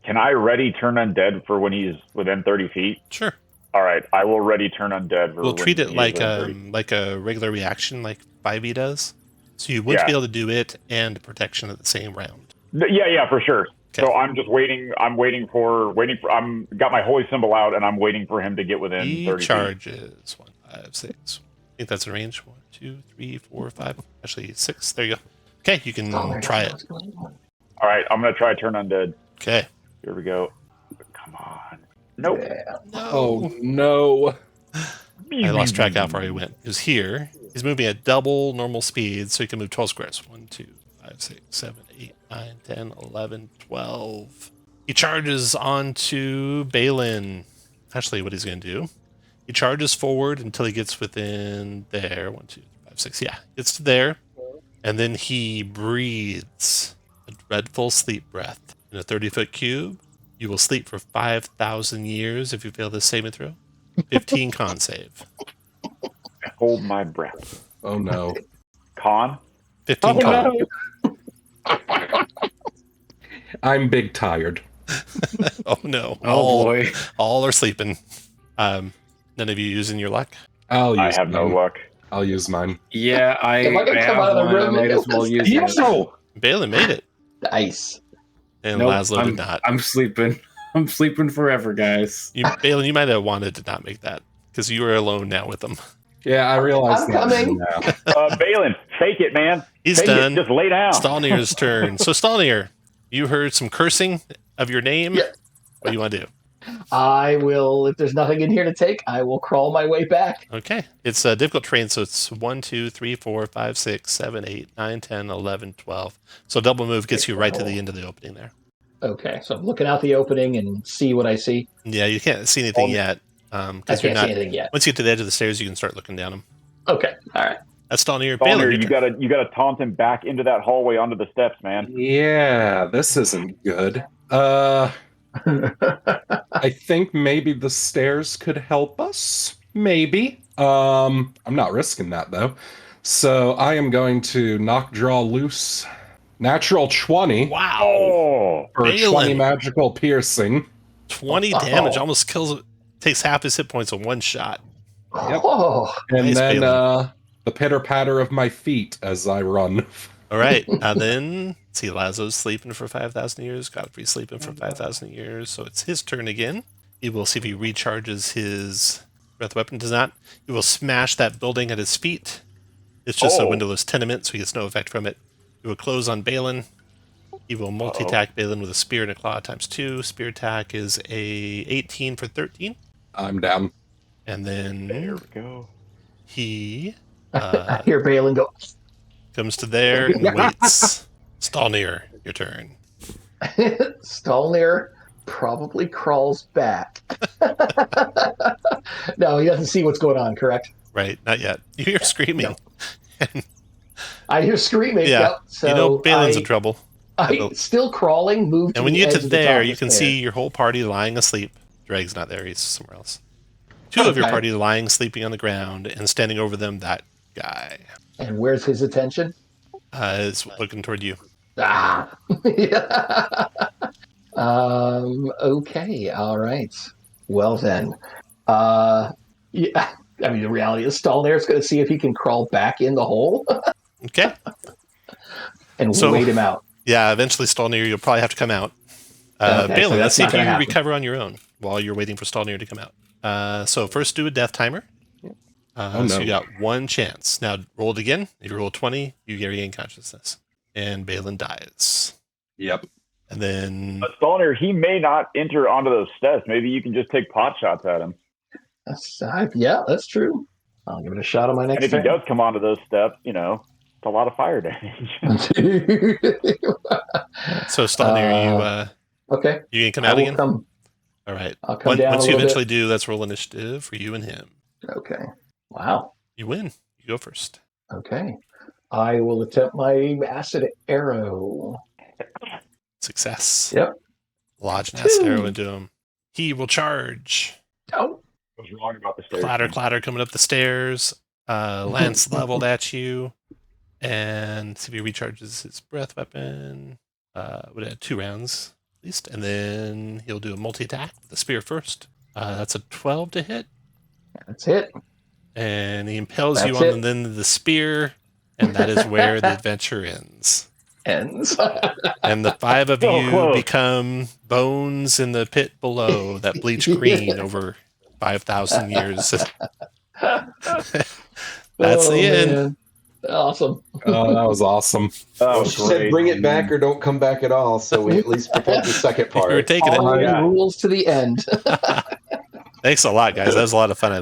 Can I ready turn undead for when he's within 30 feet? Sure. All right. I will ready turn undead for We'll when treat it he is like within 30. a regular reaction, like 5e does. So you wouldn't be able to do it and protection at the same round. Yeah, for sure. Okay. So I'm just waiting. I'm got my holy symbol out, and I'm waiting for him to get within He 30 feet. charges 1, 5, 6. I think that's in range. 1, 2, 3, 4, 5. Actually, 6. There you go. Okay, you can try it. All right. I'm gonna try turn undead. Okay. Here we go. Come on. Nope. Yeah. Oh, no. I lost track how far he went. He was here. He's moving at double normal speed, so he can move 12 squares. 1, 2, 5, 6, 7, 8, 9, 10, 11, 12. He charges onto Balin. Actually, what he's going to do, he charges forward until he gets within there. 1, 2, 3, 5, 6. Yeah, gets to there. And then he breathes a dreadful sleep breath in a 30-foot cube. You will sleep for 5,000 years if you fail this saving throw. 15 con save. Hold my breath. Oh, no. Con. 15 con. I'm big tired. Oh no. Oh boy. All are sleeping. None of you using your luck? I'll use I have no mine. luck. I'll use mine. Yeah, I Am I gonna come have out of the one. I room might and as well go, use it. No! Balin made it, Nice. and Nope, Laszlo did not. I'm sleeping. I'm sleeping forever, guys. Balin, you might have wanted to not make that because you are alone now with them. Yeah, I realize I'm that coming. now. Balin, fake it, man. He's Fake done. It. Just lay down. Stalnir's turn. So Stalnir, you heard some cursing of your name. Yeah. What do you want to do? I will, if there's nothing in here to take, I will crawl my way back. Okay. It's a difficult terrain, so it's 1, 2, 3, 4, 5, 6, 7, 8, 9, 10, 11, 12. So double move gets you right to the end of the opening there. Okay, so I'm looking out the opening and see what I see. Yeah, you can't see anything yet. I Because you're can't not. see anything yet. Once you get to the edge of the stairs, you can start looking down them. Okay, all right. That's Stalnir. Balin, Balin, you gotta taunt him back into that hallway onto the steps, man. Yeah, this isn't good. I think maybe the stairs could help us. Maybe. I'm not risking that though. So I am going to knock draw loose. Natural 20 Wow. Oh, for Balin. 20 magical piercing. 20 damage. Almost kills. Takes half his hit points in one shot. Yep. Oh, And Nice, then Balin. the pitter patter of my feet as I run. All right. And then, see, Laszlo's sleeping for 5,000 years. Godfrey's sleeping for 5,000 years. So it's his turn again. He will see if he recharges his breath weapon. Does not. He will smash that building at his feet. It's just a windowless tenement, so he gets no effect from it. He will close on Balin. He will multi-attack Balin with a spear and a claw ×2. Spear attack is a 18 for 13. I'm down. And then there we go. he I hear Balin go. comes to there and waits. Stalnir, your turn. Stalnir probably crawls back. No, he doesn't see what's going on, correct? Right, not yet. You hear screaming. I hear screaming. Yeah, Yep. So you know Balin's in trouble. I still crawling, move to And when the you get edge to of the top there, of you the can stairs. see your whole party lying asleep. Drag's not there, he's somewhere else. Two of your Okay. party lying, sleeping on the ground, and standing over them, that guy. And where's his attention? Is looking toward you. Ah. Okay. All right. Well then. Yeah. I mean, the reality is Stallnair is going to see if he can crawl back in the hole Okay. and So- wait him out. Yeah, eventually Stallnair, you'll probably have to come out. Okay, so Balin, let's that's see not if you gonna happen. recover on your own while you're waiting for Stallnair to come out. So first do a death timer. Oh, So no. you got one chance. Now roll it again. If you roll 20, you regain consciousness. And Balin dies. Yep. And then But Stallnair, he may not enter onto those steps. Maybe you can just take pot shots at him. Yeah, that's true. I'll give it a shot on my And next if he turn. does come onto those steps, you know, it's a lot of fire damage. so Stallnair, Okay. you can come I out will again. come. All right. I'll come down Once a you little eventually bit. do, let's roll initiative for you and him. Okay. Wow. You win. You go first. Okay. I will attempt my acid arrow. Success. Yep. Lodge an acid Two. arrow into him. He will charge. Oh. What's wrong about the stairs? Clatter, clatter coming up the stairs. Lance leveled at you. And see if he recharges his breath weapon. Would have 2 rounds at least. And then he'll do a multi-attack with the spear first. That's a 12 to hit. That's it. And he impales you That's on it. then the spear. And that is where the adventure ends. Ends. And the 5 of So you close. become bones in the pit below that bleach green over 5,000 years. That's the end. Man. Awesome. Oh, that was awesome. Oh, She said bring it back or don't come back at all, so we at least protect the second You were part. taking it. All yeah. rules to the end. Thanks a lot, guys. That was a lot of fun.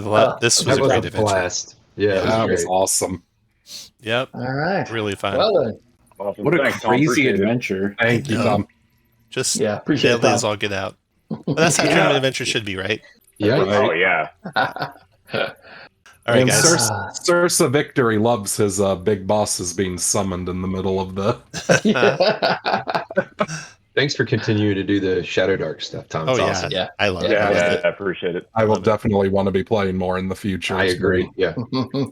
This was That a was great a adventure. blast. Yeah, it That was was great. awesome. Yep, All right. really fun. Well then. Awesome. What a Thanks, Tom. crazy Appreciate it. adventure. Thank you, No. Tom. Just Yeah, appreciate it, deadly as Tom. all get out. But that's how Yeah. tournament adventure should be, right? Yeah, Oh, yeah. All right, And guys. Sersa Victory loves his big bosses being summoned in the middle of the. Thanks for continuing to do the ShadowDark stuff, Tom. Oh It's yeah, awesome. Yeah. I love it. Yeah. I love Yeah, it. I appreciate it. I will Love it. definitely want to be playing more in the future. I It's agree. Yeah.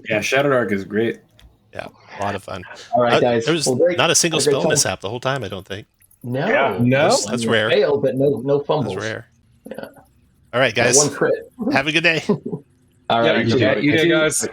Yeah, ShadowDark is great. Yeah, a lot of fun. All right, guys. There was Well, great. not a single Had a great spell time. mishap the whole time. I don't think No. Yeah. No? That's rare. Failed, but no fumbles. that's rare. Yeah. All right, Got guys. one crit. Have a good day. All right. Yeah, you too. you guys.